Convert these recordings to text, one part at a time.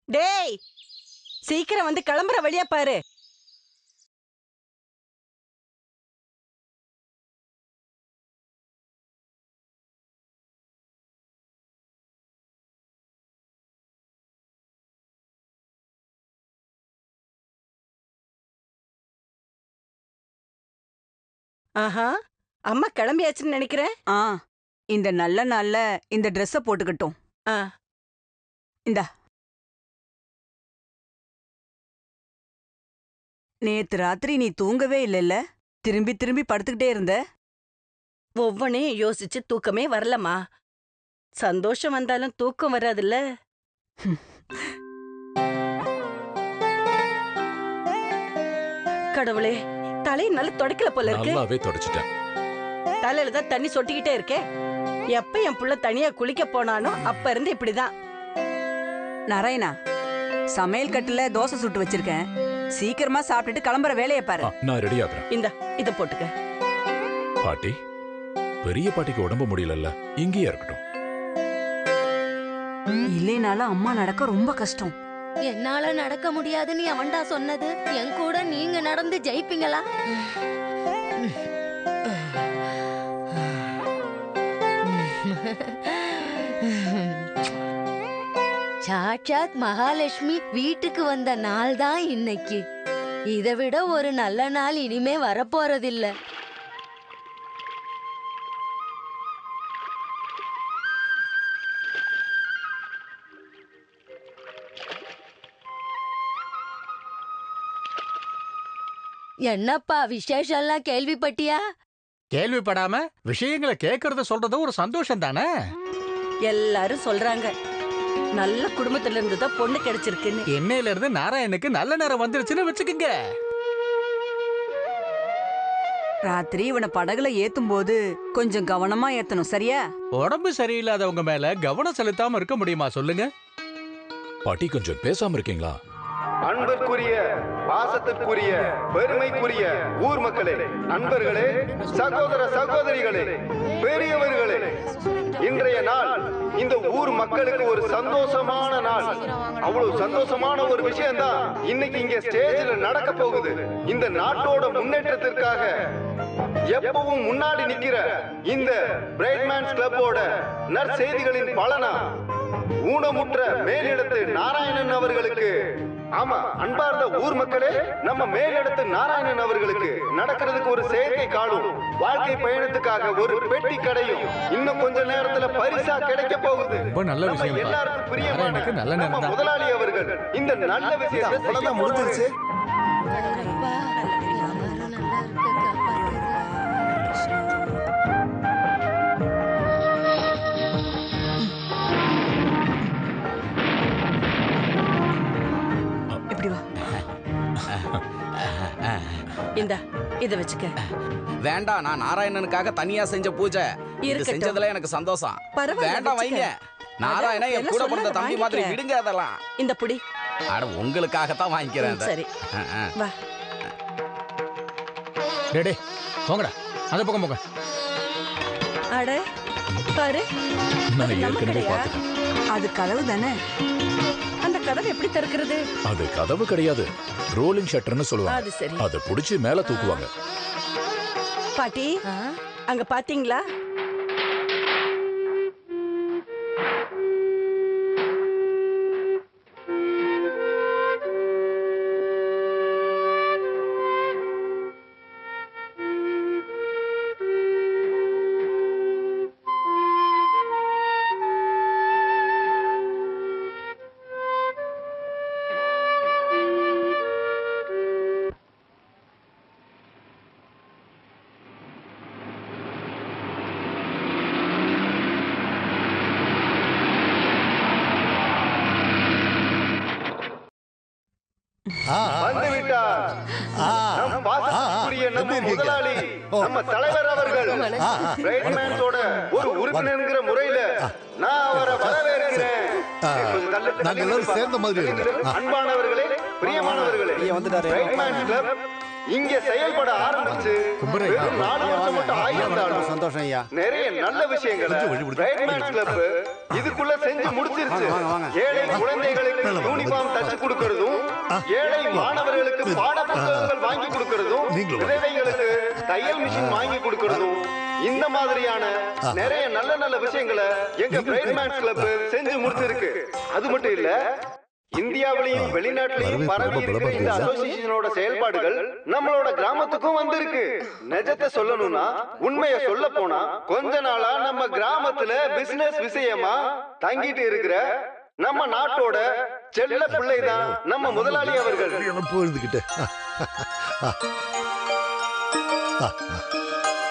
டேய், சீக்கிரம் வந்து கிளம்புற வழியா பாரு. ஆஹா, அம்மா கிளம்பியாச்சுன்னு நினைக்கிறேன். இந்த நல்ல நாள்ல இந்த ட்ரெஸ்ஸ போட்டுக்கட்டும். இந்தா. நேத்து ராத்திரி நீ தூங்கவே இல்லைல்ல? திரும்பி திரும்பி படுத்துக்கிட்டே இருந்த. ஒவ்வொன்னையும் யோசிச்சு தூக்கமே வரலம்மா. சந்தோஷம் வந்தாலும் தூக்கம் வராதுல்ல. கடவுளே, தலையை நல்லா தொடக்கல போல இருக்கு. நல்லாவே தொடச்சிட்டேன். தலையில தான் தண்ணி சொட்டிக்கிட்டே இருக்கே. எப்ப என் புள்ள தனியா குளிக்க போனானோ அப்ப இருந்து இப்படிதான். நாராயணா, சமையல் கட்டுல தோசை சுட்டு வச்சிருக்கேன். சீக்கிரமா சாப்பிட்டுட்டு கிளம்புற வேலையை பாரு. நான் ரெடி ஆகுறேன். இத போட்டுக்க. பாட்டி, பெரிய பாட்டிக்கு உடம்பு முடியலல்ல, இங்கேயே இருக்கட்டும். இல்லைனாலும் அம்மா நடக்க ரொம்ப கஷ்டம். என்னால நடக்க முடியாதுன்னு அவன்டா சொன்னது. என் கூட நீங்க நடந்து ஜெயிப்பீங்களா? சாட்சாத் மகாலட்சுமி வீட்டுக்கு வந்த நாள் தான் இன்னைக்கு. இதை விட ஒரு நல்ல நாள் இனிமே வரப்போறதில்ல. என்னப்பா விசேஷம்லாம் கேள்விப்பட்டியா? கேள்விப்படாம விஷயங்களை கேட்கறத சொல்றது ஒரு சந்தோஷம் தானே. எல்லாரும் சொல்றாங்க நல்ல குடும்பத்துல இருந்து தான் பொண்ணு கிடைச்சிருக்குன்னு. என்னையில இருந்து நாராயணுக்கு நல்ல நேரம் வந்துருச்சுன்னு வச்சுக்கோங்க. ராத்திரி இவனை படகுல ஏத்தும் போது கொஞ்சம் கவனமா ஏத்தணும், சரியா? உடம்பு சரியில்லாதவங்க மேல கவனம் செலுத்தாம இருக்க முடியுமா சொல்லுங்க? பாட்டி, கொஞ்சம் பேசாம இருக்கீங்களா? அன்பிற்குரிய, பாசத்திற்குரிய, பெருமைக்குரிய ஊர் மக்களே, நண்பர்களே, சகோதர சகோதரிகளே, பெரியவர்களே, இன்றைய நாள் இந்த ஊர் மக்களுக்கு ஒரு சந்தோஷமான நாள். அவ்வளவு சந்தோஷமான ஒரு விஷயம் தான் இன்னைக்கு இங்க ஸ்டேஜ்ல நடக்க போகுது. இந்த நாட்டோட முன்னேற்றத்திற்காக எப்பவும் முன்னாடி நிக்கிற இந்த பிரைட்மேன்ஸ் கிளப்போட நற்செய்திகளின் பலனா ஊனமுற்ற மேலிடத்து நாராயணன் அவர்களுக்கு, ஆமா அன்பார்ந்த ஊர் மக்களே, நம்ம மேலிடத்து நாராயணன் அவர்களுக்கு நடக்கிறதுக்கு ஒரு செயற்கை காலும் வாழ்க்கை பயணத்துக்காக ஒரு பெட்டி கடையும் இன்னும் கொஞ்ச நேரத்துல பரிசா கிடைக்க போகுது. ரொம்ப நல்ல விஷயம். எல்லாருக்கும் பிரியமான நல்ல நம்ம முதலாளி அவர்கள் இந்த நல்ல விஷயத்தை முடிஞ்சிருச்சு. இத வச்சுக்க. வேண்டாம், நான் நாராயணனுக்காக தனியா செஞ்ச பூஜை. இது செஞ்சதுல எனக்கு சந்தோஷம். வேண்டாம் வைங்க. நாராயணன் என் கூட பிறந்த தம்பி மாதிரி, விடுங்க அதெல்லாம். இந்த புடி. அட, உங்களுக்காகத்தான் வாங்கிக்கிறேன். சரி, வா. டேடே போங்கடா, அந்த பக்கம் போங்க. அட பாரு, நான் அது நம்ம ஏற்கனவே கடையா? பார்த்துட்டேன். அது கதவு தானே. அந்த கதவை எப்படி திறக்கிறது? அது கதவு கிடையாது, ரோலிங் ஷட்டர்னு சொல்லுவாங்க. அது சரி. அதை புடிச்சு மேல தூக்குவாங்க. பாட்டி, ஆ? அங்க பாத்தீங்களா? வந்து விட்டார் நம் பாசத்திற்குரிய நம்ம முதலாளி, நம்ம தலைவர் அவர்கள். பிரைட்மேன்ஸோட ஒரு உறுப்பினர்ங்கிற முறையில நான் அவரை வரவேற்கிறேன். நாங்க எல்லாரும் சேர்ந்த மாதிரி இருக்கு. அன்பானவர்களே, பிரியமானவர்களே, பிரைட்மேன்ஸ் கிளப் இங்க செயல்பட ஆரம்பிச்சு வெறும் 4 வருஷம் மட்டும் ஆயிருந்தாலும் சந்தோஷம் ஐயா. நிறைய நல்ல விஷயங்களை பிரைட்மேன்ஸ் கிளப் இதுக்குள்ள செஞ்சு முடிச்சிருச்சு. ஏழை குழந்தைகளுக்கு யூனிஃபார்ம் தச்சு கொடுக்கறதும், ஏழை மாணவர்களுக்கு பாட புத்தகங்கள் வாங்கி கொடுக்கறதும், விதவைகளுக்கு தையல் மிஷின் வாங்கி கொடுக்கறதும், இந்த மாதிரியான நிறைய நல்ல நல்ல விஷயங்களை எங்க பிரைட்மேன்ஸ் கிளப் செஞ்சு முடிச்சிருக்கு. அது மட்டும் இல்ல, இந்தியாவிலையும் வெளிநாட்டிலையும் பரவி இருக்கிற இந்த அசோசியேஷனோட செயல்பாடுகள் நம்மளோட கிராமத்துக்கும் வந்திருக்கு. நிஜத்தை சொல்லணும்னா, உண்மையை சொல்ல போனா, கொஞ்ச நாளா நம்ம கிராமத்துல பிசினஸ் விஷயமா தங்கிட்டு இருக்கிற நம்ம நாட்டோட செல்ல பிள்ளைதான் நம்ம முதலாளி அவர்கள்.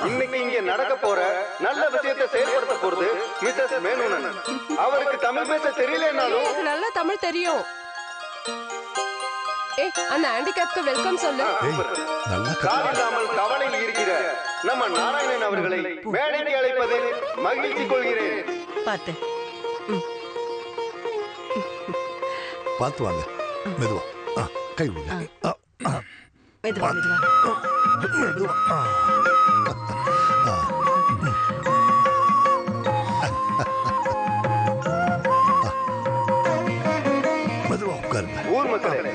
இன்னைக்கு இங்க நடக்க போற நல்ல விஷயத்தை செயல்படுத்த போறது மிஸ்ஸஸ் மேனோன். அவருக்கு தமிழ் பேச தெரியலனாலும் நல்லா தமிழ் தெரியும். அந்த ஹேண்டிகேப்க்கு வெல்கம் சொல்லு. கால் இல்லாமல் கவலையில் இருக்கிற நம்ம நாராயணன் அவர்களை மேடைக்கு அழைப்பதில் மகிழ்ச்சி கொள்கிறேன். பாத்து பார்த்து வாங்க, மெதுவா. கை விடுங்க. மெதுவா மெதுவா. மெதுவா உட்காருங்க. ஊர் மக்களே,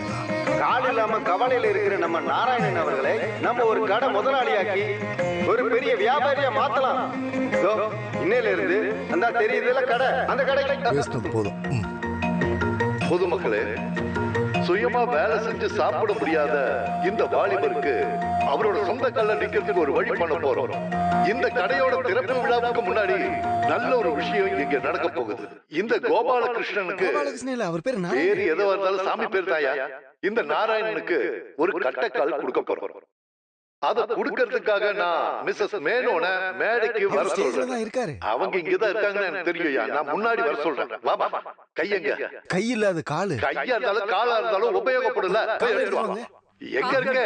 கால் இல்லாம கவலையில இருக்கிற நம்ம நாராயணன் அவர்களை நம்ம ஒரு கடை முதலாளியாக்கி ஒரு பெரிய வியாபாரியா மாத்தலாம். இன்னையில இருந்து அந்த தெரியுதுல கடை, அந்த கடைக்கு போதும். பொதுமக்களே, சுயமா வேலை செஞ்சு சாப்பிட முடியாத இந்த வாலிபருக்கு அவரோட சொந்த கல்ல நிக்கிறதுக்கு ஒரு வழி பண்ண போறோம். இந்த கடையோட திறப்பு விழாவுக்கு முன்னாடி நல்ல ஒரு விஷயம் இங்க நடக்க போகுது. இந்த கோபாலகிருஷ்ணனுக்கு பேரு எதுவா இருந்தாலும் சாமி பேர் தாயா, இந்த நாராயணனுக்கு ஒரு கட்டைக்கால் கொடுக்க போறோம். அத குடுக்கிறதுக்காக நான் மிஸ்ஸஸ் மேனோன மேடைக்கு வர சொல்றேன். அவங்க இங்கதான் இருக்காங்கன்னு எனக்கு தெரியும். நான் முன்னாடி வர சொல்றேன். வாமா, கையங்க. கை இல்லாத காலு. கையா இருந்தாலும் காலா இருந்தாலும் உபயோகப்படல. எங்க இருக்க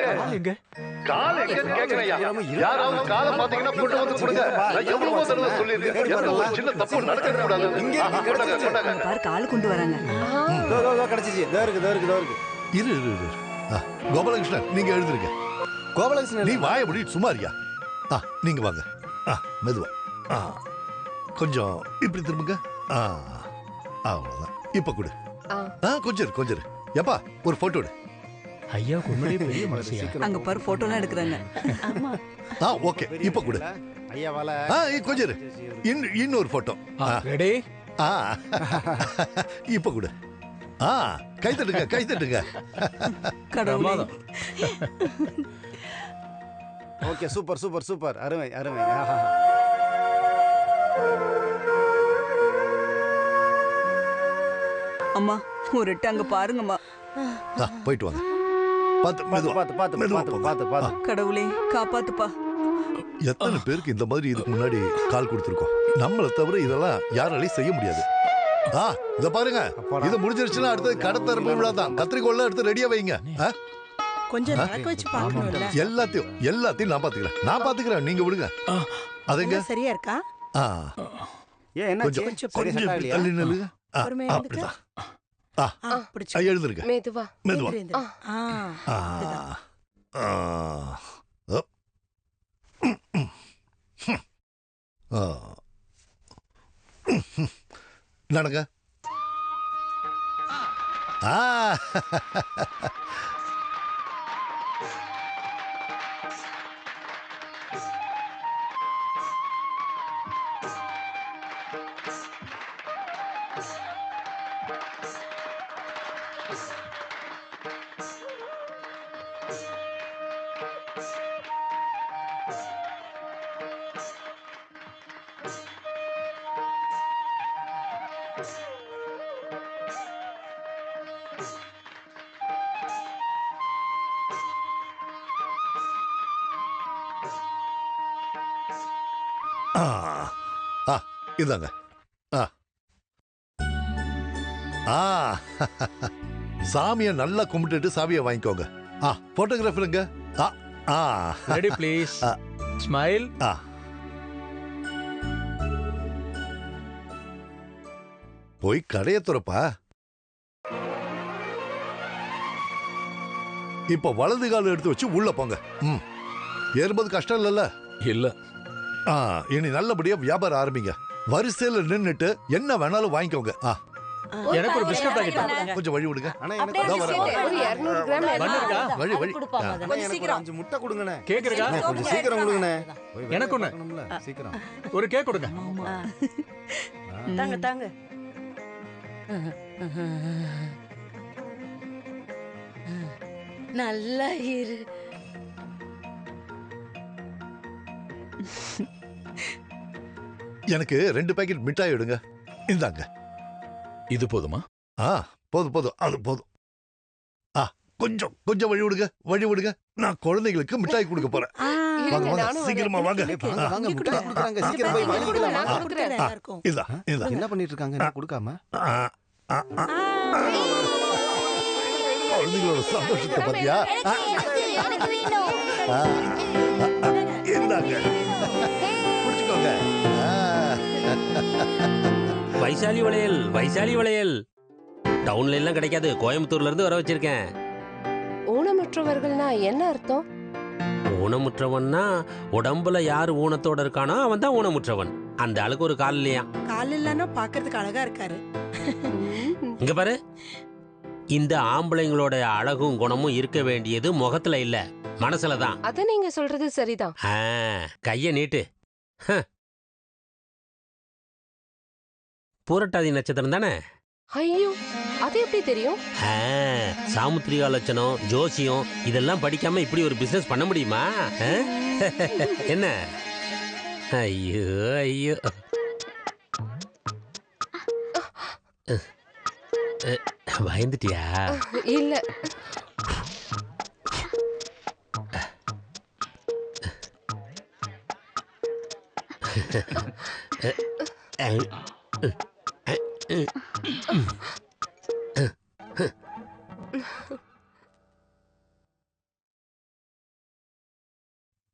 கால் எங்கன்னு கேக்குறையா? யாராவது காலை பாத்தீங்கன்னா கொண்டு வந்து கொடுங்க. நான் எவ்வளவோ தடவை சொல்லியிருக்கேன், எந்த ஒரு சின்ன தப்பு நடக்க கூடாது. பாரு, கால் கொண்டு வராங்க. கிடைச்சிச்சு. இருக்கு. இரு. கோபாலகிருஷ்ணன், நீங்க எழுதுருங்க. கோபாலகிருஷ்ணன், நீ வாய முடி சுமாரியா. நீங்க வாங்க. மெதுவா. கொஞ்சம் இப்படி திரும்புங்க. அவ்வளவுதான். இப்ப கொடு. கொஞ்சம் எப்பா ஒரு போட்டோ எடு. ஐயா உண்மையிலே பெரிய மனசியா. அங்க பாரு, போட்டோலாம் எடுக்கறாங்க. ஆமா. ஓகே, இப்ப கொடு. ஐயா வால. கொஞ்சம் இரு. இன்னொரு போட்டோ. ரெடி? இப்ப கொடு. கை தட்டுங்க. கடவுளே. Okay, super. அருமை. அம்மா, ஒரு எட்டு அங்க பாருங்கம்மா. போயிட்டு வாங்க. பார்த்து. கடவுளே, காப்பாத்துப்பா. எத்தனை பேருக்கு இந்த மாதிரி இதுக்கு முன்னாடி கால் கொடுத்துருக்கோம். நம்மளை தவிர இதெல்லாம் யாராலையும் செய்ய முடியாது. இத பாருங்க, இது முடிஞ்சிருச்சுன்னா அடுத்தது கடை திறப்பு விழா தான். கத்திரிக்கோல்லாம் எடுத்து ரெடியா வைங்க. கொஞ்சம் நடக்க வச்சு பார்க்கணும்ல. எல்லாத்தையும் நான் பாத்துக்கிறேன். நீங்க விடுங்க. அதுங்க சரியா இருக்கா? கொஞ்சம் தள்ளி நில்லுங்க. அப்படிதான். எழுதுருங்க. மெதுவா. நடங்க. ஆ இதாங்க. சாமியை நல்லா கும்பிட்டுட்டு சாவியை வாங்கிக்கோங்க. போட்டோகிராஃபருங்க. Ready please. ஸ்மைல். போய் கடையை துறப்பா. இப்ப வலது கால எடுத்து வச்சு உள்ள போங்க. ஏறும்போது கஷ்டம் இல்லல்ல? இல்ல. இனி நல்லபடியா வியாபாரம் ஆரம்பிங்க. வரிசையில நின்னுட்டு என்ன வேணாலும் வாங்கிக்கோங்க. எனக்கு ஒரு பிஸ்கட் பாக்கெட் கொஞ்சம் வழி விடுங்க. ஒரு 200 கிராம் வழி வழி. சீக்கிரம் 5 முட்டை கொடுங்கண்ணே. கேக் இருக்கா? கொஞ்சம் சீக்கிரம் கொடுங்கண்ணே. எனக்கு ஒண்ணு. சீக்கிரம் ஒரு கேக் கொடுங்க. தாங்க தாங்க. நல்லா இரு. எனக்கு 2 பாக்கெட் மிட்டாய் எடுங்க. இந்தாங்க. இது போதுமா? போதும் போதும், அது போதும். கொஞ்சம் கொஞ்சம் வழி விடுங்க, வழி விடுங்க. நான் குழந்தைகளுக்கு மிட்டாய் கொடுக்க போறேன். வாங்க வாங்க, சீக்கிரமா வாங்க. வாங்க முட்டை கொடுக்குறாங்க. சீக்கிரம் போய் வாங்கிக்கலாம். இதா இதா. என்ன பண்ணிட்டு இருக்காங்க? என்ன கொடுக்காம? குழந்தைகளோட சந்தோஷத்தை பத்தியா? இந்தாங்க, குடிச்சுக்கோங்க. வைசாலி வளையல், வைசாலி வளையல் டவுன்ல எல்லாம் கிடைக்காது. கோயம்புத்தூர்ல இருந்து வர வச்சிருக்கேன். ஊனமுற்றவர்கள்னா என்ன அர்த்தம்? ஊனமுற்றவன்னா உடம்புல யாரு ஊனத்தோட இருக்கானோ அவன் தான் ஊனமுற்றவன். அந்த ஆளுக்கு ஒரு கால் இல்லையா? கால் இல்லன்னா பாக்குறதுக்கு அழகா இருக்காரு. இங்க பாரு, இந்த ஆம்பளைங்களோட அழகும் குணமும் இருக்க வேண்டியது முகத்துல இல்ல, மனசுல தான். அத நீங்க சொல்றது சரிதான். கைய நீட்டு. பூரட்டாதி நட்சத்திரம் தானே? ஐயோ, அது எப்படி தெரியும்? சாமுத்திரிகா லட்சணம், ஜோசியம் இதெல்லாம் படிக்காம இப்படி ஒரு பிசினஸ் பண்ண முடியுமா? என்ன? ஐயோ ஐயோ. பயந்துட்டியா? இல்ல.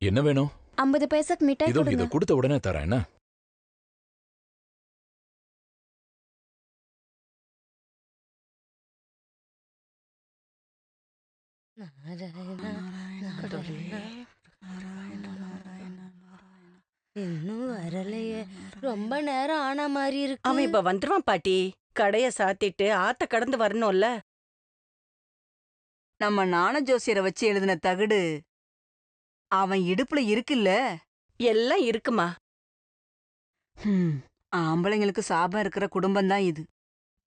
என்ன வேணும்? 50 பைசாக்கு மிட்டாய் இதோ கொடுங்க. இத கொடுத்த உடனே தரேன். என்ன? இன்னும் வரலையே. ரொம்ப நேரம் ஆன மாதிரி இருக்கு. அவன் இப்ப வந்துருவான் பாட்டி. கடைய சாத்திட்டு ஆத்த கடந்து வரணும்ல. நம்ம நாண ஜோசியரை வச்சு எழுதின தகடு அவன் இடுப்புல இருக்குல்ல? எல்லாம் இருக்குமா. ஆம்பளைங்களுக்கு சாபம் இருக்கிற குடும்பம் தான் இது.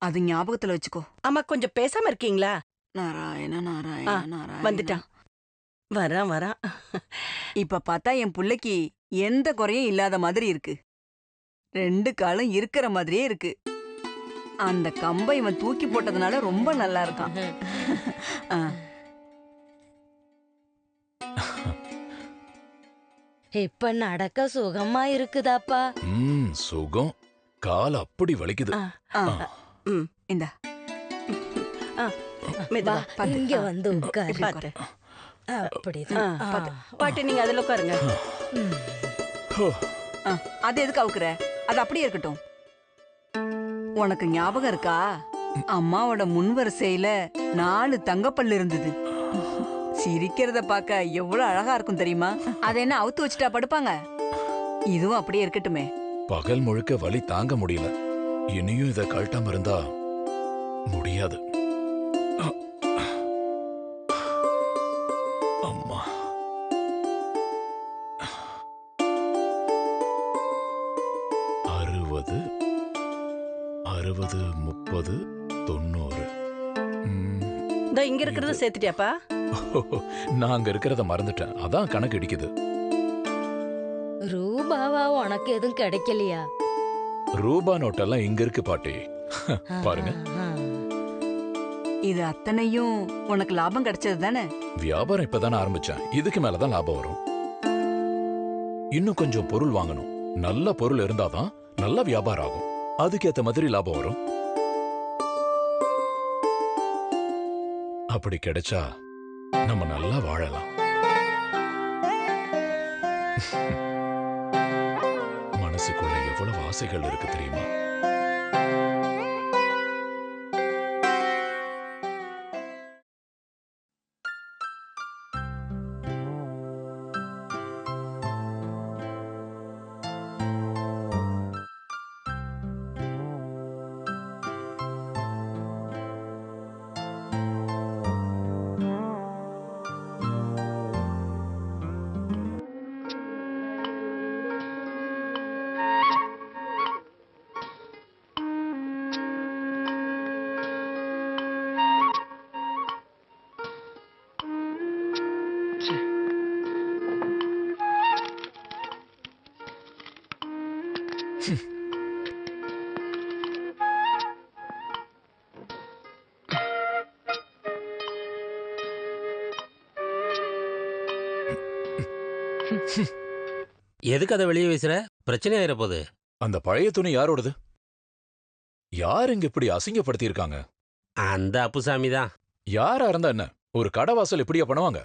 அது ஞாபகத்துல வச்சுக்கோ. ஆமா, கொஞ்சம் பேசாம இருக்கீங்களா? நாராயண நாராயண நாராயண. வந்துட்டான். வரான் வரான். இப்ப பார்த்தா என் புள்ளைக்கு எந்த குறையும் இல்லாத மாதிரி இருக்கு. 2 காலும் இருக்கிற மாதிரியே இருக்கு. அந்த கம்பை இவன் தூக்கி போட்டதுனால ரொம்ப நல்லா இருக்கான். இப்ப நடக்க சுகமா இருக்குதாப்பா? சுகம். கால் அப்படி வலிக்குது. இந்தா இங்க வந்து உட்காரு. அப்படிதான். பாட்டி நீங்க அதுல உட்காருங்க. அது எதுக்கு அவுக்குற? அது அப்படியே இருக்கட்டும். உனக்கு ஞாபகம் இருக்கா? அம்மாவோட முன்வரிசையில 4 தங்கப்பல்லு இருந்தது. சிரிக்கிறத பார்க்க எவ்வளவு அழகா இருக்கும் தெரியுமா? அதை என்ன அவுத்து வச்சுட்டா படுப்பாங்க? இதுவும் அப்படியே இருக்கட்டுமே. பகல் முழுக்க வலி தாங்க முடியல. இனியும் இதை கழட்டாம இருந்தா முடியாது. அம்மா, அறுபது 30 90. இந்த இங்க இருக்கிறத சேர்த்துட்டியாப்பா? நான் அங்க இருக்கிறத மறந்துட்டேன், அதான் கணக்கு இடிக்குது. ரூபாவா உனக்கு எதுவும் கிடைக்கலையா? ரூபா நோட்டெல்லாம் இங்க இருக்கு பாட்டி, பாருங்க. இது அத்தனையும் உனக்கு லாபம் கிடைச்சது தானே? வியாபாரம் இப்பதானே ஆரம்பிச்சேன், இதுக்கு மேலதான் லாபம் வரும். இன்னும் கொஞ்சம் பொருள் வாங்கணும். நல்ல பொருள் இருந்தாதான் நல்ல வியாபாரம் ஆகும், அதுக்கேத்த மாதிரி லாபம் வரும். அப்படி கிடைச்சா நம்ம நல்லா வாழலாம். மனசுக்குள்ள எவ்வளவு ஆசைகள் இருக்கு தெரியுமா? எதுக்கு அதை வெளியே வீசுற? பிரச்சனை ஆயிர போகுது. அந்த பழைய துணி யாரோடது? யார் இங்க இப்படி அசிங்கப்படுத்தி இருக்காங்க? அந்த அப்புசாமி தான். யாரா இருந்தா என்ன, ஒரு கடை வாசல் இப்படியா பண்ணுவாங்க?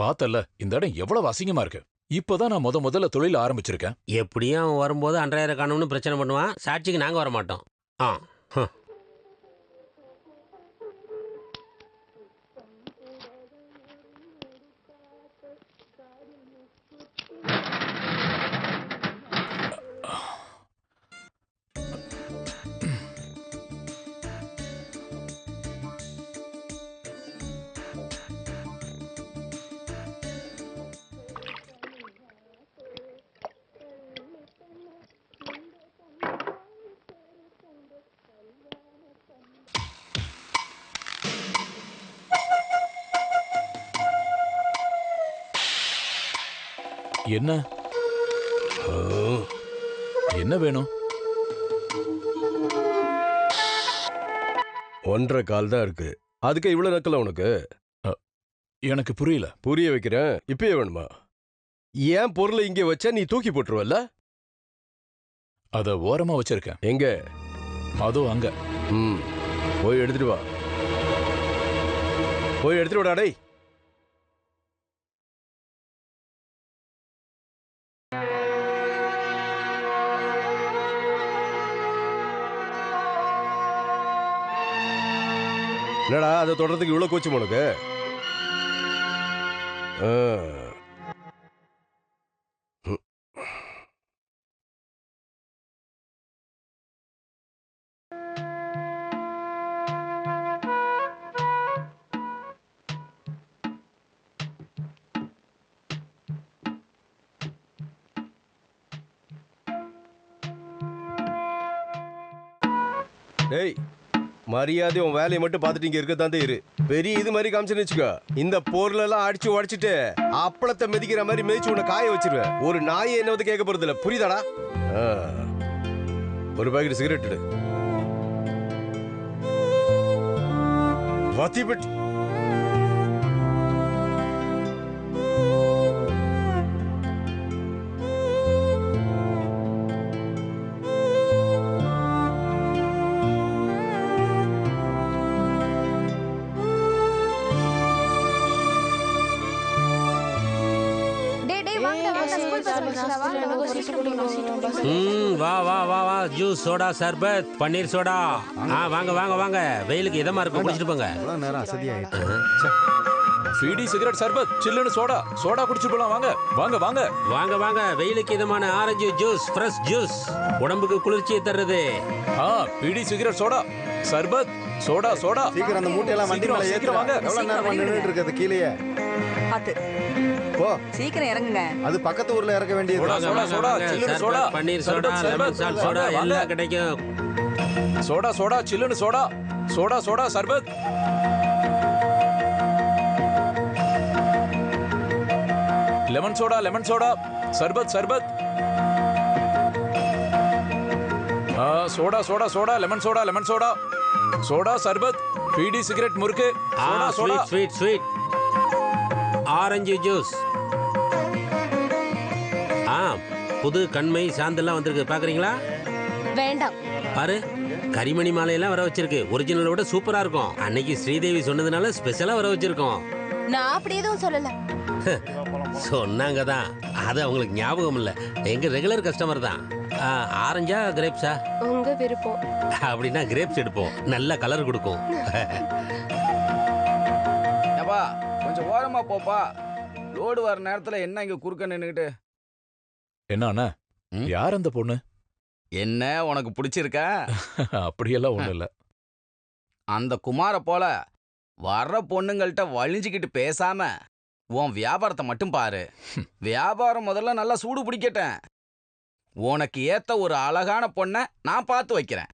பார்த்தல்ல இந்த இடம் எவ்வளவு அசிங்கமா இருக்கு. இப்பதான் நான் முதல்ல தொழில் ஆரம்பிச்சிருக்கேன். எப்படியும் அவன் வரும்போது 2,500 காணும்னு பிரச்சனை பண்ணுவான். சாட்சிக்கு நாங்க வர மாட்டோம். என்ன என்ன வேணும்? 1.25 கால் தான் இருக்கு. அதுக்கு இவ்வளவு நக்கல உனக்கு? எனக்கு புரியல. புரிய வைக்கிறேன். இப்பயே வேணுமா? ஏன் பொருளை இங்கே வச்சா நீ தூக்கி போட்டுருவல்ல? அத ஓரமா வச்சிருக்கேன். எங்க? அதோ அங்க. போய் எடுத்துட்டு வா. போய் எடுத்துட்டு வாடா டேய். என்னடா அதை தொடர்றதுக்கு இவ்வளவு கோச்சு உனக்கு? டேய், மரியாதை உன் வேலையை மட்டும் பார்த்துட்டு இங்க இருக்கத்தான் இரு. பெரிய இது மாதிரி காமிச்சுன்னு வச்சுக்கோ, இந்த பொருளெல்லாம் அடிச்சு உடைச்சிட்டு அப்பளத்தை மிதிக்கிற மாதிரி மிதிச்சு உன்னை காய வச்சிருவேன். ஒரு நாயை என்ன வந்து கேட்க போறது இல்ல, புரியுதாடா? ஒரு பாக்கெட் சிகரெட் எடு. வத்திபட் வா வா வா வா, ஜூஸ், சோடா, சர்பத், பன்னீர் சோடா. வாங்க வாங்க வாங்க, வெயிலுக்கு இதமா இருக்கும், குடிச்சிட்டு போங்க. நேரம் அசதியாயிட்டு பீடி சிகரெட் சர்பத் சில்லுன்னு சோடா குடிச்சு போலாம். வாங்க வாங்க வாங்க வாங்க வாங்க. வெயிலுக்கு இதமான ஆரஞ்சு ஜூஸ், ஃப்ரெஷ் ஜூஸ், உடம்புக்கு குளிர்ச்சியை தர்றது. பீடி சிகரெட் சோடா சர்பத் சோடா. சீக்கிரம் அந்த மூட்டையெல்லாம் வண்டி மேல ஏத்துங்க. வாங்க. எவ்வளவு நேரமா நின்னுட்டு இருக்குது கீழேயே? பாத்து போ, சீக்கிரம் இறங்குங்க. அது பக்கத்து ஊர்ல இறக்க வேண்டியது. சோடா சில்லுன்னு சோடா, பன்னீர் சோடா, லெமன் சால்ட் சோடா எல்லாம் கிடைக்கும். சோடா சில்லுன்னு சோடா சர்பத். லெமன் சோடா சர்பத். சோடா லெமன் சோடா சர்பத், பீடி சிகரெட், முறுக்கு, சோடா. Sweet orange juice. புது கண்மை சாந்தெல்லாம் வந்திருக்கு, பாக்குறீங்களா? வேண்டாம். பாரு, கரிமணி மாலையெல்லாம் வர வச்சிருக்கு. ஒரிஜினலை விட சூப்பரா இருக்கும். அன்னைக்கு ஸ்ரீதேவி சொன்னதுனால ஸ்பெஷலா வர வச்சிருக்கோம். நான் அப்படி எதுவும் சொல்லல. சொன்னாங்க தான், அது அவங்களுக்கு ஞாபகம் இல்ல. எங்க ரெகுலர் கஸ்டமர் தான். ஆரஞ்சா கிரேப்ஸா? உங்க விருப்பம். அப்படின்னா கிரேப்ஸ் எடுப்போம், நல்ல கலர் கொடுக்கும். ஏப்பா கொஞ்சம் ஓரமா போப்பா. லோடு வர நேரத்துல என்ன இங்க குறுக்க நின்னுகிட்டு? என்ன யார் அந்த பொண்ணு? என்ன உனக்கு பிடிச்சிருக்கா? அப்படியெல்லாம் ஒண்ணும் இல்ல. அந்த குமார போல வர்ற பொண்ணுங்கள்ட்ட வழிஞ்சுக்கிட்டு பேசாம உன் வியாபாரத்தை மட்டும் பாரு. வியாபாரம் முதல்ல நல்லா சூடு பிடிக்கட்டேன். உனக்கு ஏத்த ஒரு அழகான பொண்ணை நான் பார்த்து வைக்கிறேன்.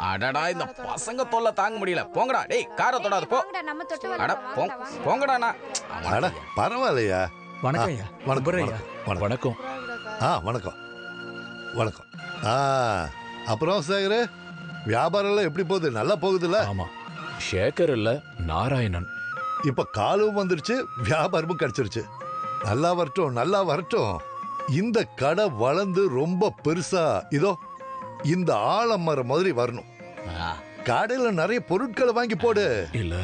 அடடா, இந்த பசங்க தொல்லை தாங்க முடியல. போங்கடா டேய், காரை தொடாத போ. அட போங்கடா. பரவாயில்லையா? வணக்கம். வணக்கம். அப்புறம் சேகர், வியாபாரம் எல்லாம் எப்படி போகுது? நல்லா போகுதுல்ல? ஆமா, சேகர் இல்ல நாராயணன். இப்ப காலும் வந்துருச்சு, வியாபாரமும் கிடைச்சிருச்சு. நல்லா வரட்டும். இந்த கடை வளர்ந்து ரொம்ப பெருசா இதோ இந்த ஆலமரம் மாதிரி வரணும். கடையில நிறைய பொருட்களை வாங்கி போடு. இல்ல,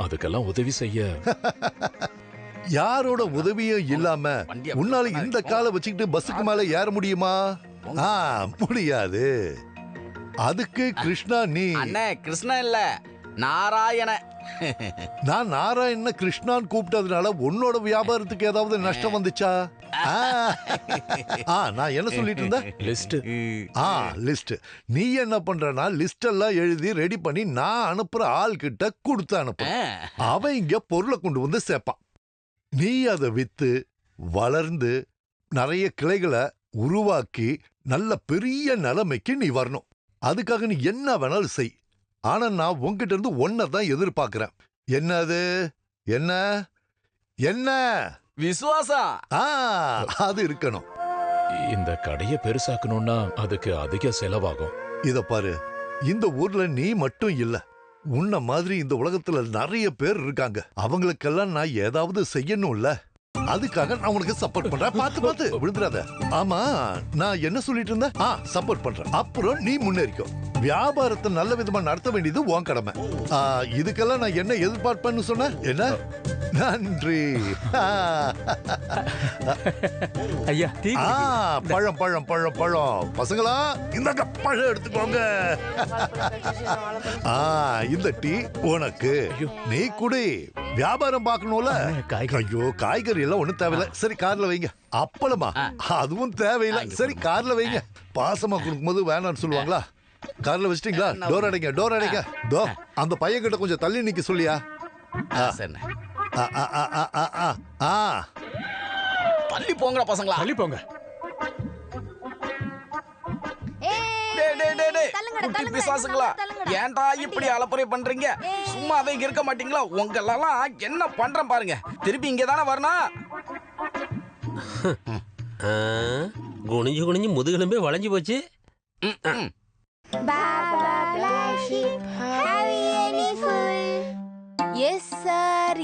அதுக்கெல்லாம் உதவி செய்ய யாரோட உதவியும் இல்லாம உன்னால இந்த காலை வச்சுக்கிட்டு பஸ்ஸுக்கு மேல ஏற முடியுமா? முடியாது. அதுக்கு கிருஷ்ணா நீ. அண்ணே, கிருஷ்ணா இல்ல நாராயண. நான் நாராயண கிருஷ்ணான்னு கூப்பிட்டதுனால உன்னோட வியாபாரத்துக்கு ஏதாவது நஷ்டம் வந்துச்சா? நான் என்ன சொல்லிட்டு இருந்தேன்? லிஸ்ட். நீ என்ன பண்றனா, லிஸ்ட் எல்லாம் எழுதி ரெடி பண்ணி நான் அனுப்புற ஆள் கிட்ட கொடுத்து அனுப்ப. அவன் இங்க பொருளை கொண்டு வந்து சேர்ப்பான். நீ அதை வித்து வளர்ந்து நிறைய கிளைகளை உருவாக்கி நல்ல பெரிய நிலைமைக்கு நீ வரணும். அதுக்காக நீ என்ன வேணாலும் செய். ஆனா நான் உன்கிட்ட இருந்து ஒன்னதான் எதிர்பார்க்கிறேன். என்னது? என்ன? விசுவாசம். அது இருக்கணும். இந்த கடையை பெருசாக்கணும்னா அதுக்கு அதிக செலவாகும். இத பாரு, இந்த ஊர்ல நீ மட்டும் இல்ல, உன்ன மாதிரி இந்த உலகத்துல நிறைய பேர் இருக்காங்க. அவங்களுக்கெல்லாம் நான் ஏதாவது செய்யணும்ல. அதுக்காக நான் உனக்கு சப்போர்ட் பண்றேன். பார்த்து விழுந்துடாத. ஆமா, நான் என்ன சொல்லிட்டு இருந்தேன்? சப்போர்ட் பண்றேன். அப்புறம் நீ முன்னேறிக்கோ. வியாபாரத்தை நல்ல விதமா நடத்த வேண்டியது உன் கடமை. இதுக்கெல்லாம் நான் என்ன எதிர்பார்ப்பேன்னு சொன்னேன்? என்ன? நன்றி. ஐயா, பழம். பசங்களா, இந்த பழம் எடுத்துக்கோங்க. இந்த டீ உனக்கு. நீ குடி. வியாபாரம் பார்க்கணும்ல. ஐயோ, காய்கறி எல்லாம் ஒண்ணும் தேவையில்லை. சரி, கார்ல வைங்க. அப்பளமா? அதுவும் தேவையில்லை. சரி, கார்ல வைங்க. பாசமா கொடுக்கும்போது வேணாம்னு சொல்லுவாங்களா? கார்ல வச்சிட்டீங்களா? டோர் அடைங்க. அந்த பையன் கிட்ட கொஞ்சம் தள்ளி நிக்க சொல்லியா? தள்ளி போங்கடா பசங்களா, தள்ளி போங்க. குட்டி பிசாசுங்களா, ஏன்டா இப்படி அலப்புறை பண்றீங்க? சும்மாவே இருக்க மாட்டீங்களா? உங்களெல்லாம் என்ன பண்றேன் பாருங்க. திருப்பி இங்க தானே வரணும். குனிஞ்சு முதுகெலும்பே வளைஞ்சு போச்சு.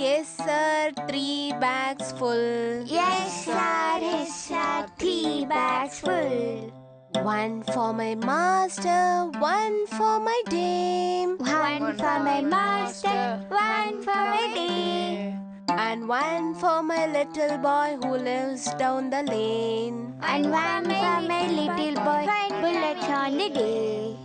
Yes sir, 3 bags full. Yes sir, 3 bags full. One for my master, one for my dame. One for my master, one for my dame. And one for my little boy who lives down the lane. And one for my little boy, bullets on the day.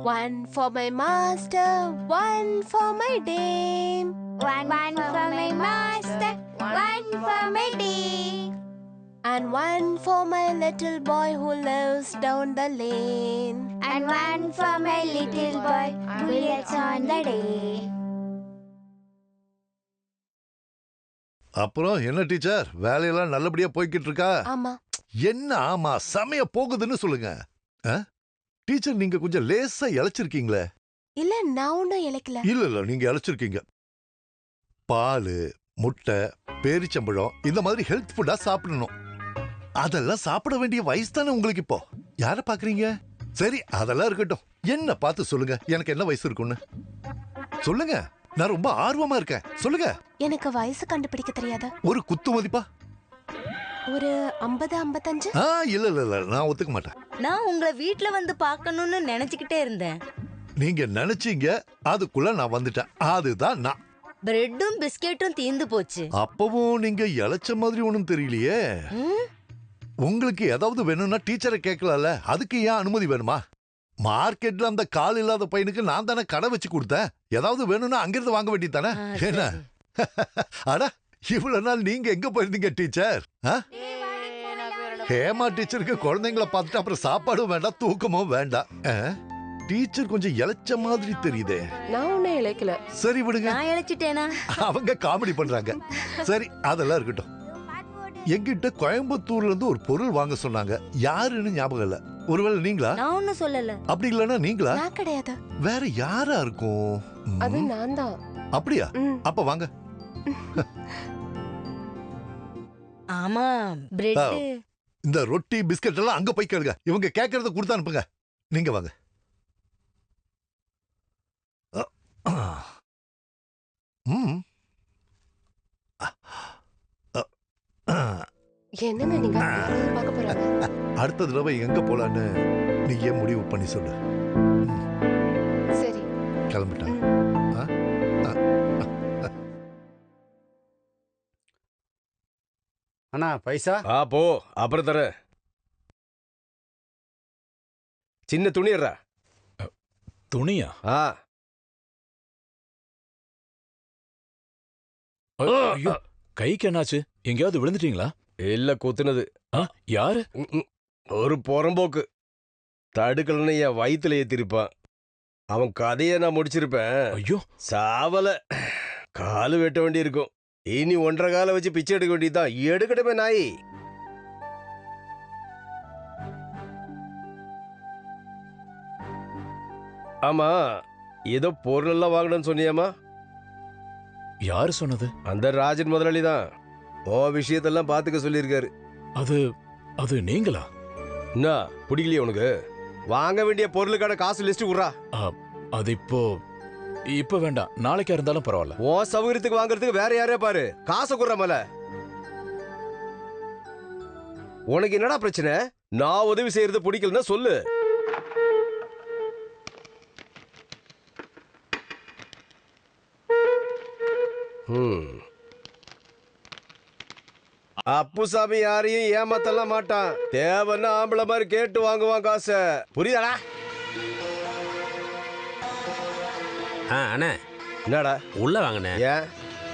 One for my master, one for my dame. One for my master, one for my day. And one for my little boy who lives down the lane. And one for my little boy, bullets on the day. அப்புறம் என்ன teacher, வேலையெல்லாம் நல்லபடியா போய்கிட்டு இருக்கா? ஆமா. என்ன ஆமா, சமய போகுதுன்னு சொல்லுங்க. டீச்சர், நீங்க கொஞ்சம் லேசா இழைச்சிருக்கீங்களே. இல்ல, நான் ஒன்னும் இழைக்கல. இல்ல நீங்க இழைச்சிருக்கீங்க. பால், முட்டை, பேரிச்சம்பழம் இந்த மாதிரி ஹெல்த் ஃபுட்டா சாப்பிடணும். அதெல்லாம் சாப்பிட வேண்டிய வயசு தானே உங்களுக்கு இப்போ. யார பாக்குறீங்க? சரி, அதெல்லாம் இருக்கட்டும். என்ன பார்த்து சொல்லுங்க, எனக்கு என்ன வயசு இருக்குன்னு சொல்லுங்க. நான் ரொம்ப ஆர்வமா இருக்கேன், சொல்லுங்க. எனக்கு வயசு கண்டுபிடிக்க தெரியாது. ஒரு குத்து மதிப்பா? ஒரு 50-55. இல்ல நான் ஒத்துக்க மாட்டேன். நான் உங்களை வீட்ல வந்து பார்க்கணும்னு நினைச்சுக்கிட்டே இருந்தேன். நீங்க நினைச்சீங்க, அதுக்குள்ள நான் வந்துட்டேன். அதுதான் நான். பிரெட்டும் பிஸ்கெட்டும் தீந்து போச்சு. அப்பவும் நீங்க இழைச்ச மாதிரி ஒண்ணும் தெரியலையே. உங்களுக்கு ஏதாவது வேணும்னா டீச்சரை கேட்கலாம்ல, அதுக்கு ஏன் அனுமதி வேணுமா? மார்க்கெட்ல அந்த கால் இல்லாத பையனுக்கு நான் தானே கடை வச்சு கொடுத்தேன். ஏதாவது வேணும்னா அங்கிருந்து வாங்க வேண்டியது தானே. என்ன அடா, இவ்வளவு நாள் நீங்க எங்க போயிருந்தீங்க டீச்சர்? ஹேமா டீச்சருக்கு குழந்தைங்களை பார்த்துட்டு அப்புறம் சாப்பாடும் வேண்டாம், தூக்கமும் வேண்டாம். டீச்சர் கொஞ்சம் இழைச்ச மாதிரி தெரியுதே. நான் ஒண்ணே இழைக்கல. சரி விடுங்க. நான் இழைச்சிட்டேனா? அவங்க காமெடி பண்றாங்க. சரி, அதெல்லாம் இருக்கட்டும். எங்கிட்ட கோயம்புத்தூர்ல இருந்து ஒரு பொருள் வாங்க சொன்னாங்க. யாருன்னு ஞாபகம் இல்ல. ஒருவேளை நீங்களா? நான் ஒண்ணும் சொல்லல. அப்படி இல்லனா நீங்களா? நான் கிடையாது. வேற யாரா இருக்கும்? அது நான் தான். அப்படியா? அப்ப வாங்க. ஆமா, பிரெட். இந்த ரொட்டி பிஸ்கட் எல்லாம் அங்க போய் கேளுங்க. இவங்க கேக்குறத கொடுத்து அனுப்புங்க. நீங்க வாங்க. என்னங்க நீங்க பார்க்க போறாங்க? அடுத்த தடவை எங்க போலான்னு நீயே முடிவு பண்ணி சொல்லு. சரி, கிளம்பிட்டேன். அண்ணா பைசா? போ, அப்புறம் தர. சின்ன துணியறா. துணியா? ஐயோ, கைக்கு என்னாச்சு? எங்கேயாவது விழுந்துட்டீங்களா? இல்ல, குத்துனது. யாரு? ஒரு புறம்போக்கு. தடுக்கலன்னு என் வயிற்றுல ஏத்திருப்பான். அவன் கதையை நான் முடிச்சிருப்பேன். ஐயோ, சாவல. காலு வெட்ட வேண்டி இருக்கும். இனி 1.5 காலை வச்சு பிச்சை எடுக்க வேண்டியதுதான். எடுக்கட்டுமே நாய். ஆமா, ஏதோ பொருள் எல்லாம் வாங்கணும்னு சொன்னியாமா? யாரு சொன்னது? அந்த ராஜன் முதலாளி தான். ஓ விஷயத்தெல்லாம் பாத்துக்க சொல்லியிருக்காரு. அது நீங்களா? என்ன பிடிக்கலையே உனக்கு? வாங்க வேண்டிய பொருளுக்கான காசு லிஸ்ட் குடுறா. அது இப்ப வேண்டாம், நாளைக்கா இருந்தாலும் பரவாயில்ல. ஓ சௌகரியத்துக்கு வாங்குறதுக்கு வேற யாரே பாரு. காசை குடுற மேல. உனக்கு என்னடா பிரச்சனை? நான் உதவி செய்யறது பிடிக்கலன்னா சொல்லு. அப்புசாமி யாரையும் ஏமாத்தலாம் மாட்டான். தேவைன்னா ஆம்பளை மாதிரி கேட்டு வாங்குவான் காசை. புரியுதாடா? அண்ணா, என்னடா உள்ள வாங்கண்ணே. ஏன்?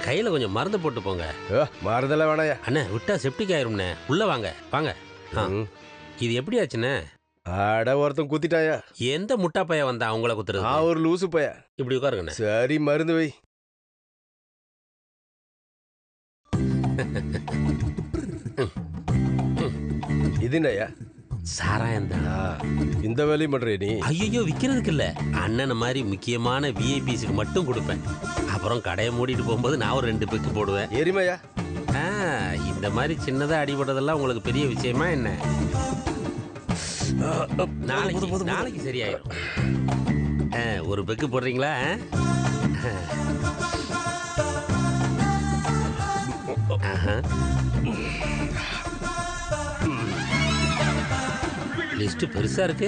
கையில கொஞ்சம் மருந்து போட்டு போங்க. மருந்தெல்லாம் வேணாயா அண்ணா, விட்டா செப்டிக் ஆயிரும்ண்ணே. உள்ள வாங்க வாங்க. இது எப்படி ஆச்சுண்ணே? அட, ஒருத்தன் குத்திட்டாயா. எந்த முட்டா பைய வந்தா அவங்கள குத்துறது? ஒரு லூசு பைய. இப்படி உட்காருங்கண்ணே. சரி, மருந்து வை. இது என்னையா? சாராயம் தான். இந்த வேலையும் பண்ற நீ? ஐயோ, விக்கிறதுக்கு இல்ல. அண்ணனை மாதிரி முக்கியமான விஐபிஸ்க்கு மட்டும் கொடுப்பேன். அப்புறம் கடையை மூடிட்டு போகும்போது நான் ஒரு 2 பெக்கு போடுவேன். எரிமையா? இந்த மாதிரி சின்னதா அடிபடுறதெல்லாம் உங்களுக்கு பெரிய விஷயமா என்ன? நாளைக்கு சரியாயிரும். ஒரு பெக்கு போடுறீங்களா? லிஸ்ட் பெருசா இருக்கு.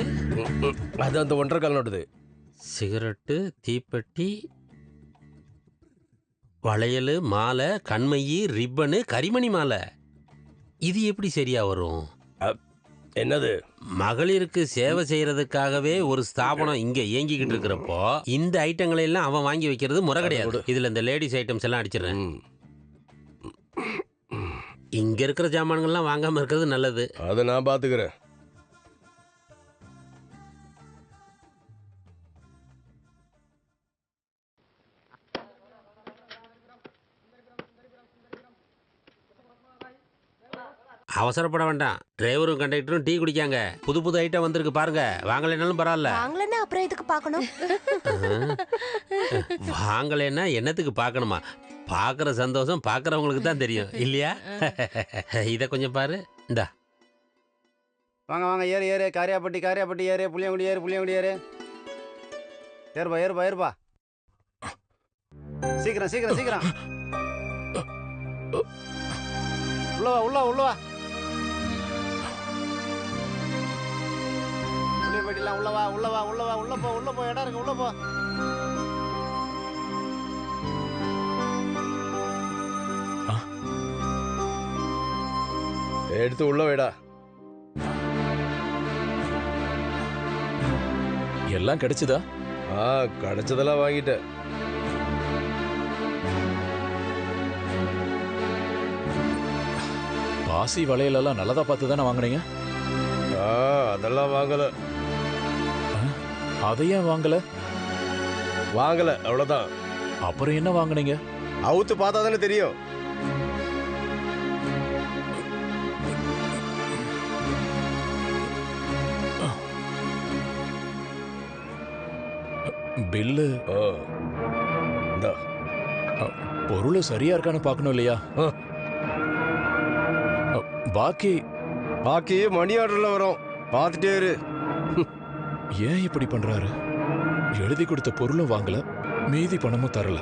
அது அந்த 1.25 கால் நோட்டுது. சிகரெட்டு, தீப்பெட்டி. வளையல், மாலை, கண்மையி, ரிப்பனு, கரிமணி மாலை. இது எப்படி சரியா வரும்? என்னது? மகளிருக்கு சேவை செய்யறதுக்காகவே ஒரு ஸ்தாபனம் இங்க இயங்கிக்கிட்டு இருக்கிறப்போ இந்த ஐட்டங்களை எல்லாம் அவன் வாங்கி வைக்கிறது முறை கிடையாது. இதுல இந்த லேடிஸ் ஐட்டம்ஸ் எல்லாம் அடிச்சிடறேன். இங்க இருக்கிற ஜாமான்கள்லாம் வாங்காம இருக்கிறது நல்லது. அதை நான் பாத்துக்கிறேன். அவசரப்பட வேண்டாம். டிரைவரும் கண்டக்டரும் டீ குடிக்காங்க. புது புது ஐட்டம் வந்திருக்கு பாருங்க. வாங்கலைனாலும் பரவாயில்ல. வாங்கலன்னா அப்புறம் எதுக்கு பார்க்கணும்? வாங்கலைன்னா என்னத்துக்கு பார்க்கணுமா? பார்க்குற சந்தோஷம் பார்க்குறவங்களுக்கு தான் தெரியும் இல்லையா? இதை கொஞ்சம் பாரு. இந்தா வாங்க வாங்க, ஏறு ஏறு, காரியாப்பட்டி ஏறு, புளியங்குடி ஏறு. ஏறுப்பா. சீக்கிரம். உள்ள வா. புளியப்பட்டிலாம் உள்ள போ, இடம் இருக்கு, உள்ள போ. எடுத்து உள்ள வைடா. எல்லாம் கிடைச்சதா? கிடைச்சதெல்லாம் வாங்கிட்டேன். பாசி வளையலெல்லாம் நல்லதா பார்த்து தானே வாங்கினீங்க? அதெல்லாம் வாங்கல. அதையே வாங்கல? அவ்வளவுதான். அப்புறம் என்ன வாங்கினீங்க? அவுத்து பார்த்தா தானே தெரியும். பில்லு பொருள் சரியா இருக்கான்னு பார்க்கணும் இல்லையா? பாக்கி மணி ஆர்டர்ல வரும், பார்த்துட்டே இரு. ஏன் இப்படி பண்றாரு? எழுதி கொடுத்த பொருளும் வாங்கல, மீதி பணமும் தரல.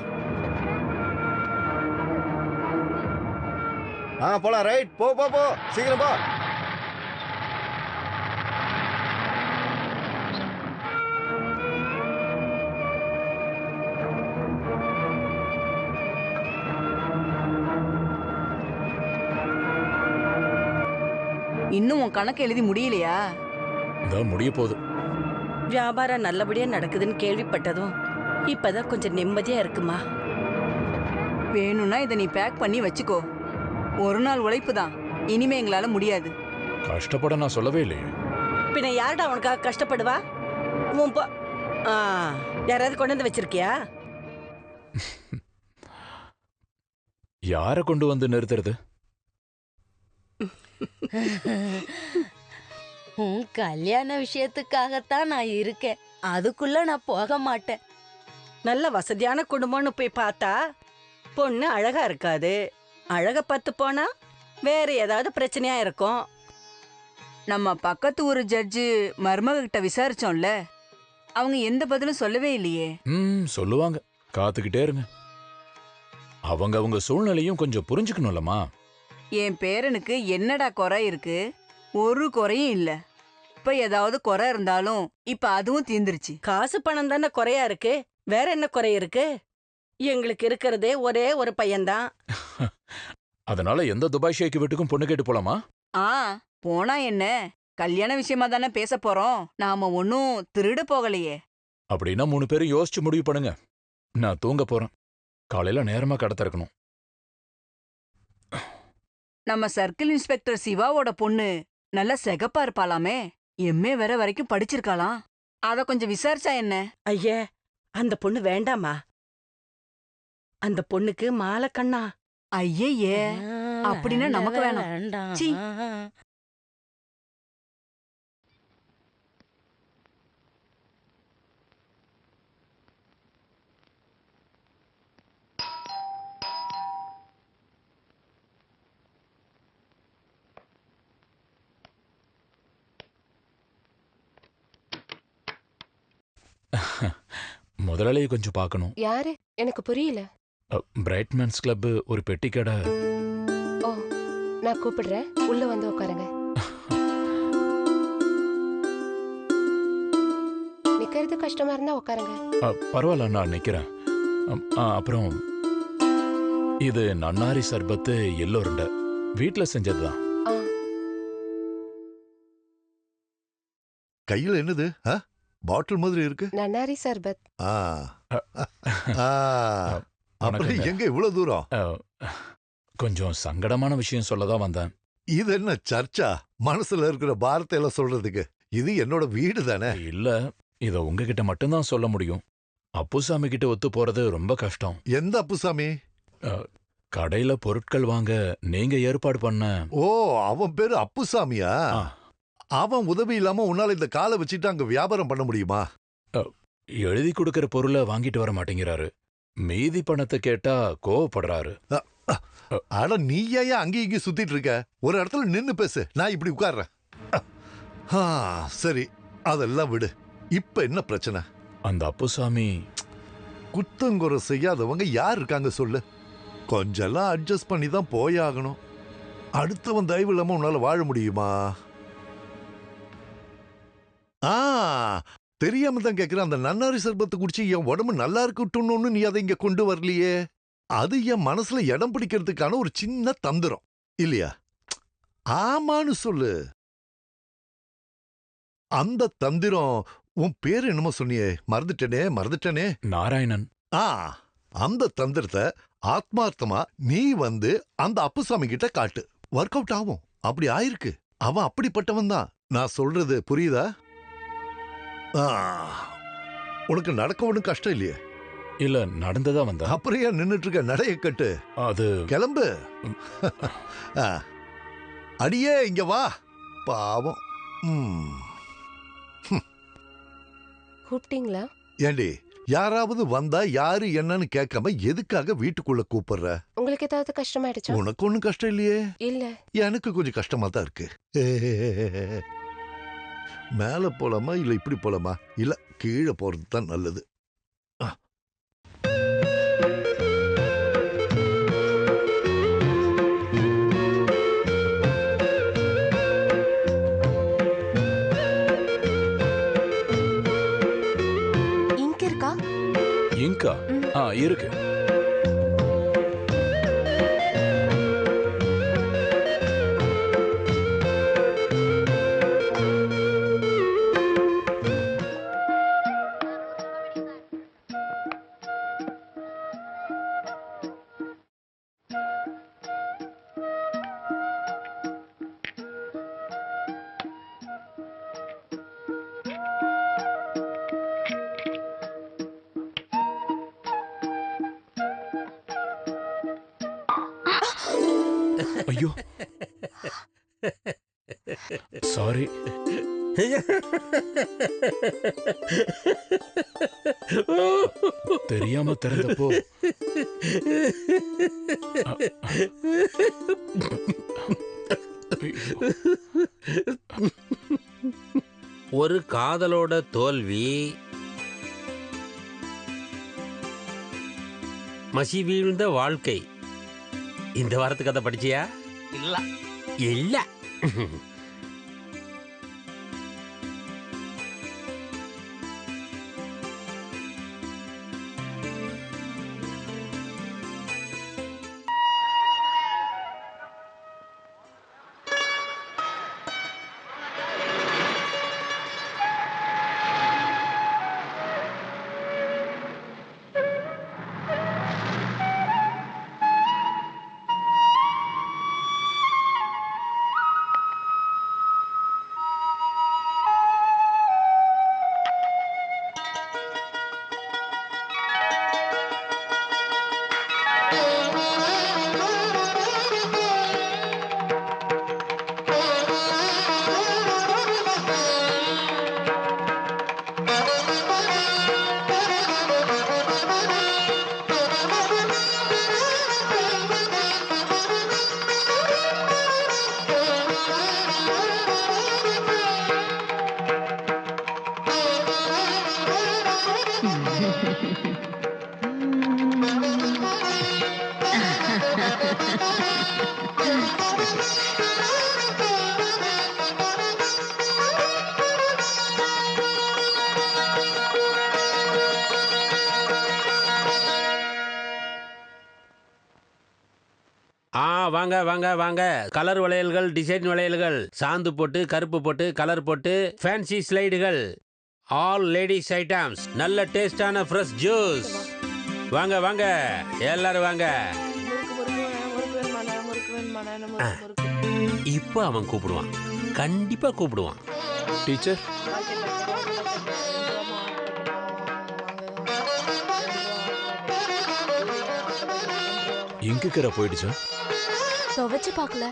போலாம். ரைட், போ சீக்கிரம் போ. இன்னும் உன் கணக்கு எழுதி முடியலையா? முடிய போகுது. வியாபாரம் நல்லபடியா நடக்குதுன்னு கேள்விப்பட்டதும் இப்பதான் கொஞ்சம் நிம்மதியா இருக்குமா. வேணும்னா இதை நீ பேக் பண்ணி வச்சுக்கோ. ஒரு நாள் உழைப்பு தான், இனிமே எங்களால முடியாது. கஷ்டப்பட நான் சொல்லவே இல்லையே. பின்ன யார்டா உனக்காக கஷ்டப்படுவா? யாராவது கொண்டு வந்து வச்சிருக்கியா? யார கொண்டு வந்து நிறுத்துறது? உன் கல்யாண விஷயத்துக்காகத்தான் நான் இருக்கேன். அதுக்குள்ள நான் போக மாட்டேன். நல்ல வசதியான குடும்பம்னு போய் பார்த்தா பொண்ணு அழகா இருக்காது. அழக பார்த்து போனா வேற ஏதாவது பிரச்சனையா இருக்கும். நம்ம பக்கத்து ஊர் ஜட்ஜு மருமக கிட்ட விசாரிச்சோம்ல, அவங்க எந்த பதிலும் சொல்லவே இல்லையே. சொல்லுவாங்க, காத்துக்கிட்டே இருங்க. அவங்க சூழ்நிலையும் கொஞ்சம் புரிஞ்சுக்கணும்லமா. என் பேரனுக்கு என்னடா குறை இருக்கு? ஒரு குறையும் இல்ல. இப்ப ஏதாவது குறை இருந்தாலும் இப்ப அதுவும் தீந்துருச்சு. காசு பணம் தானே குறையா இருக்கு, வேற என்ன குறை இருக்கு? எங்களுக்கு இருக்கிறதே ஒரே ஒரு பையன்தான். அதனால எந்த துபாய் ஷேக் வீட்டுக்கும் பொண்ணு கேட்டு போலாமா? போனா என்ன, கல்யாண விஷயமா தானே பேச போறோம். நாம ஒன்னும் திருட போகலையே. அப்படின்னா 3 பேரும் யோசிச்சு முடிவு பண்ணுங்க. நான் தூங்க போறேன். காலையில நேரமா கடை திறக்கணும். நம்ம சர்க்கிள் இன்ஸ்பெக்டர் சிவாவோட பொண்ணு நல்லா செகப்பா இருப்பாளாமே. எம்ஏ வேற வரைக்கும் படிச்சிருக்காளாம். அத கொஞ்சம் விசாரிச்சா என்ன? ஐயே, அந்த பொண்ணு வேண்டாமா? அந்த பொண்ணுக்கு மாலை கண்ணா. ஐயே, அப்படின்னா நமக்கு வேணாம். சீ. முதலாளியை கொஞ்சம் பார்க்கணும். யாரு? எனக்கு புரியல. பிரைட்மேன்ஸ் கிளப் ஒரு பெட்டி கடை. ஓ, நான் கூப்பிடுறேன், உள்ள வந்து உட்காருங்க. நிக்கிறது கஷ்டமா இருந்தா உட்காருங்க. பரவாயில்ல, நான் நிக்கிறேன். அப்புறம் இது நன்னாரி சர்பத்து எல்லோருண்ட வீட்ல செஞ்சதுதான். கையில என்னது? பாட்டில் மாதிரி இருக்கு. நன்னாரி சர்பத். அப்புறம் எங்க இவ்வளவு தூரம்? கொஞ்சம் சங்கடமான விஷயம் சொல்லதான் வந்தேன். இது என்ன சர்ச்சா? மனசுல இருக்கிற பாரத்தை எல்லாம் சொல்றதுக்கு. இது என்னோட வீடு தானே. இல்ல, இத உங்ககிட்ட மட்டும்தான் சொல்ல முடியும். அப்புசாமி கிட்ட ஒத்து போறது ரொம்ப கஷ்டம். எந்த அப்புசாமி? கடையில பொருட்கள் வாங்க நீங்க ஏற்பாடு பண்ண. ஓ, அவன் பேரு அப்புசாமியா? அவன் உதவி இல்லாம உன்னால இந்த காலை வச்சுட்டு அங்க வியாபாரம் பண்ண முடியுமா? எழுதி கொடுக்கிற பொருளை வாங்கிட்டு வர மாட்டேங்கிறாரு. மீதி பணத்தை கேட்டா கோவப்படுறாரு. அட நீ ஏன் அங்கேயும் இங்கேயும் சுத்திட்டு இருக்க? ஒரு இடத்துல நின்னு பேசு, நான் இப்படி உட்கார்றேன். சரி, அதெல்லாம் விடு. இப்ப என்ன பிரச்சனை? அந்த அப்புசாமி குத்தங்குறை செய்யாதவங்க யார் இருக்காங்க சொல்லு? கொஞ்செல்லாம் அட்ஜஸ்ட் பண்ணி தான் போயாகணும். அடுத்தவன் தயவு இல்லாம உன்னால வாழ முடியுமா? தெரியாம தான் கேட்கிறேன். அந்த நன்னாரி சர்பத்தை குடிச்சு என் உடம்பு நல்லா இருக்கட்டும்னு நீ அதை இங்க கொண்டு வரலையே. அது என் மனசுல இடம் பிடிக்கிறதுக்கான ஒரு சின்ன தந்திரம் இல்லையா? ஆமான்னு சொல்லு. அந்த தந்திரம் உன் பேர் என்னமோ சொன்னியே, மறந்துட்டனே. நாராயணன். அந்த தந்திரத்தை ஆத்மார்த்தமா நீ வந்து அந்த அப்புசாமி கிட்ட காட்டு. ஒர்க் அவுட் ஆகும். அப்படி ஆயிருக்கு. அவன் அப்படிப்பட்டவன் தான். நான் சொல்றது புரியுதா? உனக்கு நடக்க ஒன்றும் கஷ்டம் இல்லையே? இல்ல, நடந்ததா வந்தா. அப்புறம் ஏன் நின்னுட்டு இருக்க? நடைய கட்டு. அது கிளம்பு. அடியே இங்க வா. பாவம். கூப்பிட்டீங்களா? ஏண்டி, யாராவது வந்தா யாரு என்னன்னு கேட்காம எதுக்காக வீட்டுக்குள்ள கூப்பிடுற? உங்களுக்கு ஏதாவது கஷ்டமாயிடுச்சா? உனக்கு ஒன்னும் கஷ்டம் இல்லையே? இல்ல, எனக்கு கொஞ்சம் கஷ்டமா தான் இருக்கு. மேல போலாமா இல்ல இப்படி போலாமா? இல்ல கீழே போறது தான் நல்லது. இங்க இருக்கா? இங்கா? இருக்கு. ஐயோ, சாரி. தெரியாம திறந்தப்போ ஒரு காதலோட தோல்வி, மசி வீழ்ந்த வாழ்க்கை. இந்த வாரத்து கதை படிச்சியா? இல்ல இல்ல. வாங்க வாங்க வாங்க. கலர் வளையல்கள், டிசைன் வளையல்கள், சாந்து போட்டு, கருப்பு போட்டு, கலர் போட்டு, ஃபேன்சி ஸ்லைடுகள், ஆல் லேடிஸ் ஐட்டம்ஸ், நல்ல டேஸ்டான ஃப்ரெஷ் ஜூஸ். வாங்க வாங்க எல்லாரும் வாங்க. இப்போ அவன் கூப்பிடுவான், கண்டிப்பா கூப்பிடுவான். டீச்சர், இங்குக்கிற போயிடுச்சா? துவைச்சு பார்க்கல.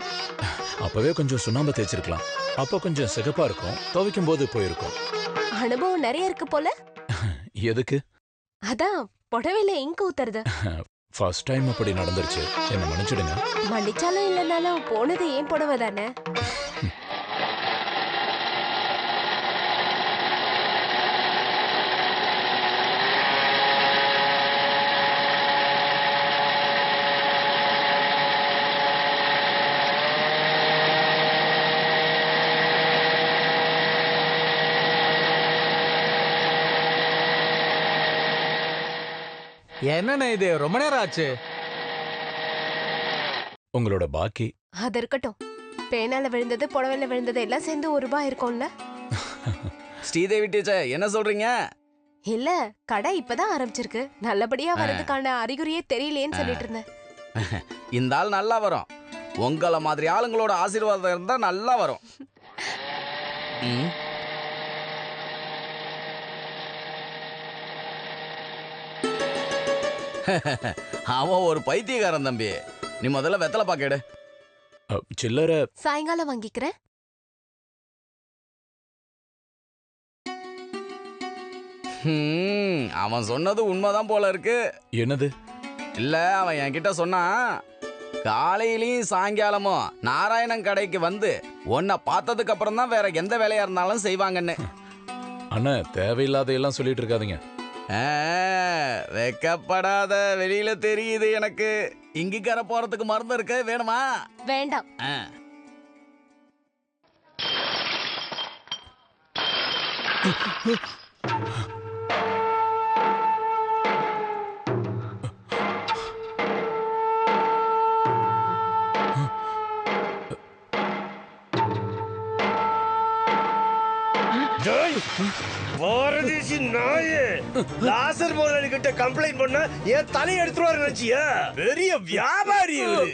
அப்பவே கொஞ்சம் சுண்ணாம்பு தேய்ச்சிருக்கலாம். அப்ப கொஞ்சம் சிகப்பா இருக்கும். துவைக்கும் போது போயிருக்கும். அனுபவம் நிறைய இருக்கு போல. எதுக்கு? அதான் புடவையில இங்க் ஊத்துறது. ஃபர்ஸ்ட் டைம் அப்படி நடந்துருச்சு. என்ன மன்னிச்சிடுங்க. மன்னிச்சாலும் இல்லைனாலும் போனது ஏன் புடவை தானே. என்னண்ணே இது, ரொம்ப நேரம் ஆச்சு. உங்களோட பாக்கி அது இருக்கட்டும். பேனால விழுந்தது, புடவையில விழுந்தது எல்லாம் சேர்ந்து ₹1 இருக்கும்ல. ஸ்ரீதேவி டீச்சர் என்ன சொல்றீங்க? இல்ல, கடை இப்பதான் ஆரம்பிச்சிருக்கு. நல்லபடியா வரதுக்கான அறிகுறியே தெரியலையேன்னு சொல்லிட்டு இருந்தேன். இந்த ஆள் நல்லா வரும். உங்கள மாதிரி ஆளுங்களோட ஆசீர்வாதம் இருந்தா நல்லா வரும். அவன் ஒரு பைத்தியக்காரன் தம்பி. நீ முதல்ல வெத்தலை பாக்கெடு. சில்லற சாயங்காலம் வாங்கிக்கிறேன். அவன் சொன்னது உண்மைதான் போல இருக்கு. என்னது? இல்ல, அவன் என்கிட்ட சொன்னான், காலையிலயும் சாயங்காலமும் நாராயணன் கடைக்கு வந்து உன்னை பார்த்ததுக்கு அப்புறம் தான் வேற எந்த வேலையா இருந்தாலும் செய்வாங்கன்னு. அண்ணா, தேவையில்லாத எல்லாம் சொல்லிட்டு இருக்காதீங்க. வெக்கப்படாத, வெளியில தெரியுது எனக்கு. இங்கிக்கர போறதுக்கு மருந்து இருக்கு, வேணுமா? வேண்டாம். பாரதேசி நாயே, லாசர் முதலாளி கிட்ட கம்ப்ளைண்ட் பண்ண என் தலையை எடுத்துருவாரு நினைச்சியா? பெரிய வியாபாரி இவரு.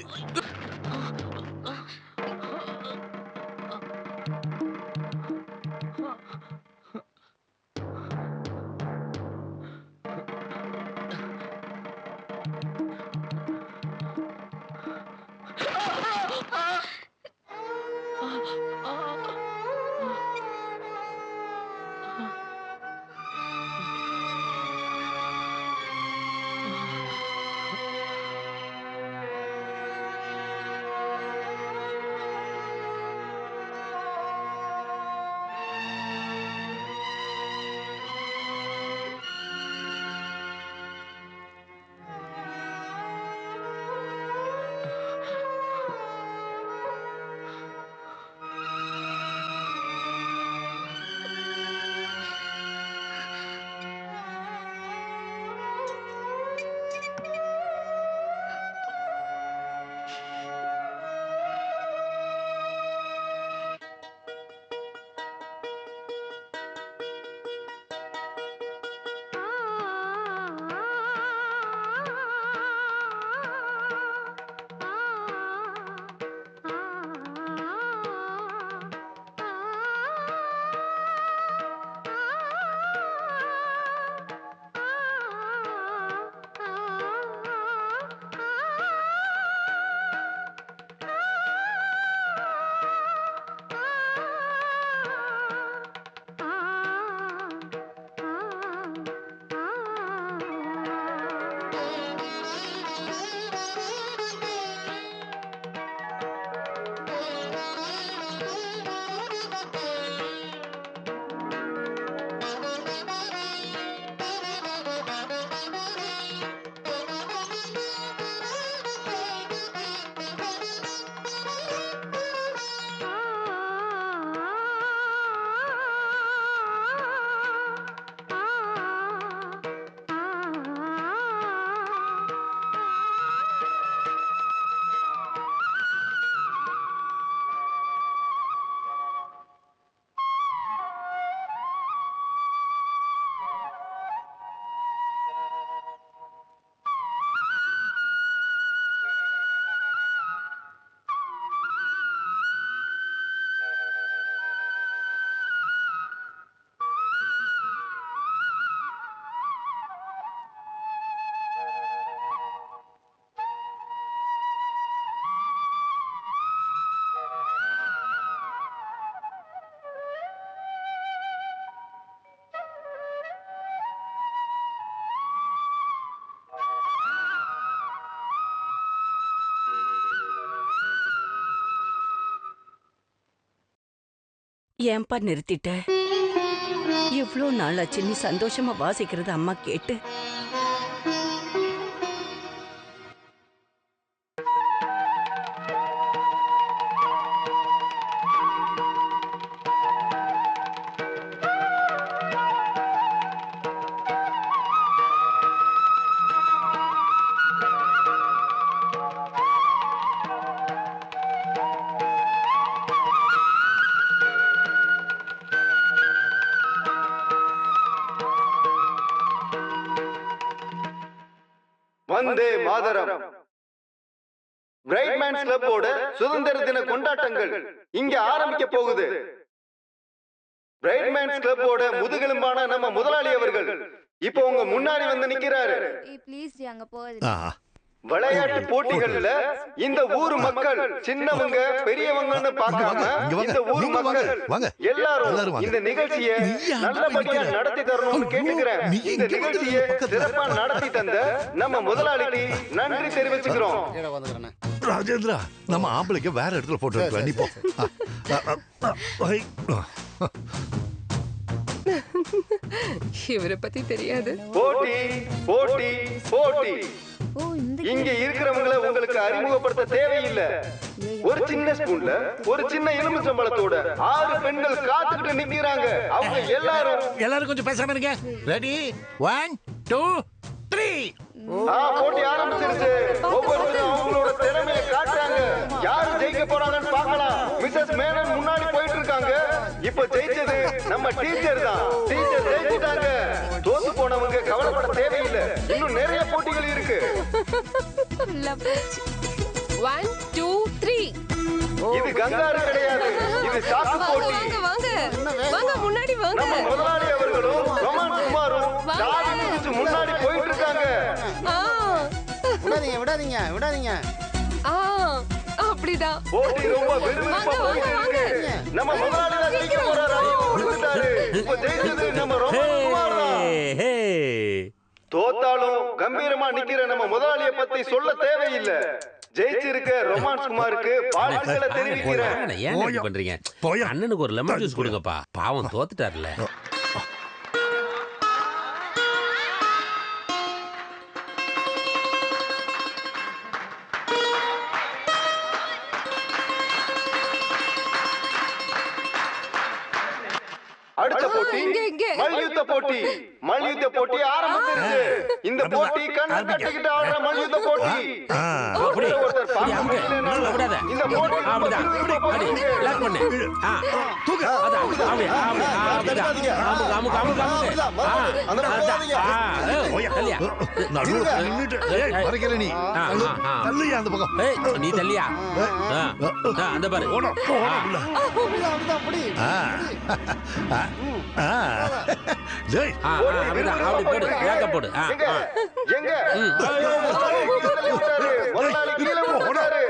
ஏன்பா நிறுத்திட்ட? இவ்ளோ நாளாச்சு நீ சந்தோஷமா வாசிக்கிறது அம்மா கேட்டு. வந்தே மாதரம். பிரைட்மேன்ஸ் கிளப்போட சுதந்திர தின கொண்டாட்டங்கள் இங்க ஆரம்பிக்க போகுது. பிரைட்மேன்ஸ் கிளப்போட முதுகெலும்பான நம்ம முதலாளி அவர்கள் இப்போ உங்க முன்னாடி வந்து நிக்கிறாரு. ப்ளீஸ் அங்க போகுது. விளையாட்டு போட்டிகள்ல இந்த ஊர் மக்கள் சின்னவங்க பெரியவங்கன்னு பார்க்காம இந்த ஊர் மக்கள் எல்லாரும் இந்த நிகழ்ச்சியை நல்லபடியா நடத்தி தரணும்னு கேட்டுக்கிறேன். இந்த நிகழ்ச்சியை சிறப்பா நடத்தி தந்த நம்ம முதலாளிக்கு நன்றி தெரிவிச்சுக்கிறோம். ராஜேந்திரா, நம்ம ஆம்பளைக்கு வேற இடத்துல போட்டோ எடுக்கலாம். நீ போ. இவரை பத்தி தெரியாது. போட்டி போட்டி போட்டி. இங்க இருக்கிறவங்களை உங்களுக்கு அறிமுகப்படுத்த தேவையில்லை. ஒரு சின்ன ஸ்பூன்ல ஒரு சின்ன எலுமிச்சம்பழத்தோட 6 பெண்கள் காத்துக்கிட்டு நிக்கிறாங்க. அவங்க எல்லாரும் கொஞ்சம் பேசாம இருங்க. ரெடி 1 2 3. போட்டி ஆரம்பிச்சிருச்சு. ஒவ்வொருத்தரும் அவங்களோட திறமையை காட்டுறாங்க. யாரு ஜெயிக்க போறாங்கன்னு பார்க்கலாம். மிஸ்ஸஸ் மேனன் முன்னாடி போயிட்டு இருக்காங்க. இப்ப ஜெயிச்சது நம்ம டீச்சர் தான். டீச்சர் ஜெயிச்சிட்டாங்க. தோத்து போனவங்க கவலைப்பட தேவையில்லை. இன்னும் நிறைய போட்டிகள் இருக்கு. 1 2 3. இது கங்காரு கிடையாது. இது சாக்கு போட்டி. வாங்க வாங்க முன்னாடி வாங்க. நம்ம முதலாளி அவர்களும் ரொமான்ஸ் குமாரும் தாடி மிதிச்சு முன்னாடி போயிட்டு இருக்காங்க. விடாதீங்க விடாதீங்க. அப்படிதான். போட்டி ரொம்ப விறுவிறுப்பா போயிட்டு இருக்கு. நம்ம முதலாளி தான் ஜெயிக்க போறாரு. கொடுத்துட்டாரு. இப்போ ஜெயிச்சது நம்ம ரொமான்ஸ் குமார் தான். தோத்தாலும் கம்பீரமா நிக்கிற நம்ம முதலாளியை பத்தி சொல்ல தேவையில்லை. ஜெயிச்சிருக்க ரொமான்ஸ் குமாருக்கு வாழ்த்துக்களை தெரிவிக்கிறேன். ஏன் இப்படி பண்றீங்க? அண்ணனுக்கு ஒரு லெமன் ஜூஸ் கொடுங்கப்பா. பாவம் தோத்துட்டார்ல. அடுத்த போட்டி மல்யுத்த போட்டி. மல்யுத்த போட்டி ஆரம்பிச்சிருச்சு. இந்த போட்டி கண்ணை கட்டிக்கிட்டு ஆடுற மல்யுத்த போட்டி. ஒருத்தர் இந்த போட்டி நீ தள்ளியா அந்த பாரு.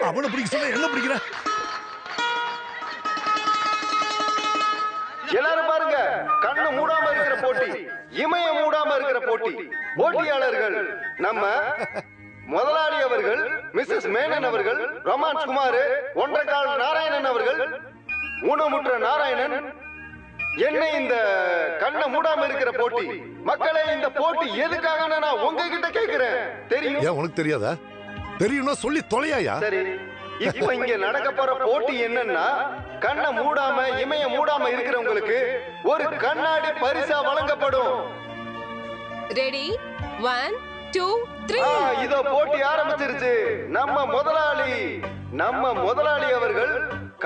அவனை பிடிக்க சொன்ன என்ன பிடிக்கிற? எல்லாரும் பாருங்க. கண்ணு மூடாம இருக்கிற போட்டி, இமய மூடாம இருக்கிற போட்டி. போட்டியாளர்கள் நம்ம முதலாளி அவர்கள், மிஸ்ஸஸ் மேனன் அவர்கள், ரொமான்ஸ் குமார், ஒன்றரைக்கால் நாராயணன் அவர்கள், ஊனமுற்ற நாராயணன். என்ன இந்த கண்ணை மூடாம இருக்கிற போட்டி? மக்களே, இந்த போட்டி எதுக்காக நான் உங்ககிட்ட கேக்குறேன். தெரியும்? ஏன் உனக்கு தெரியாதா? தெரியும்னா சொல்லி தொலையாயா? சரி, இப்ப இங்க நடக்க போற போட்டி என்னன்னா, கண்ணை மூடாம இமைய மூடாம இருக்கிறவங்களுக்கு ஒரு கண்ணாடி பரிசா வழங்கப்படும். ரெடி 1 2 3. இதோ போட்டி ஆரம்பிச்சிருச்சு. நம்ம முதலாளி அவர்கள்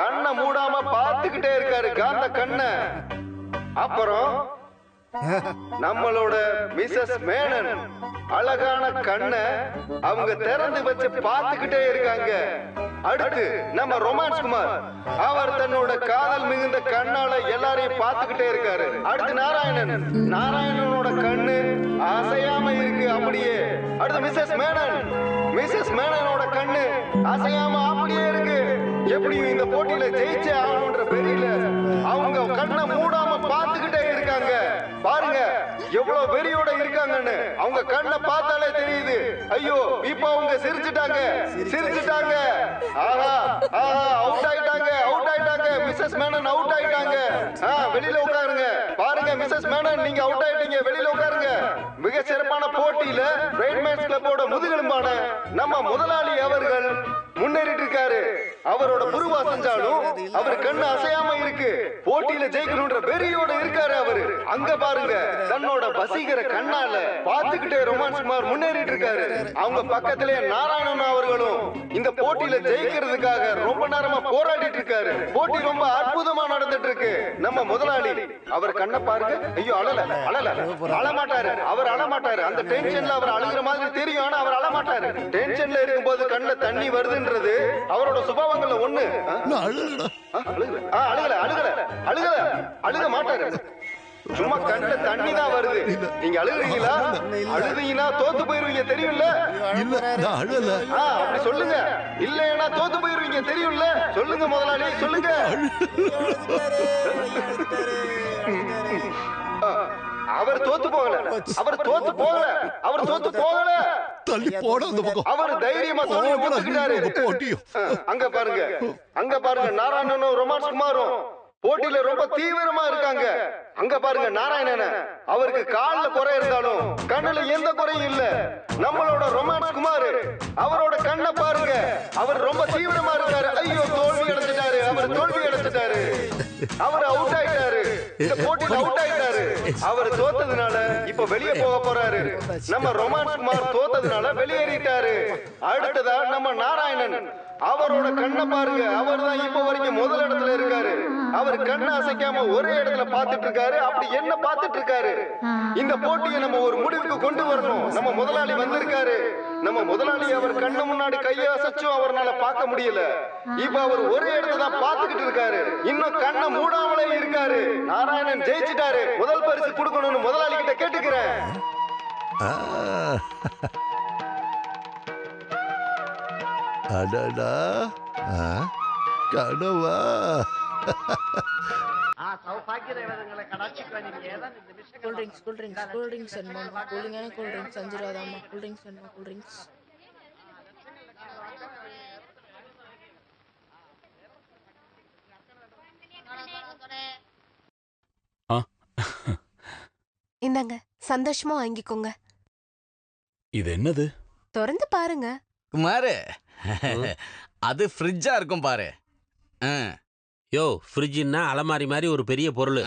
கண்ணை மூடாம பார்த்துக்கிட்டே இருக்காரு, காந்த கண்ணை. அப்புறம் நம்மளோட மிஸ்ஸஸ் மேனன் அழகான கண்ணை அவங்க திறந்து வச்சு பார்த்துக்கிட்டே இருக்காங்க. அடுத்து நம்ம ரொமான்ஸ் குமார், அவர் தன்னோட காதல் மிகுந்த கண்ணால எல்லாரையும் பார்த்துக்கிட்டே இருக்காரு. அடுத்து நாராயணனோட கண்ணு அசையாம இருக்கு அப்படியே. அடுத்து மிஸ்ஸஸ் மேனனோட கண்ணு அசையாம அப்படியே இருக்கு. எப்படியும் இந்த போட்டியில ஜெயிச்சே ஆகணும்ன்ற பெரியல அவங்க கண்ணை மூடாம பார்த்துக்கிட்டே இருக்காங்க. பாருங்க எவ்வளவு வெறியோட இருக்காங்கன்னு. அவங்க கண்ணை பார்த்தாலே தெரியுது. ஐயோ, இப்ப அவங்க சிரிச்சுட்டாங்க. ஆஹா, அவுட் ஆயிட்டாங்க. மிஸ்ஸஸ் மேனன் அவுட் ஆயிட்டாங்க. வெளியில உட்காருங்க. பாருங்க மிஸ்ஸஸ் மேனன், நீங்க அவுட் ஆயிட்டீங்க. வெளியில உட்காருங்க. மிக சிறப்பான போட்டியில பிரைட்மேன்ஸ் கிளப்போட முதுகெலும்பான நம்ம முதலாளி அவர்கள் முன்னேறிட்டு இருக்காரு. அவரோட புருவா செஞ்சாலும் அவர் கண்ணு அசையாம இருக்கு. போட்டியில ஜெயிக்கணும்ன்ற வெறியோட இருக்காரு அவரு. அங்க பாருங்க, தன்னோட வசீகர கண்ணால பாத்துக்கிட்டே ரொமான்ஸ் குமார் முன்னேறிட்டு இருக்காரு. அவங்க பக்கத்திலே நாராயணன் அவர்களும் இந்த போட்டியில ஜெயிக்கிறதுக்காக ரொம்ப நேரமா போராடிட்டு இருக்காரு. போட்டி ரொம்ப அற்புதமா நடந்துட்டு இருக்கு. நம்ம முதலாளி அவர் கண்ணை பாருங்க. ஐயோ, அழமாட்டாரு. அவர் அழமாட்டாரு. அந்த டென்ஷன்ல அவர் அழுகிற மாதிரி தெரியும், ஆனா அவர் அழமாட்டாரு. டென்ஷன்ல இருக்கும்போது கண்ணுல தண்ணி வருதுன்றது அவரோட சுபாவங்கள்ல ஒண்ணு. அழுக மாட்டாரு. சும்மா கண்ணுல தண்ணி தான் வருது. நீங்க அழுகுறீங்களா? அழுதீங்கன்னா தோத்து போயிருவீங்க, தெரியும்ல? அப்படி சொல்லுங்க. இல்லைன்னா தோத்து போயிருவீங்க, தெரியும்ல? சொல்லுங்க முதலாளி, சொல்லுங்க. அவர் தோத்து போகல. அவர் தைரியமா தோத்துக்கிட்டாரு. அங்க பாருங்க நாராயணனும் ரொமான்ஸ் குமாரும் போட்டியில ரொம்ப தீவிரமா இருக்காங்க. அங்க பாருங்க நாராயணன, அவருக்கு கால்ல குறை இருந்தாலும் கண்ணுல எந்த குறையும் இல்ல. நம்மளோட ரொமான்ஸ் குமார், அவரோட கண்ணை பாருங்க. அவர் ரொம்ப தீவிரமா இருக்காரு. ஐயோ, தோல்வி அடைஞ்சிட்டாரு. அவர் அவுட் ஆயிட்டாரு. இந்த போட்டியில அவுட் ஆயிட்டாரு. அவர் தோத்ததுனால இப்ப வெளியே போக போறாரு. நம்ம ரொமான்ஸ் குமார் தோத்ததுனால வெளியேறிட்டாரு. அடுத்ததா நம்ம நாராயணன், அவரோட கண்ணை பாருங்க. அவர் தான் இப்ப வரைக்கும் முதல் இடத்துல இருக்காரு. அவர் கண்ணை அசைக்காம ஒரே இடத்துல பாத்துட்டு இருக்காரு. அப்படி என்ன பாத்துட்டு இருக்காரு? இந்த போட்டியை நம்ம ஒரு முடிவுக்கு கொண்டு வரணும். நம்ம முதலாளி வந்திருக்காரு. நம்ம முதலாளி அவர் கண்ணு முன்னாடி கையை அசைச்சும் அவரால பார்க்க முடியல. இப்ப அவர் ஒரே இடத்துல தான் பாத்துக்கிட்டு இருக்காரு. இன்னும் கண்ணை மூடாமலே இருக்காரு. நாராயணன் ஜெயிச்சிட்டாரு. முதல் பரிசு கொடுக்கணும்னு முதலாளி கிட்ட கேட்டுக்கிறேன். அடடா, கனவா? இந்தாங்க, சந்தோஷமா வாங்கிக்கோங்க. இது என்னது? திறந்து பாருங்க. குமாரு, அது ஃப்ரிட்ஜா இருக்கும் பாரு. யோ, ஃப்ரிட்ஜ்னா அலமாரி மாதிரி ஒரு பெரிய பொருள்.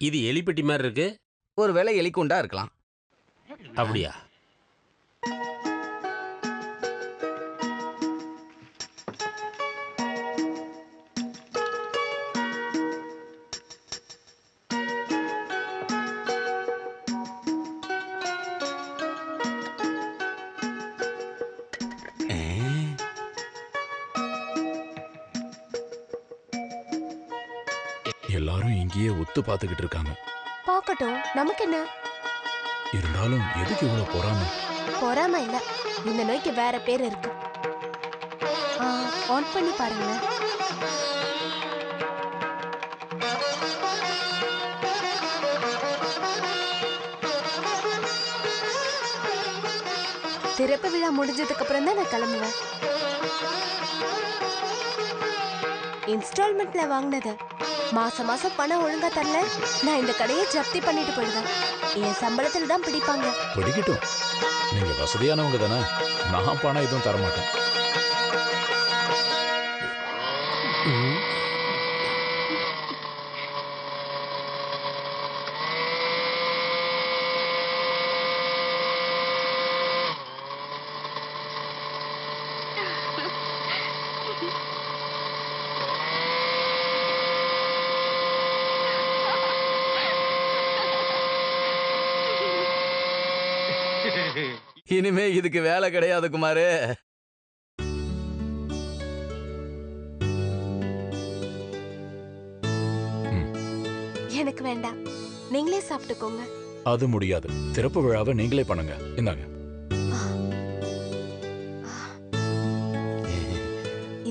இது எலிப்பெட்டி மாதிரி இருக்கு. ஒரு வேளை எலிக்குண்டா இருக்கலாம். அப்படியா? எல்லாரும் இங்கேயே ஒத்து பார்த்துக்கிட்டு இருக்காங்க. பார்க்கட்டும், நமக்கு என்ன? இருந்தாலும் எதுக்கு இவ்வளவு பொறாம இல்ல, இந்த நோய்க்கு வேற பேர் இருக்கு. ஆன் பண்ணி பாருங்க. திறப்பு விழா முடிஞ்சதுக்கு அப்புறம் தான் நான் கிளம்புவேன். இன்ஸ்டால்மெண்ட்ல வாங்கினது. மாசம் மாசம் பணம் ஒழுங்கா தரல, நான் இந்த கடையை ஜப்தி பண்ணிட்டு போயிடுவேன். என் சம்பளத்துல தான் பிடிப்பாங்க. பிடிக்கட்டும், நீங்க வசதியானவங்க தானே. நான் பணம் எதுவும் தரமாட்டேன். இனிமே இதுக்கு வேலை கிடையாது குமாரு. எனக்கு வேண்டாம், நீங்களே சாப்பிட்டுக்கோங்க. அது முடியாது. திறப்பு விழாவை நீங்களே பண்ணுங்க. இந்தாங்க.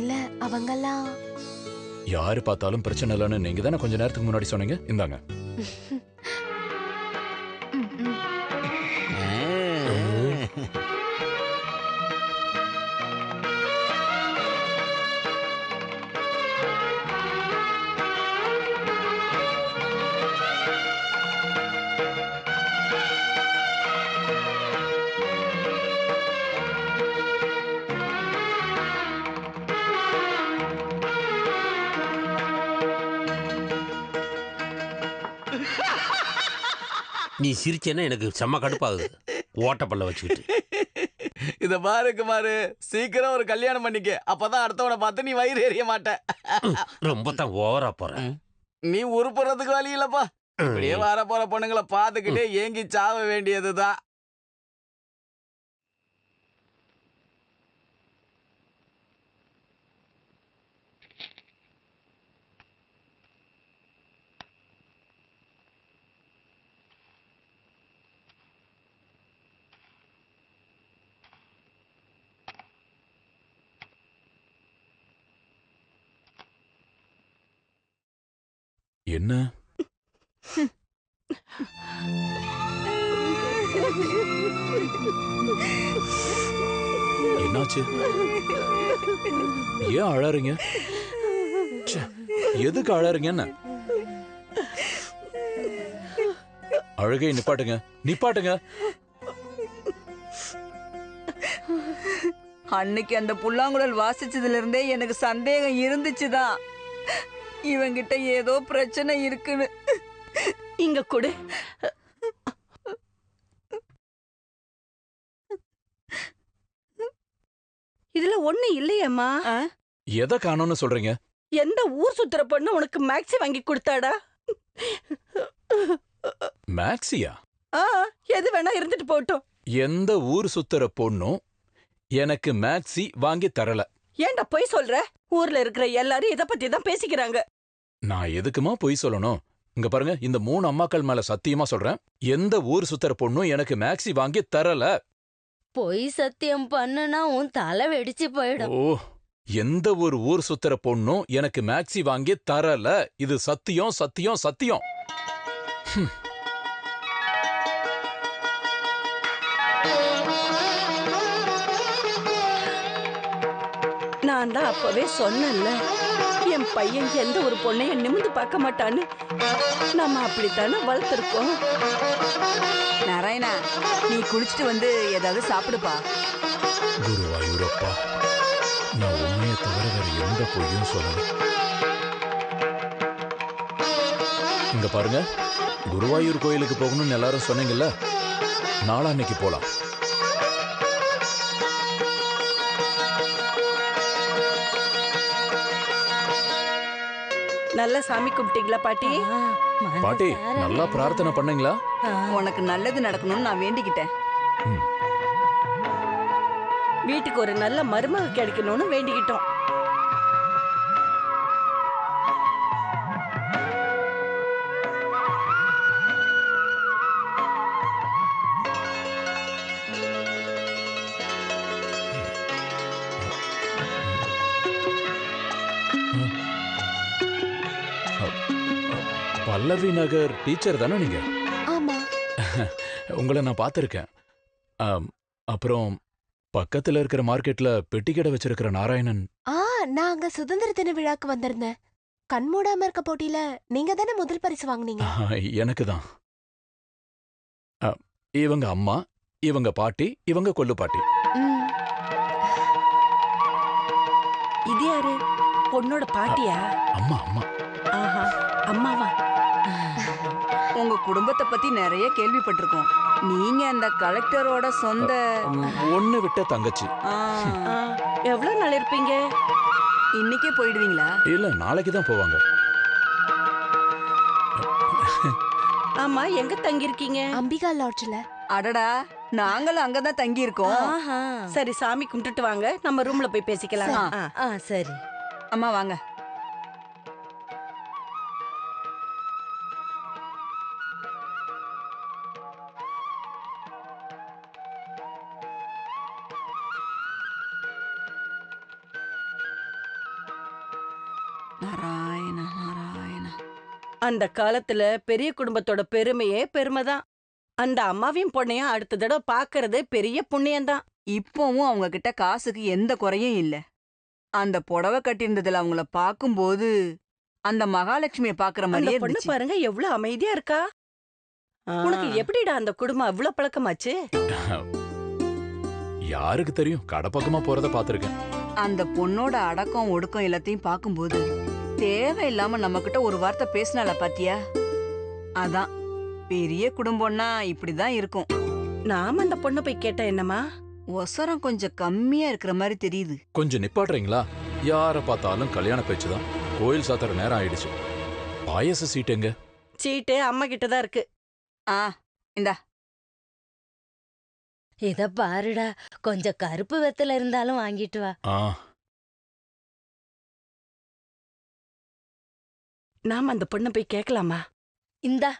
இல்ல, அவங்கெல்லாம் யாரு பார்த்தாலும் பிரச்சனை இல்லைன்னு நீங்க தானே கொஞ்ச நேரத்துக்கு முன்னாடி சொன்னீங்க. இந்தாங்க. நீ சிரிச்சேன்னா எனக்கு செம்ம கடுப்பாகுது. ஓட்டப்பல்ல வச்சுக்கிட்டு. இத பாரு குமாரு, சீக்கிரம் ஒரு கல்யாணம் பண்ணிக்க. அப்பதான் அடுத்தவனை பார்த்து நீ வயிறு எறிய மாட்ட. ரொம்ப தான் ஓவரா போற. நீ உருப்புறதுக்கு வழி இல்லப்பா. இப்படியே வர போற பொண்ணுங்களை பார்த்துக்கிட்டே ஏங்கி சாவ வேண்டியதுதான். என்ன என்னாச்சு? ஏன் அழறீங்க? ச்சே, எதுக்கு அழறீங்க? என்ன அழுகை நிப்பாட்டுங்க, நிப்பாட்டுங்க. அன்னைக்கு அந்த புல்லாங்குழல் வாசிச்சதுல இருந்தே எனக்கு சந்தேகம் இருந்துச்சுதான், இவங்கிட்ட ஏதோ பிரச்சனை இருக்குன்னு. இங்க கொடு. இதுல ஒண்ணு இல்லையம்மா. எதை காணோம்னு சொல்றீங்க? எந்த ஊர் சுத்துற பொண்ணு உனக்கு மேக்ஸி வாங்கி கொடுத்தாடா? மேக்ஸியா? எது வேணா இருந்துட்டு போட்டோம். எந்த ஊர் சுத்துற பொண்ணும் எனக்கு மேக்ஸி வாங்கி தரல. ஏன்டா பொய் சொல்ற? ஊர்ல இருக்கிற எல்லாரும் இத பத்தி தான் பேசிக்கிறாங்க. நான் எதுக்குமா பொய் சொல்லணும்? இங்க பாருங்க, இந்த 3 அம்மாக்கள் மேல சத்தியமா சொல்றேன், எந்த ஊர் சுத்துற பொண்ணும் எனக்கு மேக்ஸி வாங்கி தரல. பொய் சத்தியம் பண்ணுனா உன் தலை வெடிச்சு போயிடும். ஓ, எந்த ஒரு ஊர் சுத்துற பொண்ணும் எனக்கு மேக்ஸி வாங்கி தரல. இது சத்தியம், சத்தியம், சத்தியம். நான் தான் அப்பவே சொன்னேன்ல, என் பையன் எந்த ஒரு பொண்ணையும் நிமிந்து பார்க்க மாட்டான்னு. நம்ம அப்படித்தானே வளர்த்துருக்கோம். நாராயணா, நீ குளிச்சுட்டு வந்து ஏதாவது சாப்பிடுப்பா. குருவாயூரப்பா, நான் உண்மையை தவிர வேற எந்த பொய்யும் சொல்லல. இங்க பாருங்க, குருவாயூர் கோயிலுக்கு போகணும்னு எல்லாரும் சொன்னீங்கல்ல, நாளான்னைக்கு போலாம். நல்லா சாமி கும்பிட்டீங்களா பாட்டி? பாட்டி, நல்லா பிரார்த்தனை பண்ணீங்களா? உனக்கு நல்லது நடக்கணும்னு நான் வேண்டிக்கிட்டேன். வீட்டுக்கு ஒரு நல்ல மருமக கிடைக்கணும்னு வேண்டிக்கிட்டோம். பல்லவி நகர் டீச்சர் தானே நீங்க? ஆமா. உங்களை நான் பார்த்திருக்கேன். அப்புறம் பக்கத்துல இருக்கிற மார்க்கெட்ல பெட்டி கடை வச்சிருக்கிற நாராயணன். நான் அங்க சுதந்திர தின விழாக்கு வந்திருந்தேன். கண்மூடாம இருக்க போட்டியில நீங்க தானே முதல் பரிசு வாங்குனீங்க. எனக்கு தான். இவங்க அம்மா, இவங்க பாட்டி, இவங்க கொல்லு பாட்டி. இது யாரு? பொண்ணோட பாட்டியா? அம்மா. அம்மா. ஆஹா, அம்மாவா? உங்க குடும்பத்தை பத்தி நிறைய கேள்விப்பட்டிருக்கோம். நீங்க அந்த கலெக்டரோட சொந்த ஒண்ணு விட்ட தங்கச்சி. எவ்வளவு நாள் இருப்பீங்க? இன்னைக்கே போயிடுவீங்களா? இல்ல, நாளைக்கு தான் போவாங்க. ஆமா, எங்க தங்கி இருக்கீங்க? அம்பிகா லாட்ஜ்ல. அடடா, நாங்களும் அங்கதான் தங்கி இருக்கோம். சரி, சாமி கும்பிட்டுட்டு வாங்க, நம்ம ரூம்ல போய் பேசிக்கலாம். சரி அம்மா வாங்க. நாராயண நாராயண. அந்த காலத்துல பெரிய குடும்பத்தோட பெருமையே பெருமைதான். அந்த அம்மாவையும் பொண்ணையும் அடுத்த தடவை பாக்குறது பெரிய புண்ணியம்தான். இப்பவும் அவங்க கிட்ட காசுக்கு எந்த குறையும் இல்ல. அந்த புடவை கட்டியிருந்ததுல அவங்கள பாக்கும்போது அந்த மகாலட்சுமிய பாக்குற அந்த மாதிரியே பொண்ணு இருந்துச்சு. பாருங்க, எவ்வளவு அமைதியா இருக்கா. உனக்கு எப்படிடா அந்த குடும்பம் அவ்வளவு பழக்கமாச்சு? யாருக்கு தெரியும், கடை பக்கமா போறத பாத்திருக்கேன். அந்த பொண்ணோட அடக்கம் ஒடுக்கம் எல்லாத்தையும் பாக்கும்போது தேவையில்லாம நம்ம கிட்ட ஒரு வார்த்தை பேசினால பாத்தியா? அதான் பெரிய குடும்பம்னா இப்படிதான் இருக்கும். நாம அந்த பொண்ணு போய் கேட்டா என்னம்மா? ஒசரம் கொஞ்சம் கம்மியா இருக்கிற மாதிரி தெரியுது. கொஞ்சம் நிப்பாட்டுறீங்களா? யார பார்த்தாலும் கல்யாண பேச்சுதான். கோயில் சாத்துற நேரம் ஆயிடுச்சு. பாயச சீட் எங்க? சீட்டு அம்மா கிட்டதான் இருக்கு. இந்தா. இத பாருடா, கொஞ்சம் கருப்பு வெத்தல இருந்தாலும் வாங்கிட்டு வா. நாம அந்த பொண்ணை போய் கேட்கலாமா? இந்தா,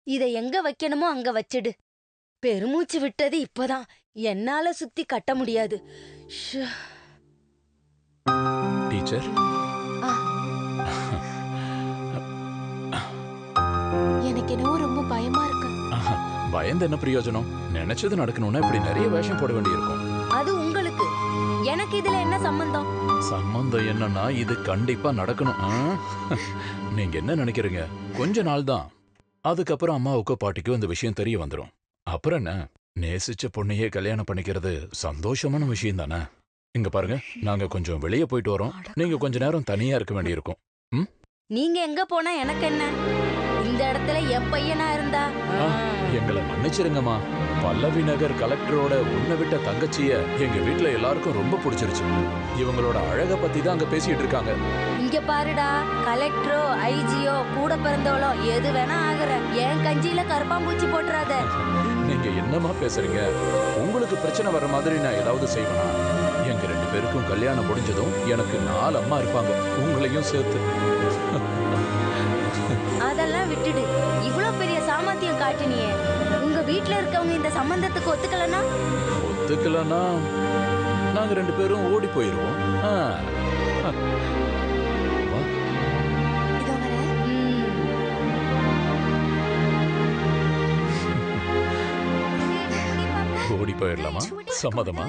இத எங்க வைக்கணுமோ அங்க வச்சிடு. பெருமூச்சு விட்டது இப்பதான். என்னால சுத்தி கட்ட முடியாது. டீச்சர், எனக்கு என்னவோ ரொம்ப பயமா இருக்கு. பயந்து என்ன பிரயோஜனம்? நினைச்சது நடக்கணும்னா இப்படி நிறைய வேஷம் போட வேண்டியிருக்கும். அது உங்களுக்கு, எனக்கு இதுல என்ன சம்பந்தம்? சம்பந்தம் என்னன்னா இது கண்டிப்பா நடக்கணும். நீங்க என்ன நினைக்கிறீங்க? கொஞ்ச நாள் தான். அதுக்கப்புறம் அம்மாவுக்கோ பாட்டிக்கோ இந்த விஷயம் தெரிய வந்துடும். அப்புறம் என்ன, நேசிச்ச பொண்ணையே கல்யாணம் பண்ணிக்கிறது சந்தோஷமான விஷயம் தானே. இங்க பாருங்க, நாங்க கொஞ்சம் வெளியே போயிட்டு வரோம். நீங்க கொஞ்ச நேரம் தனியா இருக்க வேண்டியிருக்கும். நீங்க எங்க போனா எனக்கு என்ன? இந்த இடத்துல என் பையனா இருந்தா. எங்களை மன்னிச்சிருங்கம்மா. பல்லவி நகர் கலெக்டரோட உன்னை விட்ட தங்கச்சிய எங்க வீட்டுல எல்லாருக்கும் ரொம்ப பிடிச்சிருச்சு. இவங்களோட அழக பத்தி தான் அங்க பேசிட்டு இருக்காங்க. இங்க பாருடா, கலெக்டரோ ஐஜியோ கூட பிறந்தவளோ எது வேணா ஆகுற. என் கஞ்சியில கருப்பாம்பூச்சி போட்டுறாத. நீங்க என்னமா பேசுறீங்க? உங்களுக்கு பிரச்சனை வர்ற மாதிரி நான் ஏதாவது செய்வேனா? எங்க 2 பேருக்கும் கல்யாணம் முடிஞ்சதும் எனக்கு 4 அம்மா இருப்பாங்க, உங்களையும் சேர்த்து. அதெல்லாம் விட்டுடு. இவ்ளோ பெரிய சாமர்த்தியம் காட்டினியே. உங்க வீட்ல இருக்கவங்க இந்த சம்பந்தத்துக்கு ஒத்துக்கலனா? ஒத்துக்கலனா நாங்க 2 பேரும் ஓடி போயிருவோம். ஓடி போயிடலாமா? சம்மதமா?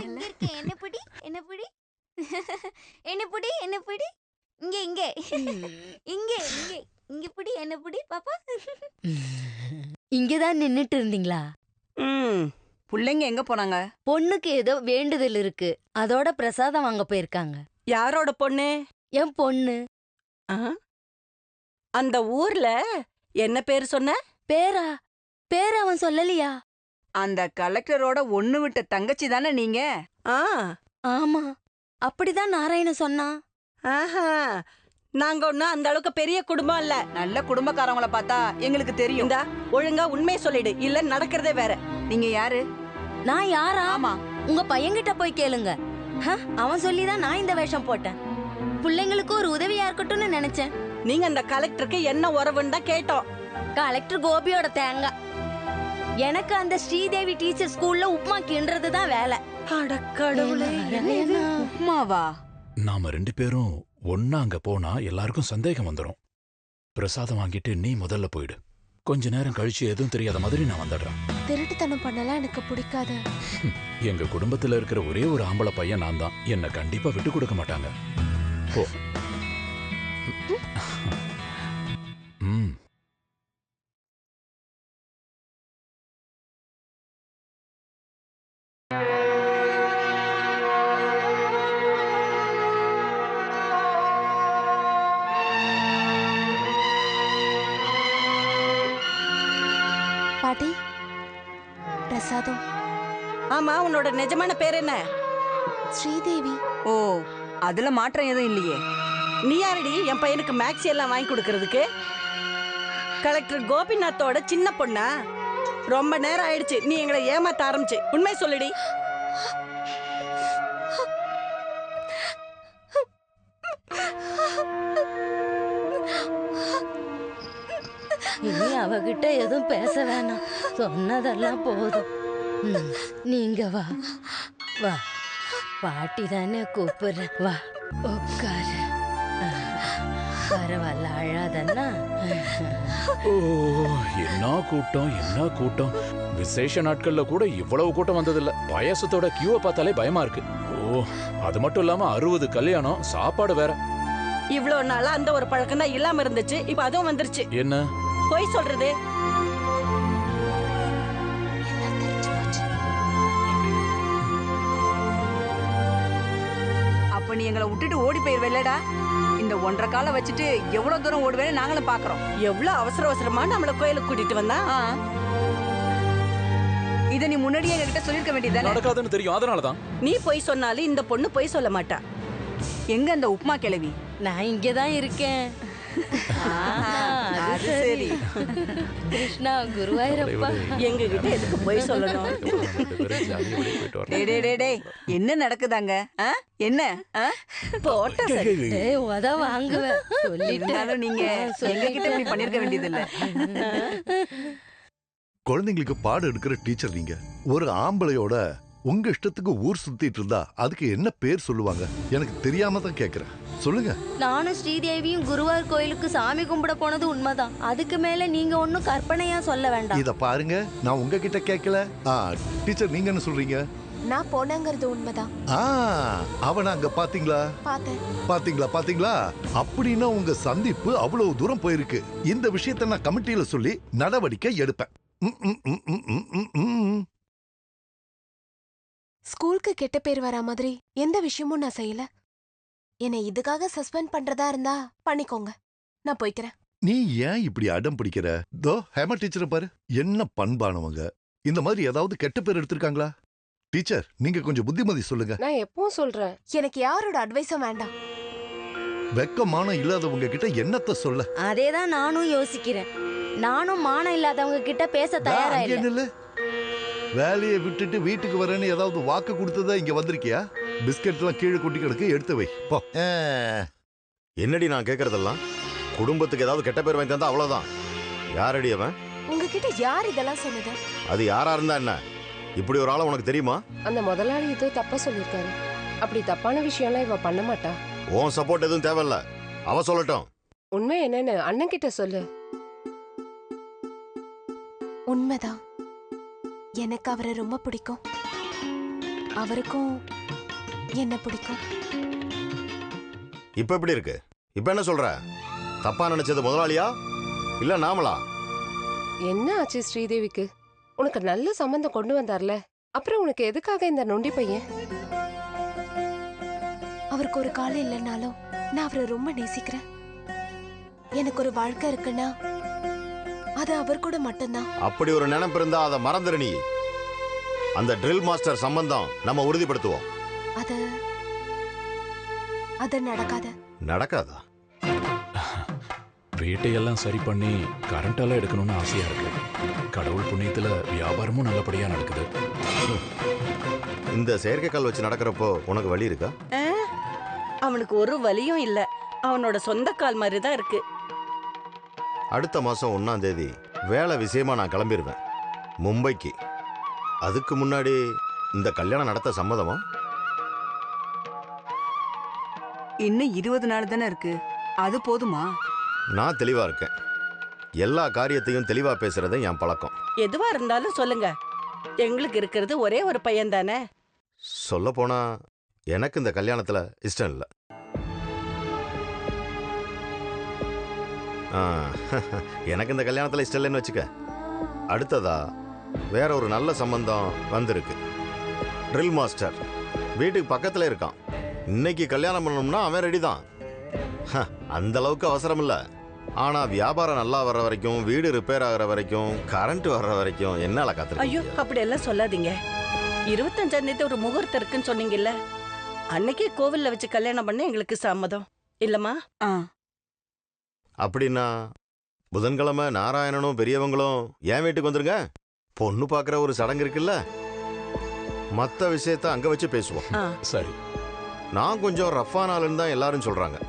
என்ன புடி என்ன புடி என்ன புடி என்ன புடி இங்க இங்க இங்க இங்க இங்க புடி என்ன புடி பாப்பா. இங்கதான் நின்னுட்டு இருந்தீங்களா? பிள்ளைங்க எங்க போனாங்க? பொண்ணுக்கு ஏதோ வேண்டுதல் இருக்கு, அதோட பிரசாதம் வாங்க போயிருக்காங்க. யாரோட பொண்ணு? என் பொண்ணு. அந்த ஊர்ல என்ன பேரு சொன்ன? பேரா? பேர் அவன் சொல்லலையா? அந்த கலெக்டரோட ஒண்ணு விட்ட தங்கச்சி தானே நீங்க? ஆமா, அப்படிதான் நாராயணன் சொன்னா. நாங்க ஒண்ணு அந்த அளவுக்கு பெரிய குடும்பம் இல்ல. நல்ல குடும்பக்காரவங்கள பார்த்தா எங்களுக்கு தெரியும். இந்தா, ஒழுங்கா உண்மையை சொல்லிடு, இல்ல நடக்கிறதே வேற. நீங்க யாரு? நான் யாரா? ஆமா, உங்க பையன்கிட்ட போய் கேளுங்க. அவன் சொல்லிதான் நான் இந்த வேஷம் போட்டேன். பிள்ளைங்களுக்கு ஒரு உதவியா இருக்கட்டும்னு நினைச்சேன். நீங்க அந்த கலெக்டருக்கு என்ன உறவுன்னு தான் கேட்டோம். கலெக்டர் கோபியோட தேங்காய். எனக்கு அந்த ஸ்ரீதேவி டீச்சர் ஸ்கூல்ல உப்மா கிண்டுறது தான் வேலை. உப்மாவா? நாம 2 பேரும் ஒன்னா அங்க போனா எல்லாருக்கும் சந்தேகம் வந்துடும். பிரசாதம் வாங்கிட்டு நீ முதல்ல போயிடு. கொஞ்ச நேரம் கழிச்சு எதுவும் தெரியாத மாதிரி நான் வந்துடுறேன். திருட்டுத்தனம் பண்ணலாம் எனக்கு பிடிக்காது. எங்க குடும்பத்துல இருக்கிற ஒரே ஒரு ஆம்பளை பையன் நான் தான். என்ன கண்டிப்பா விட்டு கொடுக்க மாட்டாங்க. போ. பாட்டி, பிரசாதம். ஆமா, உன்னோட நிஜமான பேர் என்ன? ஸ்ரீதேவி. ஓ, அதுல மாற்றம் எதுவும் இல்லையே. நீ யாரடி என் பையனுக்கு மேக்ஸி எல்லாம் வாங்கி கொடுக்கறதுக்கு? கலெக்டர் கோபிநாத்தோட சின்ன பொண்ணா? ரொம்ப நேரம் ஆயிடுச்சு நீ எங்களை ஏமாத்த ஆரம்பிச்சு. உண்மை சொல்லுடி. இனி அவகிட்ட எதுவும் பேச வேணாம், சொன்னதெல்லாம் போதும். நீங்க வா வா, பாட்டி தானே கூப்பிடுறேன். வா உட்காரு. பரவாயில்ல, அழாதன்னா. ஓ, என்ன கூட்டம், என்ன கூட்டம். விசேஷ நாட்கள்ல கூட இவ்வளவு கூட்டம் வந்ததில்ல. பாயாசத்தோட கியூவை பார்த்தாலே பயமா இருக்கு. ஓ, அது மட்டும் இல்லாம 60 கல்யாணம், சாப்பாடு வேற. இவ்வளவு நாளா அந்த ஒரு பழக்கம் தான் இல்லாம இருந்துச்சு, இப்ப அதுவும் வந்துருச்சு. என்ன போய் சொல்றது? அப்ப நீ எங்களை விட்டுட்டு ஓடி போயிருவேலடா. இந்த 1.5 காலை வச்சுட்டு எவ்வளவு தூரம் ஓடுவேன்னு நாங்களும் பாக்குறோம். எவ்வளவு அவசர அவசரமா நம்மள கோயிலுக்கு கூட்டிட்டு வந்தா? இத நீ முன்னாடியே என்கிட்ட சொல்லிருக்க வேண்டியதானே? நடக்காதுன்னு தெரியும், அதனாலதான். நீ பொய் சொன்னாலும் இந்த பொண்ணு பொய் சொல்ல மாட்டா. எங்க அந்த உப்மா கிழவி? நான் இங்கதான் இருக்கேன். அது சரி. கிருஷ்ணா, குருவாயூரப்பா. எங்க கிட்ட எதுக்கு பொய் சொல்லணும்? டேய், என்ன நடக்குதாங்க? என்ன போட்ட சரி. உத வாங்குவேன் சொல்லிட்டாலும் நீங்க எங்க கிட்ட இப்படி பண்ணிருக்க வேண்டியது இல்ல. குழந்தைங்களுக்கு பாடம் எடுக்கிற டீச்சர் நீங்க. ஒரு ஆம்பளையோட உங்க இஷ்டத்துக்கு ஊர் சுத்திட்டு இருந்தா அதுக்கு என்ன பேர் சொல்லுவாங்க? எனக்கு தெரியாம தான் கேக்குறேன், சொல்லுங்க. நானும் ஸ்ரீதேவியும் குருவார் கோயிலுக்கு சாமி கும்பிட போனது உண்மைதான். அதுக்கு மேல நீங்க ஒன்னும் கற்பனையா சொல்ல வேண்டாம். இத பாருங்க, நான் உங்ககிட்ட கேட்கல. டீச்சர் நீங்க என்ன சொல்றீங்க? நான் போனங்கிறது உண்மைதான். அவன அங்க பாத்தீங்களா? பாத்தீங்களா? அப்படின்னா உங்க சந்திப்பு அவ்வளவு தூரம் போயிருக்கு. இந்த விஷயத்தை நான் கமிட்டியில சொல்லி நடவடிக்கை எடுப்பேன். ஸ்கூலுக்கு கெட்ட பேர் வரா மாதிரி எந்த விஷயமும் நான் செய்யல. என்னை இதுக்காக சஸ்பெண்ட் பண்றதா இருந்தா பண்ணிக்கோங்க, நான் போய்க்கிறேன். நீ ஏன் இப்படி அடம் பிடிக்கிற? தோ ஹேமா டீச்சரை பாரு, என்ன பண்பானவங்க. இந்த மாதிரி ஏதாவது கெட்ட பேர் எடுத்திருக்காங்களா? டீச்சர் நீங்க கொஞ்சம் புத்திமதி சொல்லுங்க. நான் எப்பவும் சொல்றேன், எனக்கு யாரோட அட்வைஸும் வேண்டாம். வெக்கமானம் இல்லாதவங்க கிட்ட என்னத்த சொல்ல? அதேதான் நானும் யோசிக்கிறேன். நானும் மானம் இல்லாதவங்க கிட்ட பேச தயாரா இல்ல. வேலையை விட்டுட்டு வீட்டுக்கு வரேன்னு ஏதாவது வாக்கு கொடுத்ததா இங்க வந்திருக்கியா? பிஸ்கட் எல்லாம் கீழே கொட்டி கிடக்கு, எடுத்து வை போ. என்னடி நான் கேக்குறதெல்லாம்? குடும்பத்துக்கு ஏதாவது கெட்ட பேர் வாங்கி தந்தா அவ்வளவுதான். யாரடி அவன்? உங்ககிட்ட யார் இதெல்லாம் சொன்னது? அது யாரா இருந்தா என்ன? இப்படி ஒரு ஆளை உனக்கு தெரியுமா? அந்த முதலாளி ஏதோ தப்பா சொல்லிருக்காரு. அப்படி தப்பான விஷயம்லாம் இவ பண்ண மாட்டா. உன் சப்போர்ட் எதுவும் தேவையில்ல, அவ சொல்லட்டும். உண்மை என்னன்னு அண்ணன் கிட்ட சொல்லு. உண்மைதான், எனக்கு அவரை ரொம்ப பிடிக்கும். அவருக்கும் என்ன பிடிக்கும். இப்ப எப்படி இருக்கு? இப்ப என்ன சொல்ற? தப்பா நினைச்சது முதலாளியா இல்ல நாமளா? என்ன ஆச்சு ஸ்ரீதேவிக்கு? உனக்கு நல்ல சம்பந்தம் கொண்டு வந்தார்ல, அப்புறம் உனக்கு எதுக்காக இந்த நொண்டி பையன்? அவருக்கு ஒரு காலம் இல்லைனாலும் நான் அவரை ரொம்ப நேசிக்கிறேன். எனக்கு ஒரு வாழ்க்கை இருக்குன்னா அது அவர் கூட மட்டும்தான். அப்படி ஒரு நினைப்பு இருந்தா அதை மறந்துரு நீ. அந்த ட்ரில் மாஸ்டர் சம்பந்தம் நம்ம உறுதிப்படுத்துவோம். அது நடக்காதா? வீட்டையெல்லாம் சரி பண்ணி கரண்ட் எல்லாம் எடுக்கணும்னு ஆசையா இருக்கு. கடவுள் புண்ணியத்துல வியாபாரமும் நல்லபடியா நடக்குது. இந்த செயற்கைக்கால் வச்சு நடக்கிறப்போ உனக்கு வலி இருக்கா? அவனுக்கு ஒரு வலியும் இல்ல, அவனோட சொந்த கால் மாதிரி தான் இருக்கு. அடுத்த மாசம் 1ஆம் தேதி வேலை விஷயமா நான் கிளம்பிடுவேன் மும்பைக்கு. அதுக்கு முன்னாடி இந்த கல்யாணம் நடத்த சம்மதமா? இன்னும் 20 நாள் தானே இருக்கு, அது போதுமா? நான் தெளிவா இருக்கேன். எல்லா காரியத்தையும் தெளிவா பேசுறது என் பழக்கம். எதுவா இருந்தாலும் சொல்லுங்க, எங்களுக்கு இருக்கிறது ஒரே ஒரு பையன் தானே. சொல்ல போனா எனக்கு இந்த கல்யாணத்துல இஷ்டம் இல்லை. எனக்கு இந்த கல்யாணத்துல இஷ்டம் இல்லைன்னு வச்சுக்க. அடுத்ததா வேற ஒரு நல்ல சம்பந்தம் வந்திருக்கு. ட்ரில் மாஸ்டர் வீட்டுக்கு பக்கத்துல இருக்கான். இன்னைக்கு கல்யாணம் பண்ணணும்னா அவன் ரெடி தான். அந்த அளவுக்கு அவசரம் இல்லை. ஆனா வியாபாரம் நல்லா வர்ற வரைக்கும், வீடு ரிப்பேர் ஆகிற வரைக்கும், கரண்ட் வர்ற வரைக்கும் என்னால காத்திருக்க. ஐயோ அப்படி எல்லாம் சொல்லாதீங்க. 25ஆம் தேதி ஒரு முகூர்த்தம் இருக்குன்னு சொன்னீங்கல்ல, அன்னைக்கே கோவில்ல வச்சு கல்யாணம் பண்ண எங்களுக்கு சம்மதம் இல்லம்மா? அப்படின்னா புதன்கிழமை நாராயணனும் பெரியவங்களும் என் வீட்டுக்கு வந்துருங்க. பொண்ணு பாக்குற ஒரு சடங்கு இருக்குல்ல, மத்த விஷயத்த அங்க வச்சு பேசுவோம். சரி. நான் கொஞ்சம் ரஃபான ஆளுன்னு தான் எல்லாரும் சொல்றாங்க.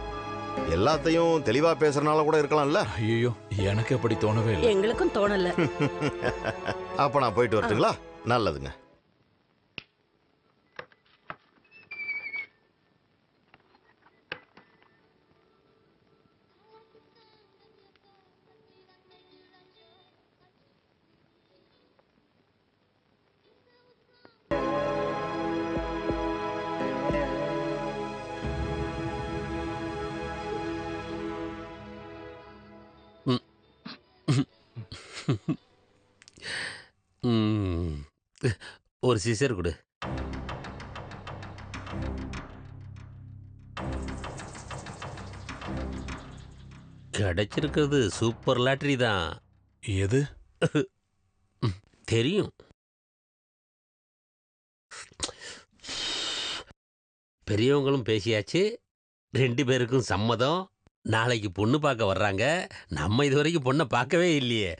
எல்லாத்தையும் தெளிவா பேசுறனால கூட இருக்கலாம்ல. ஐயோ எனக்கு அப்படி தோணவே இல்லை. எங்களுக்கும் தோணல. அப்ப நான் போயிட்டு வரட்டுங்களா? நல்லதுங்க. ஒரு சிசர் கொடு. கிடைச்சிருக்கிறது சூப்பர் லாட்டரி தான். எது தெரியும்? பெரியவங்களும் பேசியாச்சு, 2 பேருக்கும் சம்மதம். நாளைக்கு பொண்ணு பார்க்க வர்றாங்க. நம்ம இதுவரைக்கும் பொண்ணை பார்க்கவே இல்லையே.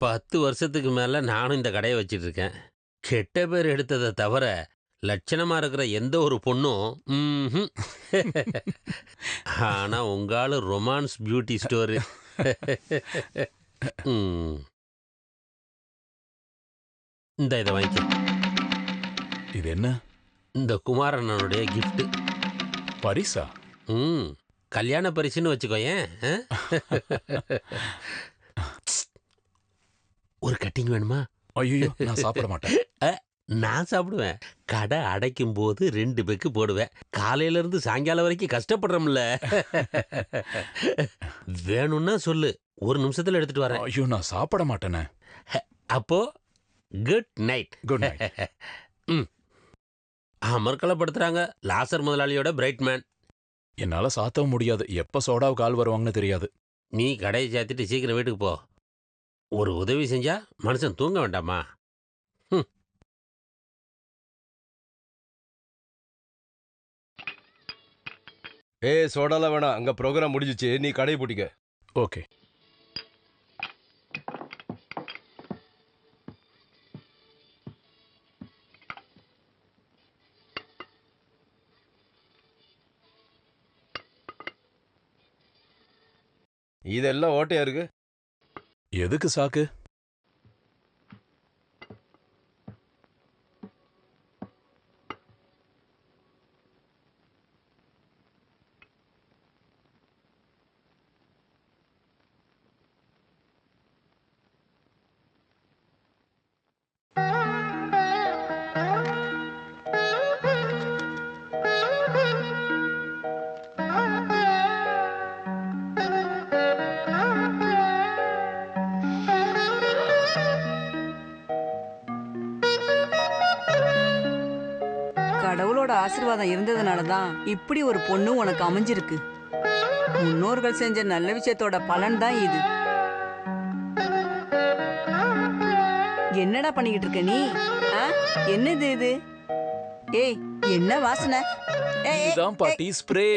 10 வருஷத்துக்கு மேல நானும் இந்த கடையை வச்சிட்டு இருக்கேன். கெட்ட பேர் எடுத்ததை தவிர லட்சணமா இருக்கிற எந்த ஒரு பொண்ணும் ஆனா உங்காலு ரொமான்ஸ் பியூட்டி ஸ்டோரு. இந்த இதை வாங்கிக்க. இது என்ன? இந்த குமாரண்ணனுடைய கிஃப்ட். பரிசா? கல்யாண பரிசுன்னு வச்சுக்கோ. ஏன் ஒரு கட்டிங் வேணுமா? ஐயோ, நான் சாப்பிட மாட்டேன். நான் சாப்பிடுவேன். கடை அடைக்கும் போது 2 பெக்கு போடுவேன். காலையில இருந்து சாயங்காலம் வரைக்கும் கஷ்டப்படுறோம்ல. வேணும்னா சொல்லு, 1 நிமிஷத்துல எடுத்துட்டு வரேன். ஐயோ, நான் சாப்பிட மாட்டேனே. அப்போ குட் நைட். Good night. அமர்க்கலப்படுத்துறாங்க லாசர் முதலாளியோட பிரைட் மேன். என்னால சாத்தவும் முடியாது. எப்ப சோடாவுக்கு ஆள் வருவாங்கன்னு தெரியாது. நீ கடையை சாத்திட்டு சீக்கிரம் வீட்டுக்கு போ. ஒரு உதவி செஞ்சா மனுஷன் தூங்க வேண்டாமா? சோடாலாம் வேணாம். அங்க ப்ரோக்ராம் முடிஞ்சிச்சு, நீ கடையை பூட்டிக்க. ஓகே. இதெல்லாம் ஓட்டையா இருக்கு. எதுக்கு சாக்கு? கடவுளோட ஆசீர்வாதம் இருந்ததுனால தான் இப்படி ஒரு பொண்ணு உனக்கு அமைஞ்சிருக்கு. முன்னோர்கள் செஞ்ச நல்ல விஷயத்தோட பலன் தான் இது. என்னடா பண்ணிக்கிட்டு இருக்க நீ? என்னது இது? ஏய், என்ன வாசனை? இதான் பாட்டி ஸ்ப்ரே.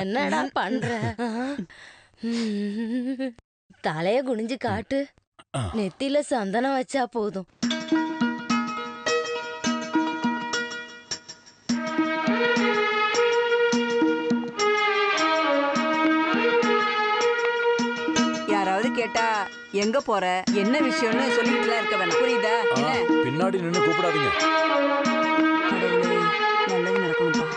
என்னடா பண்ற? தலைய குனிஞ்சு காட்டு. நெத்தில சந்தனம் வச்சா போதும். யாராவது கேட்டா எங்க போற, என்ன விஷயம்னு சொல்லிட்டுலாம் இருக்க வேணாம், புரியுதா? என்ன பின்னாடி நின்னு கூப்பிடாதீங்க. கடவுளே, நல்லது நடக்கணும்பா.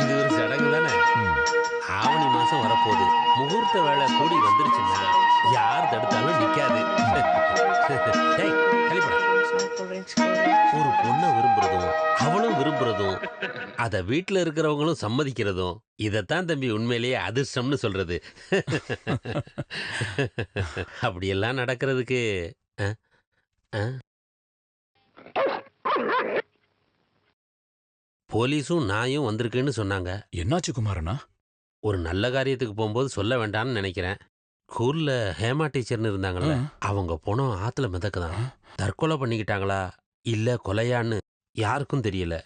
இது ஒரு சடங்கு தானே. ஆவணி மாசம் வரப்போகுது. முகூர்த்த வேலை கூடி வந்துருச்சுன்னா யார் தடுத்தாலும் நிக்காது. ஒரு பொண்ணை விரும்புறதும் அவளும் விரும்புறதும் அத வீட்டுல இருக்கிறவங்களும் சம்மதிக்கிறதும் இதத்தான் தம்பி உண்மையிலேயே அதிர்ஷ்டம்னு சொல்றது. அப்படியெல்லாம் நடக்கிறதுக்கு போலீஸும் நாயும் வந்திருக்குன்னு சொன்னாங்க. என்னாச்சு குமாரண்ணா? ஒரு நல்ல காரியத்துக்கு போகும்போது சொல்ல வேண்டாம்னு நினைக்கிறேன். ஸ்கூல்ல ஹேமா டீச்சர்னு இருந்தாங்கல்ல, அவங்க போனோம் ஆத்துல மிதக்குதான். தற்கொலை பண்ணிக்கிட்டாங்களா இல்ல கொலையான்னு யாருக்கும் தெரியல.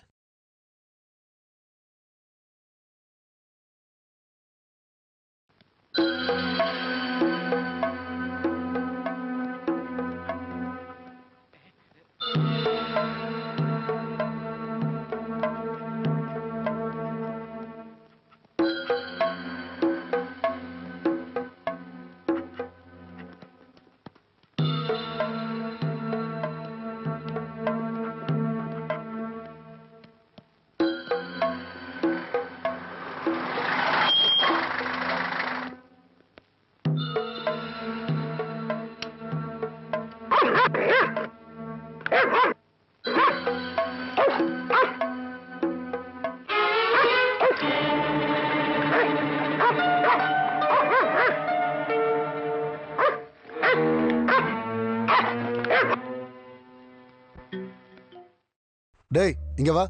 டேய் இங்க வா.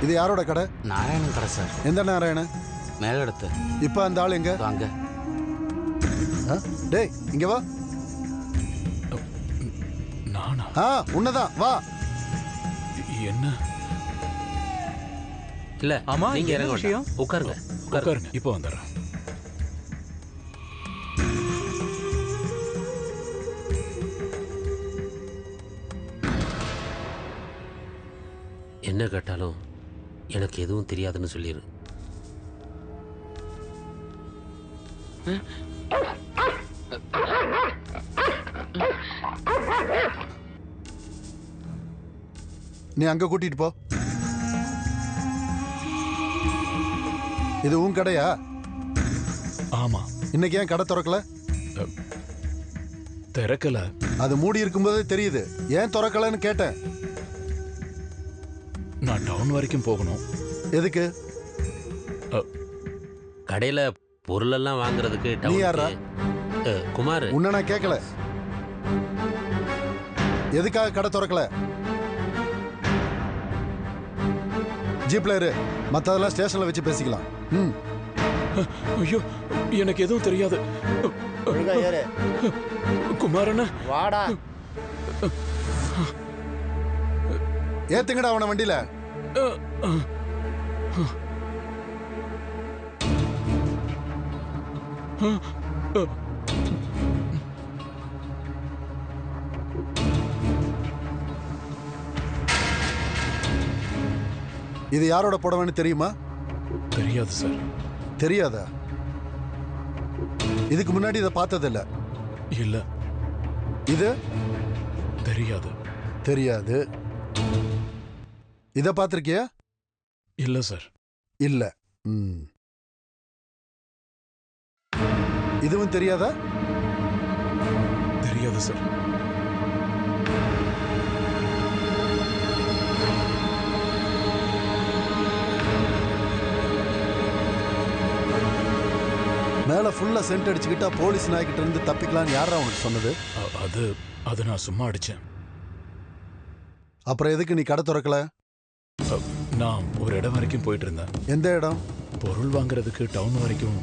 இது யாரோட கடை? நாராயணன் கடை சார். எந்த நாராயணன்? மேலிடத்து. இப்ப அந்த ஆள் எங்க? அங்க. டேய் இங்க வா. நானா? உன்னதான் வா. என்ன இல்ல ஆமா, நீங்க என்ன இறங்க விஷயம்? வேண்டாம். உட்காருங்க உட்காருங்க, இப்போ வந்துடுறேன். என்ன கேட்டாலும் எனக்கு எதுவும் தெரியாதுன்னு சொல்லிடு. நீ அங்க கூட்டிட்டு போ. இது உன் கடையா? ஆமா. இன்னைக்கு ஏன் கடை திறக்கல? திறக்கல. அது மூடி இருக்கும்போதே தெரியுது. ஏன் திறக்கலன்னு கேட்டேன். நான் டவுன் வரைக்கும் போகணும். எதுக்கு? கடையில பொருள் எல்லாம் வாங்குறதுக்கு. நீ யாரா? குமார். உன்னை நான் கேட்கல. எதுக்காக கடை திறக்கல? ஜீப்ல இரு, மத்ததெல்லாம் ஸ்டேஷன்ல வச்சு பேசிக்கலாம். ஐயோ, எனக்கு எதுவும் தெரியாது. குமாரண்ணா வாடா. ஏத்துங்கடா அவன வண்டியில. இது யாரோட புடவைன்னு தெரியுமா? தெரியாது சார். தெரியாதா? இதுக்கு முன்னாடி இதை பார்த்ததில்ல? இல்ல. இது தெரியாது. தெரியாது. இத பார்த்திருக்கியா? இல்ல சார். இல்ல. இதுவும் தெரியாதா? தெரியாது சார். மேல ஃபுல்லா சென்ட் அடிச்சுக்கிட்டா போலீஸ் நாய்கிட்ட இருந்து தப்பிக்கலாம்னு யாரா உனக்கு சொன்னது? அது நான் சும்மா அடிச்சேன். அப்புறம் எதுக்கு நீ கடை திறக்கல? நான் ஒரு இடம் வரைக்கும் போயிட்டு இருந்தேன். எந்த இடம்? பொருள் வாங்குறதுக்கு டவுன் வரைக்கும்.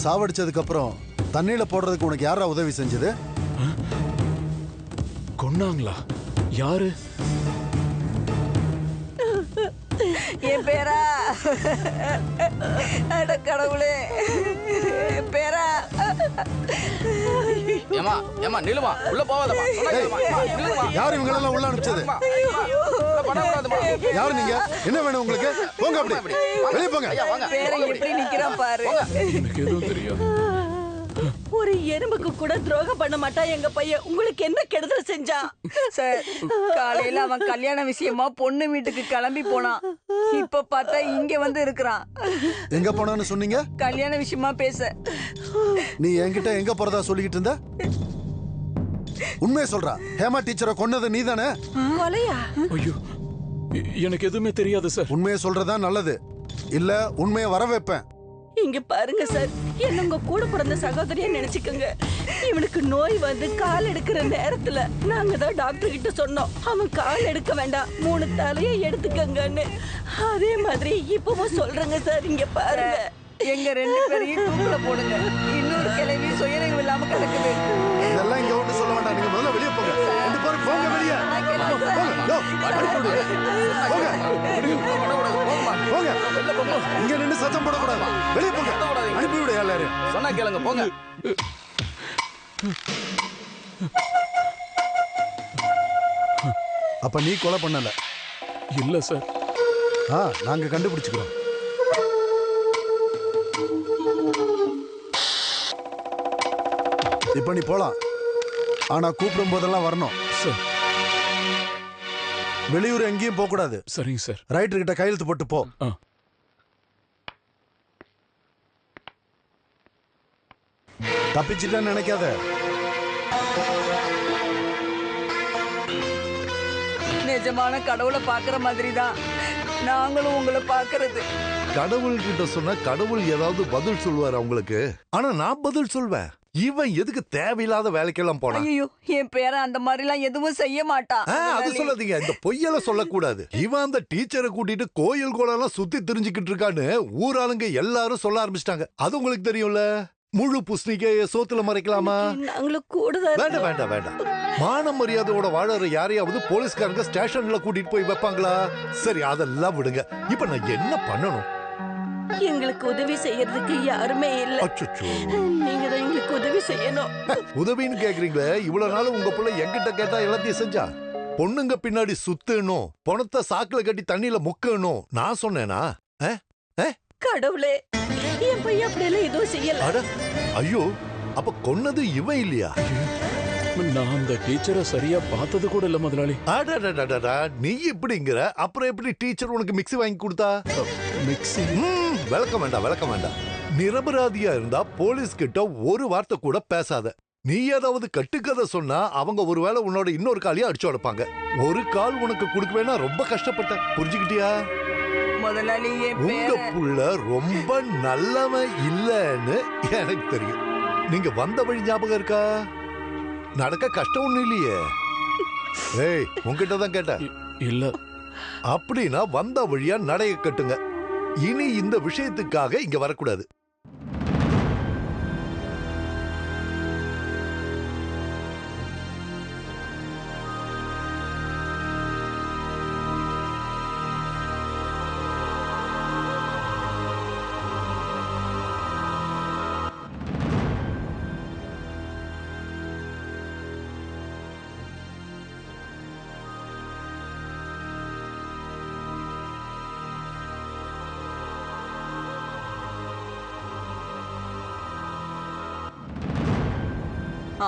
சாவடிச்சதுக்கு அப்புறம் தண்ணியில போடுறதுக்கு உனக்கு யாரா உதவி செஞ்சது? கொன்னாங்களா? யாரு? என் பேரா? அட கடவுளே, பேரா. ஏமா ஏமா நிலுமா, உள்ள போவாதமா. யார் இவங்க எல்லாம் உள்ள அனுப்பிச்சது? யாரு நீங்க? என்ன வேணும் உங்களுக்கு? போங்க, அப்படி வெளிய போங்க. பேரை எப்படி நிக்கிறான் பாரு. எனக்கு எதுவும் தெரியாது. ஒரு எறும்புக்கு கூட துரோகம் பண்ண மாட்டா எங்க பையன். உங்களுக்கு என்ன கெடுதல் செஞ்சான்? சார், காலையில அவன் கல்யாண விஷயமா பொண்ணு வீட்டுக்கு கிளம்பி போனான். இப்ப பார்த்தா இங்க வந்து இருக்கிறான். எங்க போனான்னு சொன்னீங்க? கல்யாண விஷயமா பேச. நீ என்கிட்ட எங்க போறதா சொல்லிக்கிட்டு இருந்த? உண்மையை சொல்றா. ஹேமா டீச்சரை கொன்னது நீ தானே? கொலையா? ஐயோ, எனக்கு எதுவுமே தெரியாது சார். உண்மையை சொல்றதா நல்லது. இல்ல உண்மையை வர வைப்பேன். இங்க பாருங்க சார், என்ன உங்க கூட பிறந்த சகோதரியா நினைச்சுக்கோங்க. இவனுக்கு நோய் வந்து கால் எடுக்கிற நேரத்துல நாங்க தான் டாக்டர் கிட்ட சொன்னோம், அவன் கால் எடுக்க வேண்டாம், 3 தலையை எடுத்துக்கங்கன்னு. அதே மாதிரி இப்பவும் சொல்றேங்க சார். இங்க பாருங்க, எங்க 2 பேரையும் தூக்குல போடுங்க. இன்னொரு கிளவி சுயநினைவு இல்லாம கிடக்குது. இதெல்லாம் இங்க ஒன்று சொல்ல வேண்டாம். நீங்க முதல்ல வெளியே போங்க. 2 பேரும் போங்க வெளியே. போங்க. இங்க நின்று சத்தம் போடக்கூடாது. வெளியே போங்க. அனுப்பி விடு எல்லாரும். சொன்னா கேளுங்க, போங்க. அப்ப நீ கொலை பண்ணல? இல்ல சார். நாங்க கண்டுபிடிச்சுக்கிறோம். இப்ப நீ போலாம். ஆனா கூப்பிடும் போதெல்லாம் வரணும் சார். வெளியூர் எங்கேயும் போக கூடாது. சரிங்க சார். ரைட்டர் கிட்ட கையெழுத்து போட்டு போ. தப்பிச்சிட்டேன்னு நினைக்காத. நிஜமான கடவுளை பாக்குற மாதிரி தான் நாங்களும் உங்களை பாக்குறது. கடவுள் கிட்ட சொன்னா கடவுள் ஏதாவது பதில் சொல்லுவார் அவங்களுக்கு. ஆனா நான் பதில் சொல்வேன். இவன் எதுக்கு தேவையில்லாத வேலைக்கெல்லாம் போனான்? ஐயோ, என் பேரன் அந்த மாதிரி எல்லாம் எதுவும் செய்ய மாட்டான். அது சொல்லாதீங்க, இந்த பொய்யெல்லாம் சொல்லக்கூடாது. இவன் அந்த டீச்சரை கூட்டிட்டு கோயில் கோலெல்லாம் சுத்தி தெரிஞ்சுக்கிட்டு இருக்கான்னு ஊராளுங்க எல்லாரும் சொல்ல ஆரம்பிச்சிட்டாங்க. அது உங்களுக்கு தெரியும்ல. முழு புஸ்னிக்கைய சோத்துல மறைக்கலாமா? நாங்களும் கூடுதல். வேண்டாம் வேண்டாம் வேண்டாம். மான மரியாதையோட வாழற யாரையாவது போலீஸ்காரங்க ஸ்டேஷன்ல கூட்டிட்டு போய் வைப்பாங்களா? சரி, அதெல்லாம் விடுங்க. இப்ப நான் என்ன பண்ணணும்? எங்களுக்கு உதவி செய்யறதுக்கு யாருமே இல்ல. அச்சச்சோ. நீங்க தான் எங்களுக்கு உதவி செய்யணும். உதவின்னு கேக்குறீங்களே, இவ்வளவு நாள் உங்க புள்ள என்கிட்ட கேட்டா எல்லாத்தையும் செஞ்சா? பொண்ணுங்க பின்னாடி சுத்தணும், பணத்தை சாக்குல கட்டி தண்ணியில முக்கணும் நான் சொன்னேனா? கடவுளே, என் பையன் அப்படியெல்லாம் எதுவும் செய்யல. அட ஐயோ, அப்ப கொன்னது இவன் இல்லையா? நான் அந்த டீச்சரை சரியா பார்த்தது கூட இல்ல முதலாளி. அடடடடடா, நீ இப்படிங்கிற, அப்புறம் எப்படி டீச்சர் உனக்கு மிக்ஸி வாங்கி கொடுத்தா? மிக்ஸி? விளக்கம் வேண்டாம், விளக்கம் வேண்டாம். நிரபராதியா இருந்தா போலீஸ் கிட்ட ஒரு வார்த்தை கூட பேசாத. நீ ஏதாவது கட்டுக்கதை சொன்னா அவங்க ஒருவேளை உன்னோட இன்னொரு காலையும் அடிச்சு உடைப்பாங்க. ஒரு கால் உனக்கு கொடுக்கவேனா ரொம்ப கஷ்டப்பட்ட, புரிஞ்சுக்கிட்டியா? முதலாளி, உங்க புள்ள ரொம்ப நல்லவன் இல்லன்னு எனக்கு தெரியும். நீங்க வந்த வழி ஞாபகம் இருக்கா? நடக்க கஷ்டம் ஒண்ணு இல்லையே. ஏய், உங்ககிட்ட தான் கேட்டேன். இல்ல. அப்படின்னா வந்த வழியா நடைய கட்டுங்க. இனி இந்த விஷயத்துக்காக இங்க வரக்கூடாது.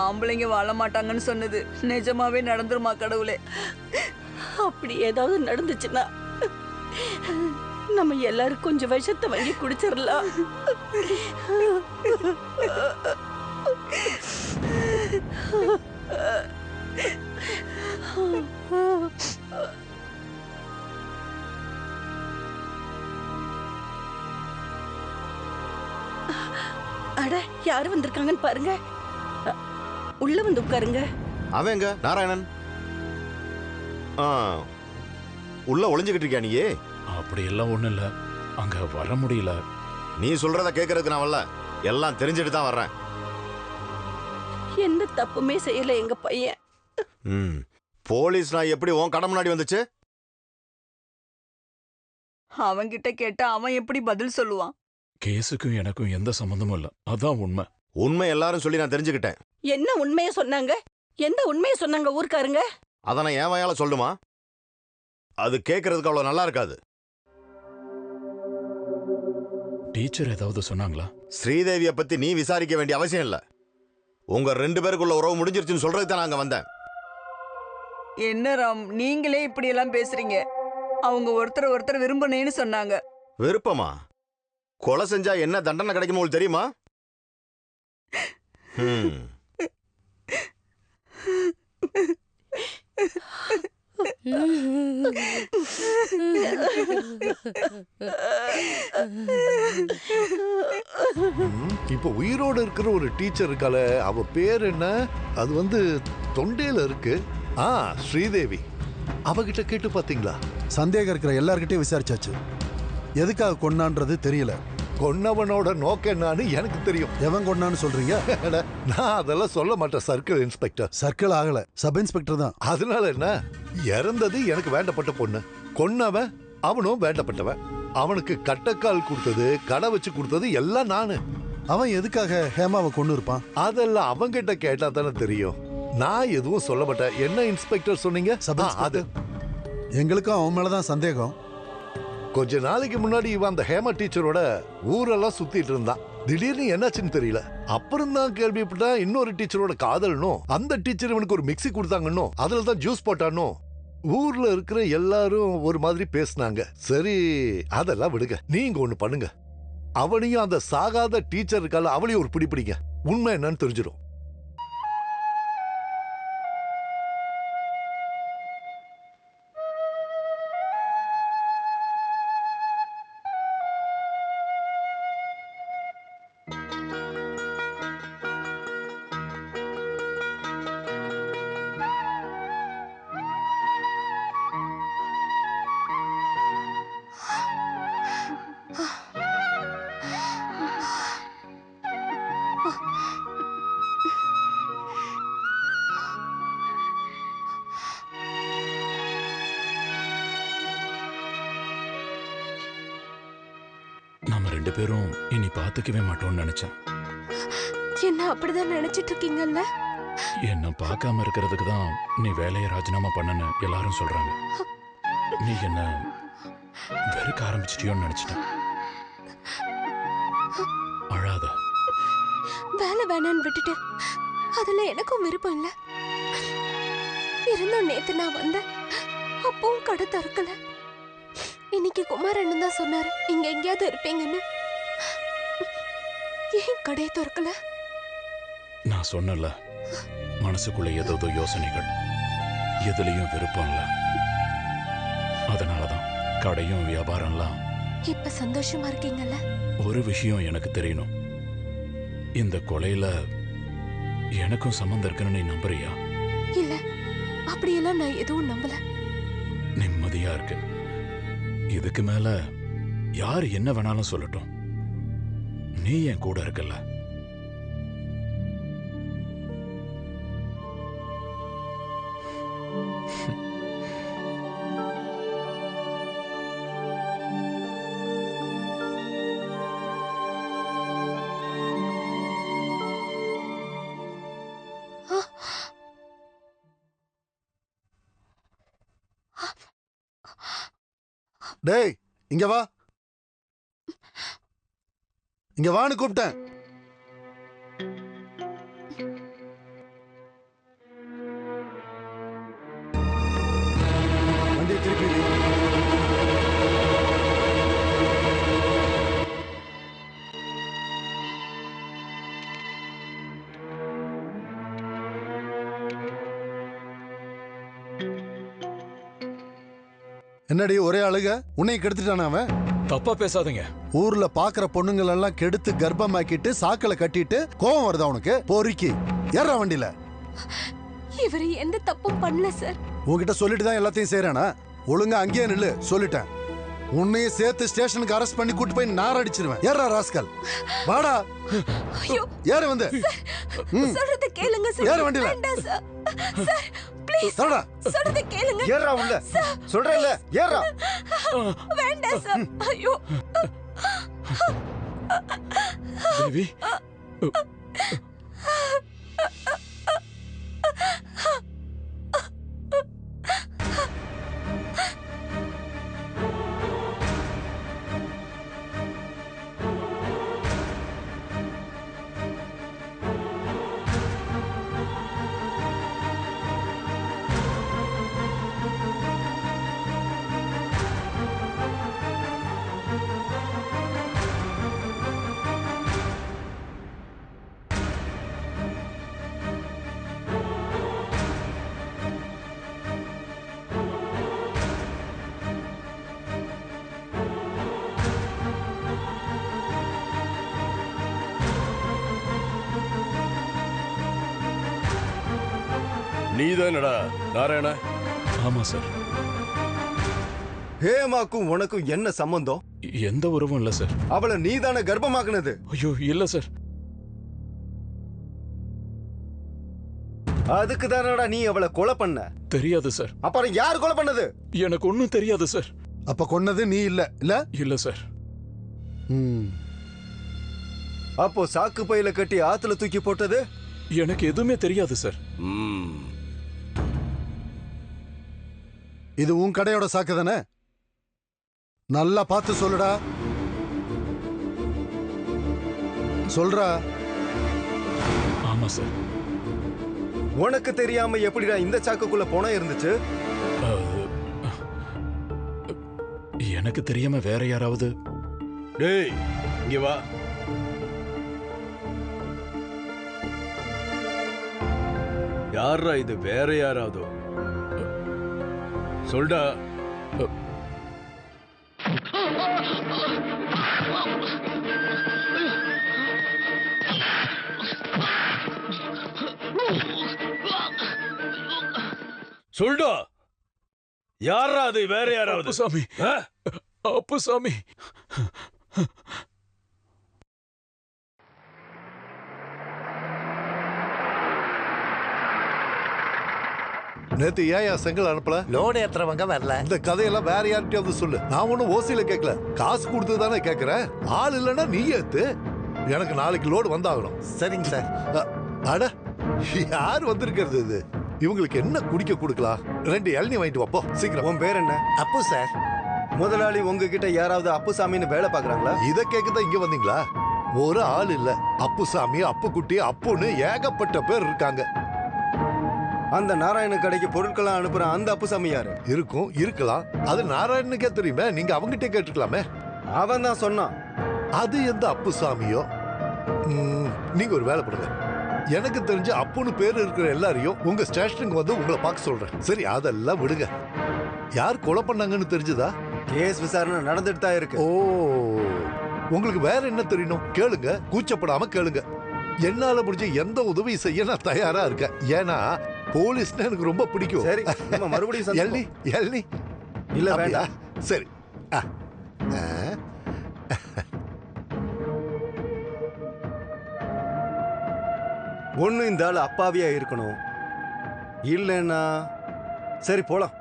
ஆம்பளைங்க வாழ மாட்டாங்கன்னு சொன்னது நிஜமாவே நடந்துருமா கடவுளே? அப்படி ஏதாவது நடந்துச்சுன்னா நம்ம எல்லாரும் கொஞ்சம் விஷத்தை வாங்கி குடிச்சிடலாம். அட, யாரு வந்திருக்காங்கன்னு பாருங்க. உள்ள வந்து உட்காருங்க. அவங்க நாராயணன் உள்ள ஒளிஞ்சுக்கிட்டு இருக்கியா நீயே? அப்படி எல்லாம் ஒண்ணு இல்ல, அங்க வர முடியல. நீ சொல்றத கேட்கறதுக்கு நான் வரல, எல்லாம் தெரிஞ்சுட்டு தான் வர்றேன். எந்த தப்புமே செய்யல எங்க பையன். போலீஸ் நான் எப்படி உன் கடை முன்னாடி வந்துச்சு? அவன்கிட்ட கேட்டா அவன் எப்படி பதில் சொல்லுவான்? கேஸுக்கும் எனக்கும் எந்த சம்பந்தமும் இல்ல, அதான் உண்மை. உண்மை எல்லாரும் சொல்லி நான் தெரிஞ்சுக்கிட்டேன். என்ன உண்மையை சொன்னாங்க? எந்த உண்மையை சொன்னாங்க ஊர்க்காரங்க? அத நான் என் வாயால சொல்லுமா? அது கேட்கறதுக்கு அவ்வளவு நல்லா இருக்காது. டீச்சர் ஏதாவது சொன்னாங்களா? ஸ்ரீதேவிய பத்தி நீ விசாரிக்க வேண்டிய அவசியம் இல்ல. உங்க 2 பேருக்குள்ள உறவு முடிஞ்சிருச்சுன்னு சொல்றதுக்கு தான் நாங்க வந்தேன். என்ன ராம், நீங்களே இப்படி எல்லாம் பேசுறீங்க? அவங்க ஒருத்தர் விரும்பனேன்னு சொன்னாங்க. விருப்பமா? கொலை செஞ்சா என்ன தண்டனை கிடைக்குமோ உங்களுக்கு தெரியுமா? இப்ப உயிரோடு இருக்கிற ஒரு டீச்சர் இருக்கால, அவ பேர் என்ன? அது தொண்டையில இருக்கு. ஸ்ரீதேவி. அவகிட்ட கேட்டு பாத்தீங்களா? சந்தேகம் இருக்கிற எல்லார்கிட்டயும் விசாரிச்சாச்சு. எதுக்காக கொன்னான்றது தெரியல. கொன்னவனோட நோக்கம் என்னன்னு எனக்கு தெரியும். எவன் கொன்னான்னு சொல்றீங்க? நான் அதெல்லாம் சொல்ல மாட்டேன் சர்க்கிள் இன்ஸ்பெக்டர். சர்க்கிள் ஆகல, சப் இன்ஸ்பெக்டர் தான். அதனால என்ன? இறந்தது எனக்கு வேண்டப்பட்ட பொண்ணு, கொன்னவன் அவனும் வேண்டப்பட்டவன். அவனுக்கு கட்டக்கால் கொடுத்தது, கடை வச்சு கொடுத்தது எல்லாம் நானு. அவன் எதுக்காக ஹேமாவை கொண்டு இருப்பான்? அதெல்லாம் அவங்கிட்ட கேட்டா தானே தெரியும். நான் எதுவும் சொல்ல மாட்டேன். என்ன இன்ஸ்பெக்டர் சொன்னீங்க? அது எங்களுக்கும் அவன் மேலதான் சந்தேகம். கொஞ்ச நாளைக்கு முன்னாடி இவன் அந்த ஹேமா டீச்சரோட ஊரெல்லாம் சுத்திட்டு இருந்தான். திடீர்னு என்னாச்சுன்னு தெரியல. அப்புறம் தான் கேள்விப்பட்டா இன்னொரு டீச்சரோட காதல்னும், அந்த டீச்சர் இவனுக்கு ஒரு மிக்ஸி கொடுத்தாங்கன்னும், அதுல தான் ஜூஸ் போட்டானோ. ஊர்ல இருக்கிற எல்லாரும் ஒரு மாதிரி பேசினாங்க. சரி, அதெல்லாம் விடுங்க. நீங்க ஒண்ணு பண்ணுங்க, அவனையும் அந்த சாகாத டீச்சர் இருக்கால அவளையும் ஒரு பிடிப்பிடிங்க. உண்மை என்னன்னு தெரிஞ்சிடும். நம்ம 2 பேரும் இனி பாத்துக்கவே மாட்டோம்னு நினைச்சேன். என்ன அப்படிதான் நினைச்சிட்டு இருக்கீங்கல்ல? என்ன பார்க்காம இருக்கிறதுக்கு தான் நீ வேலையை ராஜினாமா பண்ணன்னு எல்லாரும் சொல்றாங்க. நீ என்ன வெறுக்க ஆரம்பிச்சிட்டியோன்னு நினைச்சிட்டேன். அழாத. வேலை வேணான்னு விட்டுட்டு அதுல எனக்கும் விருப்பம் இல்ல. இருந்தும் நேத்து நான் வந்தேன், அப்பவும் கடை திறக்கல. இன்னைக்கு குமார் அண்ணன் தான் சொன்னாரு இங்க எங்கேயாவது இருப்பீங்கன்னு. ஏன் கடையை திறக்கல? நான் சொன்னல, மனசுக்குள்ள ஏதோ யோசனைகள், எதுலயும் விருப்பம் இல்ல. அதனாலதான் கடையும் வியாபாரம்லாம். இப்ப சந்தோஷமா இருக்கீங்கல்ல? ஒரு விஷயம் எனக்கு தெரியணும். இந்த கொலையில எனக்கும் சம்பந்தம் இருக்குன்னு நீ நம்புறியா? இல்ல, அப்படியெல்லாம் நான் எதுவும் நம்பல. நிம்மதியா இருக்கு. இதுக்கு மேல யாரு என்ன வேணாலும் சொல்லட்டும், நீ என் கூட இருக்கல. டேய் இங்க வா, இங்க வான்னு கூப்பிட்டேன். வண்டியை திருப்பி வை. என்னடி ஒரே அழுக? உன்னை கெடுத்துட்டான அவன்? தப்பா பேசாதீங்க. ஊர்ல பாக்குற பொண்ணுங்கள் எல்லாம் கெடுத்து கர்ப்பமாக்கிட்டு சாக்கல கட்டிட்டு கோவம் வருதா உனக்கு? பொறுக்கி ஏறா வண்டியில. இவரு எந்த தப்பும் பண்ணல சார். உன்கிட்ட சொல்லிட்டு தான் எல்லாத்தையும் செய்யறானா? ஒழுங்கா அங்கேயே நில்லு, சொல்லிட்டேன். உன்னையும் சேர்த்து ஸ்டேஷனுக்கு அரெஸ்ட் பண்ணி கூட்டு போய் நார் அடிச்சிருவேன். ஏறா ராஸ்கல், வாடா. ஏறு வந்து. சொல்றத கேளுங்க சார். ஏறு வண்டியில. வேண்டாம் சார். Sir please. தரடா. சொல்றத கேளுங்க. ஏறா உள்ள. சொல்றேன்ல, ஏறா. வேண்டாம் சார். ஐயோ. தேவி, நீதானடா நாராயண? ஆமா சார். ஹேமாக்கும் உனக்கும் என்ன சம்பந்தம்? எந்த உறவும் இல்ல சார். அவளை நீதானே கர்ப்பமாக்குனது? ஐயோ இல்ல சார். அதுக்கு தானடா நீ அவளை கொலை பண்ண? தெரியாது சார். அப்புறம் யார் கொலை பண்ணது? எனக்கு ஒண்ணும் தெரியாது சார். அப்ப கொன்னது நீ இல்ல? இல்ல இல்ல சார். அப்போ சாக்கு பையில கட்டி ஆத்துல தூக்கி போட்டது? எனக்கு எதுவுமே தெரியாது சார். இது உன் கடையோட சாக்கு தானே? நல்லா பார்த்து சொல்லுடா. சொல்றா. ஆமா சார். உனக்கு தெரியாம எப்படிடா இந்த சாக்குக்குள்ள பணம் இருந்துச்சு? எனக்கு தெரியாம வேற யாராவது. டேய் இங்க வா. யாரா இது? வேற யாராவது சொல்டா. சொல்டா, யாரா அது? வேற யாராவது? சாமி, அப்பு சாமி. நேத்து ஏன் செங்கல் அனுப்பல? லோடு ஏத்துறவங்க வரல. இந்த கதையெல்லாம் வேற யார்கிட்டயாவது சொல்லு. நான் ஒன்னும் ஓசியில கேட்கல, காசு கொடுத்து தானே கேட்கறேன். ஆள் இல்லைன்னா நீ ஏத்து. எனக்கு நாளைக்கு லோடு வந்தாகணும். சரிங்க சார். அட யார் வந்திருக்கிறது இது? இவங்களுக்கு என்ன குடிக்க கொடுக்கலாம்? 2 இளநீ வாங்கிட்டு வாப்போ சீக்கிரம். உன் பேர் என்ன? அப்பு சார். முதலாளி உங்ககிட்ட யாராவது அப்புசாமின்னு வேலை பாக்குறாங்களா? இதை கேட்கதான் இங்க வந்தீங்களா? ஒரு ஆள் இல்ல. அப்புசாமி, அப்புக்குட்டி, அப்புன்னு ஏகப்பட்ட பேர் இருக்காங்க. அந்த நாராயண கடைக்கு பொருட்கள்லாம் அனுப்புற அந்த அப்புசாமி யாரு? இருக்கும், இருக்கலாம். அது நாராயணனுக்கே தெரியுமே, நீங்க அவங்கிட்டே கேட்டுக்கலாமே. அவன் தான் சொன்னான். அது எந்த அப்புசாமியோ? நீங்க ஒரு வேலை பண்ணுங்க. எனக்கு தெரிஞ்ச அப்புன்னு பேர் இருக்கிற எல்லாரையும் உங்க ஸ்டேஷனுக்கு வந்து உங்களை பார்க்க சொல்றேன். சரி, அதெல்லாம் விடுங்க. யார் கொலை பண்ணாங்கன்னு தெரிஞ்சதா? கேஸ் விசாரணை நடந்துட்டு தான் இருக்கு. ஓ, உங்களுக்கு வேற என்ன தெரியணும்? கேளுங்க, கூச்சப்படாம கேளுங்க. என்னால முடிஞ்ச எந்த உதவி செய்ய நான் தயாரா இருக்கேன். ஏன்னா போலீஸ்னா எனக்கு ரொம்ப பிடிக்கும். சரி, நம்ம மறுபடியும் எல்னி இல்ல வேண்டாம். சரி. ஒண்ணு இந்த ஆள் அப்பாவியா இருக்கணும், இல்லைன்னா சரி போலாம்.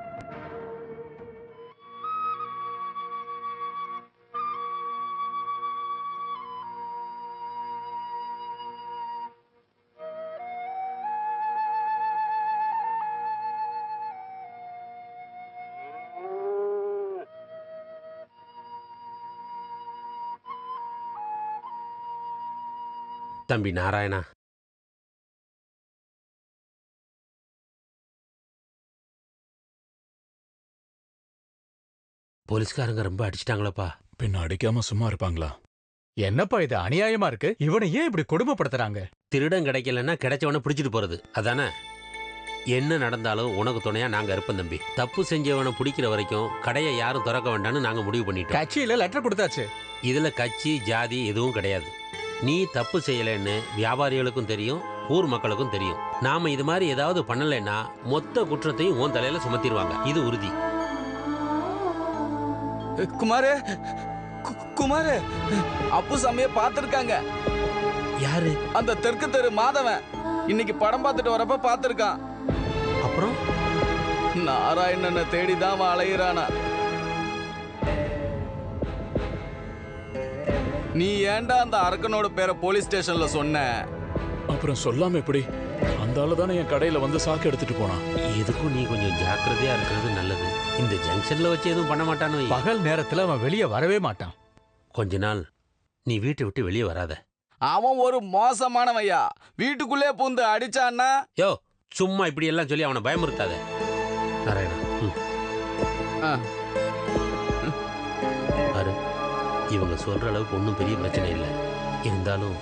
தம்பி நாராயணா, போலீஸ்காரங்க ரொம்ப அடிச்சிட்டாங்களப்பா. பின்ன அடிக்காம சும்மா இருப்பாங்களா? என்னப்பா இது அநியாயமா இருக்கு? இவனை ஏன் இப்படி கொடுமைப்படுத்துறாங்க? திருடன் கிடைக்கலன்னா கிடைச்சவன பிடிச்சிட்டு போறது அதானே? என்ன நடந்தாலும் உனக்கு துணையா நாங்க இருப்போம் தம்பி. தப்பு செஞ்சவனை பிடிக்கிற வரைக்கும் கடையை யாரும் திறக்க வேண்டாம்னு நாங்க முடிவு பண்ணிட்டோம். கட்சியில லெட்டர் கொடுத்தாச்சு. இதுல கட்சி ஜாதி எதுவும் கிடையாது. நீ தப்பு செய்யலைன்னு வியாபாரிகளுக்கும் தெரியும், ஊர் மக்களுக்கும் தெரியும். நாம இது மாதிரி ஏதாவது பண்ணலைன்னா மொத்த குற்றத்தையும் உன் தலையில சுமத்திடுவாங்க. இது உறுதி. குமாரு, குமாரு, அப்புசாமியை பார்த்திருக்காங்க. யாரு? அந்த தெற்கு தெரு மாதவன். இன்னைக்கு படம் பார்த்துட்டு வரப்ப பார்த்திருக்கான். அப்புறம் நாராயணனை தேடிதான் அவன் அலையிறானா. நீ ஏன்டா அந்த அரக்கனோட பேரை போலீஸ் ஸ்டேஷன்ல சொன்ன? அப்புறம் சொல்லாம எப்படி? அந்த ஆளு தானே என் கடையில வந்து சாக்கு எடுத்துட்டு போனான். எதுக்கும் நீ கொஞ்சம் ஜாக்கிரதையா இருக்கிறது நல்லது. இந்த ஜங்ஷன்ல வச்சு எதுவும் பண்ண மாட்டானோ? பகல் நேரத்துல அவன் வெளியே வரவே மாட்டான். கொஞ்ச நாள் நீ வீட்டை விட்டு வெளியே வராத. அவன் ஒரு மோசமானவையா. வீட்டுக்குள்ளே பூந்து அடிச்சான்னா? யோ, சும்மா இப்படி எல்லாம் சொல்லி அவனை பயமுறுத்தாத நாராயணா. பாரு, இவங்க சொல்ற அளவுக்கு ஒன்றும் பெரிய பிரச்சனை இல்லை. இருந்தாலும்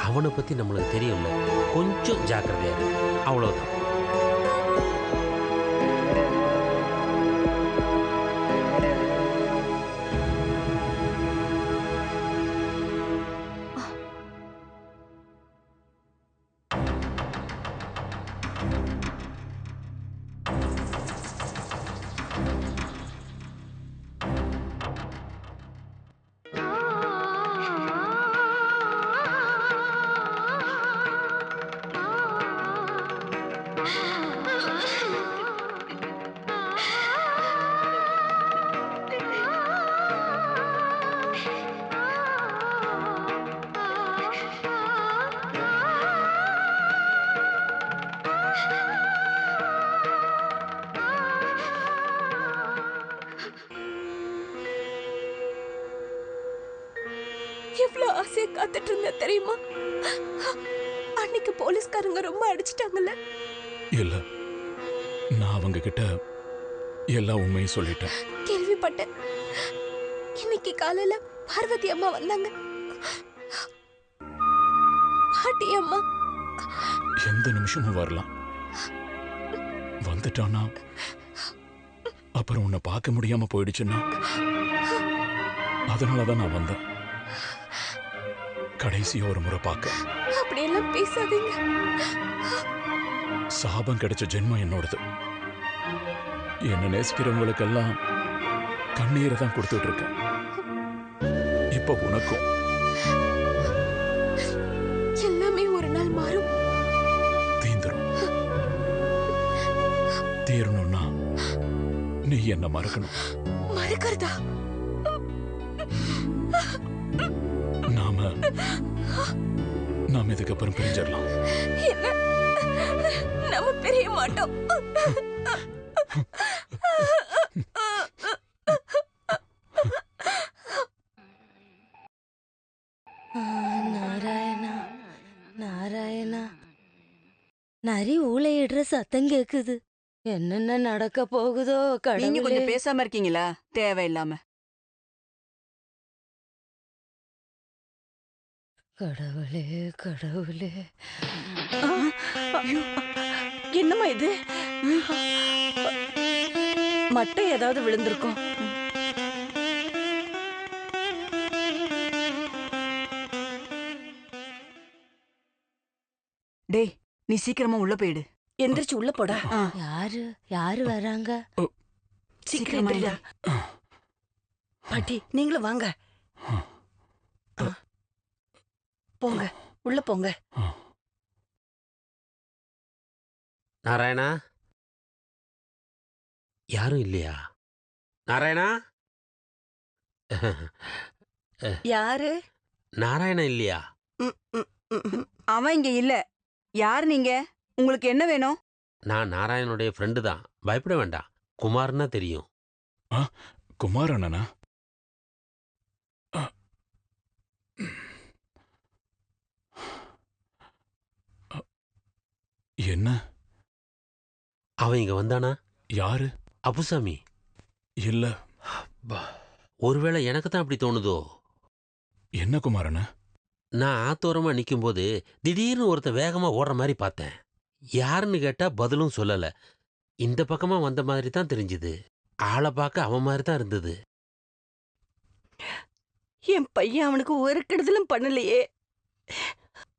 அவனை பத்தி நம்மளுக்கு தெரியும்ல, கொஞ்சம் ஜாக்கிரதையா இரு, அவ்வளவுதான். எவ்வளவு ஆசையா காத்துட்டு இருந்த தெரியுமா? அன்னைக்கு போலீஸ்காரங்க ரொம்ப அடிச்சிட்டாங்கல்ல. இல்ல, நான் அவங்க கிட்ட எல்லா உண்மையும் சொல்லிட்டேன். கேள்விப்பட்டேன். இன்னைக்கு காலையில பார்வதி அம்மா வந்தாங்க. பாட்டி அம்மா எந்த நிமிஷமும் வரலாம். வந்துட்டானா அப்புறம் உன்னை பார்க்க முடியாம போயிடுச்சுன்னா அதனாலதான் நான் வந்தேன். கடைசியா ஒரு முறை பார்க்க. அப்படியெல்லாம் பேசாதீங்க. சாபம் கிடைச்ச ஜென்மம் என்னோடது. என்ன நேசிக்கிறவங்களுக்கெல்லாம் கண்ணீரை தான் கொடுத்துட்டு இருக்கேன். இப்ப உனக்கும். எல்லாமே ஒரு நாள் மாறும். தீந்துரும். தீரணும்னா நீ என்ன மறக்கணும். மறக்கிறதா? நாம இதுக்கப்புறம் பிரிஞ்சிடலாம். என்ன? நம்ம பிரிய மாட்டோம். நாராயணா நாராயணா, நரி ஊளையிடுற சத்தம் கேக்குது. என்னென்ன நடக்க போகுதோ நீங்க கடவுளே. கொஞ்சம் பேசாம இருக்கீங்களா? தேவையில்லாம. கடவுளே கடவுளே. ஐயோ, என்னம்மா இது? மட்டை ஏதாவது விழுந்திருக்கும். டேய், நீ சீக்கிரமா உள்ள போயிடு. எந்திரிச்சு உள்ள போடா. யாரு யாரு வராங்க? சீக்கிரம் எந்திரிடா. பாட்டி நீங்களும் வாங்க. போங்க, உள்ள போங்க. நாராயணா, யாரும் இல்லையா? நாராயணா, யாரு? நாராயணா இல்லையா? அவன் இங்க இல்ல. யார் நீங்க? உங்களுக்கு என்ன வேணும்? நான் நாராயணனுடைய ஃப்ரெண்டு தான். பயப்பட வேண்டாம். குமார்னா தெரியும். குமார் அண்ணனா? என்ன? அவன் இங்க வந்தானா? யாரு? அப்புசாமி. இல்ல. ஒருவேளை எனக்கு தான் அப்படி தோணுதோ? என்ன குமாரண்ண? நான் ஆத்தோரமா நிக்கும்போது திடீர்னு ஒருத்தன் வேகமா ஓடுற மாதிரி பார்த்தேன். யாருன்னு கேட்டா பதிலும் சொல்லல. இந்த பக்கமா வந்த மாதிரி தான் தெரிஞ்சுது. ஆளை பார்க்க அவன் மாதிரி தான் இருந்தது. என் பையன் அவனுக்கு ஒரு கெடுதலும் பண்ணலையே.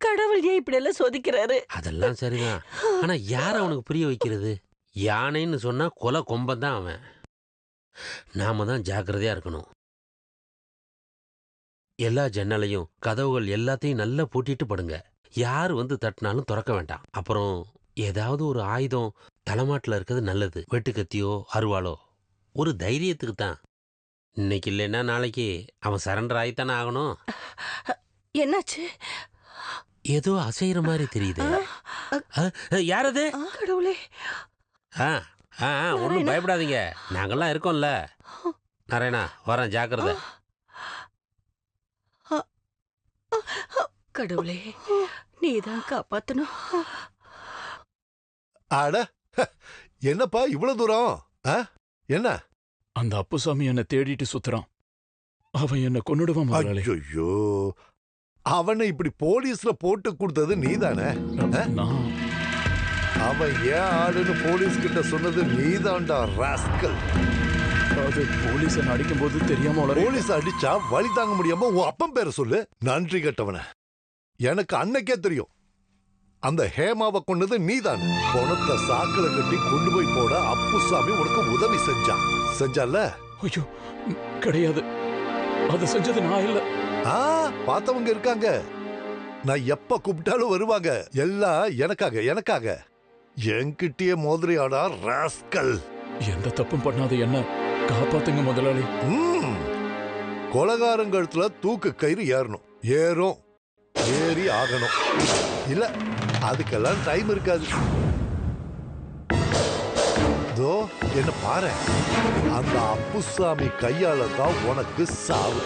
கடவுள் ஏன் இப்படி எல்லாம் சோதிக்கிறாரு? அதெல்லாம் சரிதான். ஆனா யார் அவனுக்கு புரிய வைக்கிறது? யானைன்னு சொன்னா கொலை கொம்பன் தான் அவன். நாம தான் ஜாக்கிரதையா இருக்கணும். எல்லா ஜன்னலையும் கதவுகள் எல்லாத்தையும் நல்லா பூட்டிட்டு படுங்க. யார் வந்து தட்டினாலும் திறக்க வேண்டாம். அப்புறம் ஏதாவது ஒரு ஆயுதம் தலைமாட்டில் இருக்கிறது நல்லது. வெட்டுக்கத்தியோ அருவாளோ. ஒரு தைரியத்துக்கு தான். இன்னைக்கு இல்லைன்னா நாளைக்கு அவன் சரண்டர் ஆகித்தானே ஆகணும். என்னாச்சு? ஏதோ அசைகிற மாதிரி தெரியுது. யாரது? கடவுளே. ஒன்றும் பயப்படாதீங்க, நாங்கெல்லாம் இருக்கோம்ல. நாராயணா வரேன், ஜாக்கிரதை. கடவுளே, நீதான் காப்பாத்தணும். அட, என்னப்பா இவ்வளவு தூரம்? என்ன? அந்த அப்புசாமி என்ன தேடிட்டு சுத்துறான். அவன் என்ன கொன்னுடுவான் முதலாளி. ஐயோ, அவனை இப்படி போலீஸ்ல போட்டு கொடுத்தது நீதானே? அவன் ஏன் ஆளுன்னு போலீஸ் கிட்ட சொன்னது நீதான்டா ராஸ்கல். அது போலீஸ் அடிக்கும் போது தெரியாம போலீஸ் அடிச்சா வழி தாங்க முடியாம உன் அப்பன் பேரை சொல்லு. நன்றி கட்டவன. எனக்கு அன்னைக்கே தெரியும் அந்த ஹேமாவை கொண்டது நீதான். பணத்தை சாக்கில கட்டி கொண்டு போய் போட அப்புசாமி உனக்கு உதவி செஞ்சால? ஐயோ கிடையாது, அது செஞ்சது நான் இல்ல. பார்த்தவங்க இருக்காங்க. நான் எப்ப கூப்பிட்டாலும் வருவாங்க. எல்லாம் எனக்காக. என்கிட்டயே மோதிரியாடா ராஸ்கல். எந்த தப்பும் பண்ணாத என்ன காப்பாத்துங்க முதலாளி. கொலகாரங்கழுத்துல தூக்கு கயிறு ஏறணும். ஏறி ஆகணும். இல்ல அதுக்கெல்லாம் டைம் இருக்காது. தோ என்ன பாரு, அந்த அப்புசாமி கையால தான் உனக்கு சாவு.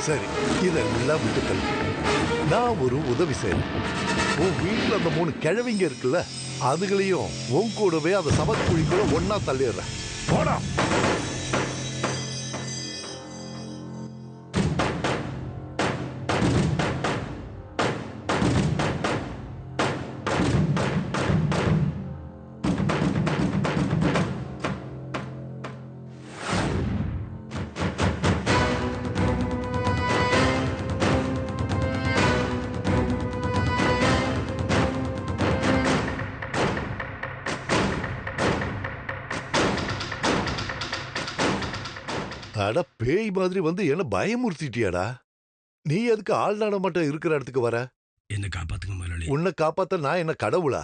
சரி, இதெல்லாம் விட்டுக்கல். நான் ஒரு உதவி செய்யறேன். உன் வீட்டுல அந்த 3 கிழவிங்க இருக்குல்ல, அதுகளையும் உன் கூடவே அந்த சமக்குழிக்குள்ள ஒன்னா தள்ளிடுறேன். போடா. அட, பேய் மாதிரி வந்து என்ன பயமுறுத்திட்டியாடா? நீ எதுக்கு ஆள் நடமாட்டம் இருக்கிற இடத்துக்கு வர? என்ன காப்பாத்துங்க முதலாளி. உன்னை காப்பாத்த நான் என்ன கடவுளா?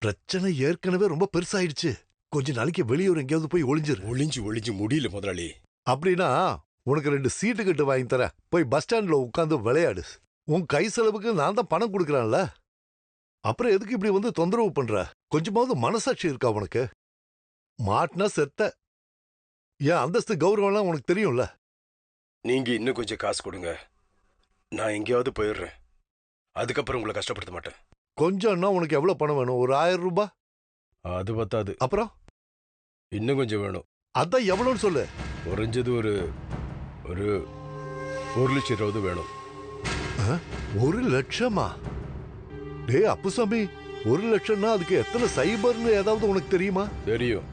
பிரச்சனை ஏற்கனவே ரொம்ப பெருசாயிடுச்சு. கொஞ்ச நாளைக்கு வெளியூர் எங்கேயாவது போய் ஒளிஞ்சிரு. ஒளிஞ்சு முடியல முதலாளி. அப்படின்னா உனக்கு 2 சீட்டு கட்டு வாங்கி தர. போய் பஸ் ஸ்டாண்ட்ல உட்காந்து விளையாடு. உன் கை செலவுக்கு நான் தான் பணம் கொடுக்கறான்ல. அப்புறம் எதுக்கு இப்படி வந்து தொந்தரவு பண்ற? கொஞ்சமாவது மனசாட்சி இருக்கா உனக்கு? மாட்டினா செத்த. என் அந்தஸ்து கௌரவம்லாம் உனக்கு தெரியும்ல. நீங்க இன்னும் கொஞ்சம் காசு கொடுங்க, நான் எங்கேயாவது போயிடுறேன். அதுக்கப்புறம் உங்களை கஷ்டப்படுத்த மாட்டேன். கொஞ்சம்னா உனக்கு எவ்வளவு பணம் வேணும்? ஒரு 1000 ரூபாய்? அது பத்தாது. அப்புறம் இன்னும் கொஞ்சம் வேணும். அதான் எவ்வளவுன்னு சொல்லு. குறைஞ்சது ஒரு 1,00,000 வேணும். 1 லட்சமா? டே அப்புசாமி, 1 லட்சம்னா அதுக்கு எத்தனை சைபர்னு ஏதாவது உனக்கு தெரியுமா? தெரியும்,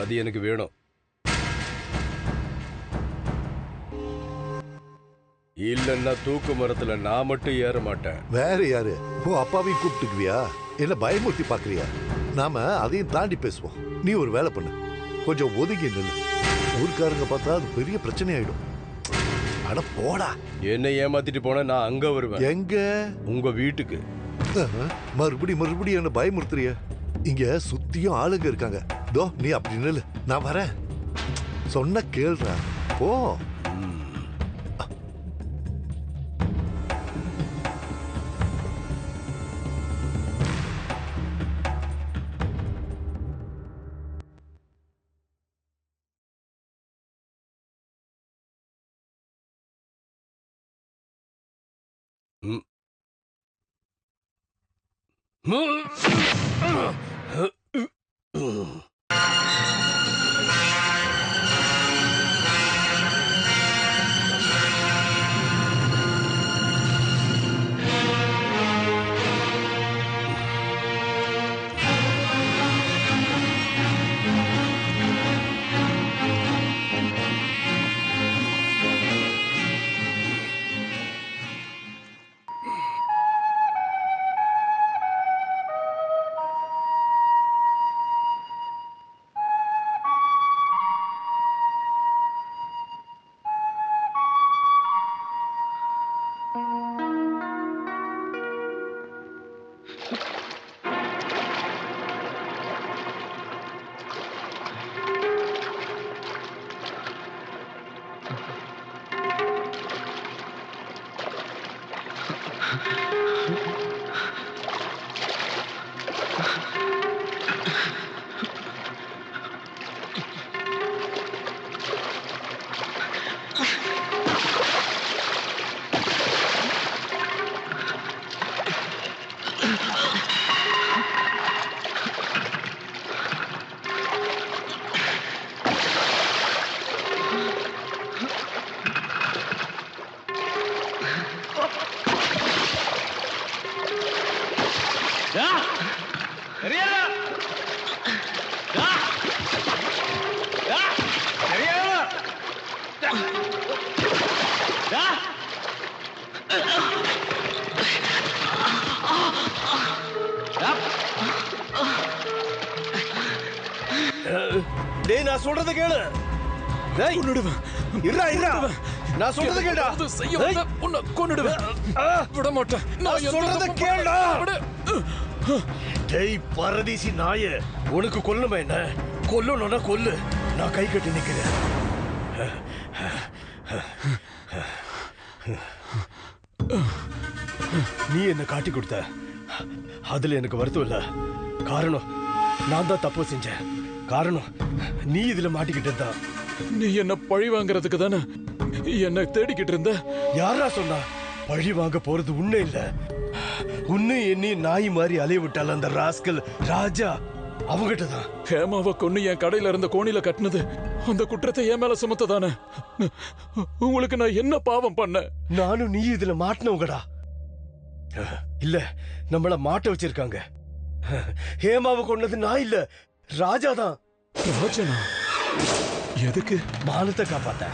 அது எனக்கு வேணும். இல்லன்னா தூக்கு மரத்துல நான் மட்டும் ஏற மாட்டேன். வேற யாரு? அப்பாவையும் கூப்பிட்டுக்குவியா? என்ன பயமுறுத்தி பாக்குறியா? நாம அதையும் தாண்டி பேசுவோம். நீ ஒரு வேலை பண்ணு, கொஞ்சம் ஒதுங்கி நில்லு. ஊர்க்காரங்க பார்த்தா அது பெரிய பிரச்சனை ஆயிடும். அட போடா. என்ன ஏமாத்திட்டு போனா நான் அங்க வருவேன். எங்க? உங்க வீட்டுக்கு. மறுபடியும் என்ன பயமுறுத்துறிய? இங்க சுத்தியும் ஆளுங்க இருக்காங்க. தோ நீ அப்படி நில்லு, நான் வரேன். சொன்ன கேள்றா, போ. டேய் நான் சொல்றத கேளு. டேய் கொன்னுடுவேன். இருடா. நான் சொல்றத கேளுடா. செய்ய வந்த உன்னை கொன்னுடுவேன். விட மாட்டேன். நான் சொல்றத கேளுடா. டேய் பரதேசி நாயே, உனக்கு கொல்லுமா என்ன? கொல்லணும்னா கொல்லு, நான் கை கட்டி நிக்கிறேன். நீ என்ன காட்டி கொடுத்த, அதுல எனக்கு வருத்தம் இல்ல. காரணம் நான் தான் தப்பு செஞ்சேன். காரணம் நீ இதுல மாட்டிக்கிட்டு இருந்தா. நீ என்ன பழி வாங்குறதுக்கு தானே என்ன தேடிக்கிட்டு இருந்த? யாரா சொன்னா பழி வாங்க போறது உண்மை இல்ல. உன்னை என்னை நாய் மாதிரி அலைய விட்டால அந்த ராஸ்கல் ராஜா, அவங்கிட்ட தான். ஹேமாவை கொன்னு என் கடையில இருந்த கோணில கட்டினது அந்த குற்றத்தை என் மேல சுமத்ததானே? உங்களுக்கு நான் என்ன பாவம் பண்ண? நானும் நீ இதுல மாட்டினவங்கடா. இல்ல, நம்மள மாட்ட வச்சிருக்காங்க. ஹேமாவை கொன்னது நான் இல்ல, ராஜா தான். ராஜனா? எதுக்கு? மானத்தை காப்பாத்த.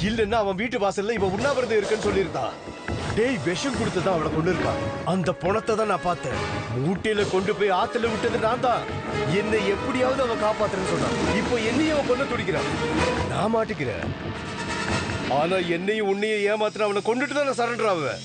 இல்லன்னா அவன் வீட்டு வாசல்ல இவன் உண்ணாவிரதம் இருக்குன்னு சொல்லியிருந்தான். டேய் விஷம் கொடுத்துதான் அவளை கொண்டு இருக்கான். அந்த பணத்தை தான் நான் பார்த்தேன். மூட்டையில கொண்டு போய் ஆத்துல விட்டது நான் தான். என்னை எப்படியாவது அவன் காப்பாத்துறேன்னு சொன்னான். இப்போ என்னையும் அவன் கொண்டு துடிக்கிறான். நான் மாட்டிக்கிறேன். ஆனா என்னையும் உன்னையும் ஏமாத்துற அவனை கொண்டுட்டு தான் நான் சரண்டர் ஆவேன்.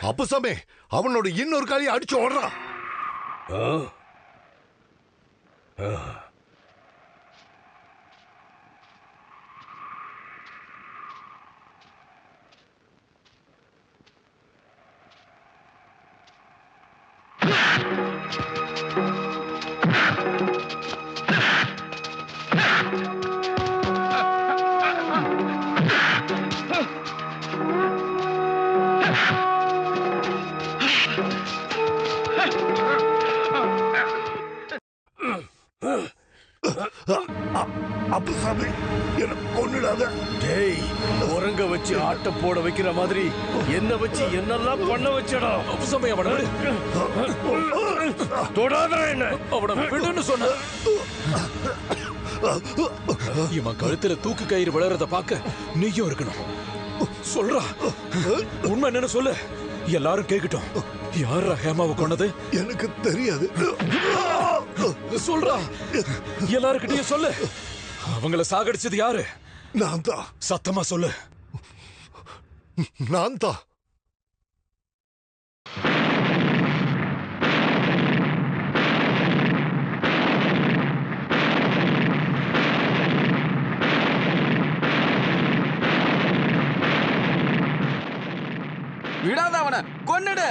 அப்புசாமி அவனோட இன்னொரு காலியை அடிச்சு ஓடுறான். அப்புசாமி என்ன கொன்னுடாத. டேய், உறங்க வச்சு ஆட்ட போட வைக்கிற மாதிரி என்ன வச்சு என்னெல்லாம் பண்ண வச்சடா. அப்புசாமி அவனை தொடாத என்ன. அவனை விடுன்னு சொன்ன. இவன் கழுத்துல தூக்கு கயிறு விளையாடுறத பார்க்க நீயும் இருக்கணும். சொல்றா, உண்மை என்னன்னு சொல்லு, எல்லாரும் கேட்கட்டும். யாரா ஹேமாவை கொன்னது? எனக்கு தெரியாது. சொல்றா, எல்லாருக்கிட்டையும் சொல்லு. அவங்கள சாகடிச்சது யாரு? நான் தான். சத்தமா சொல்லு. நான் தான். விடாத அவனை, கொன்னுடு.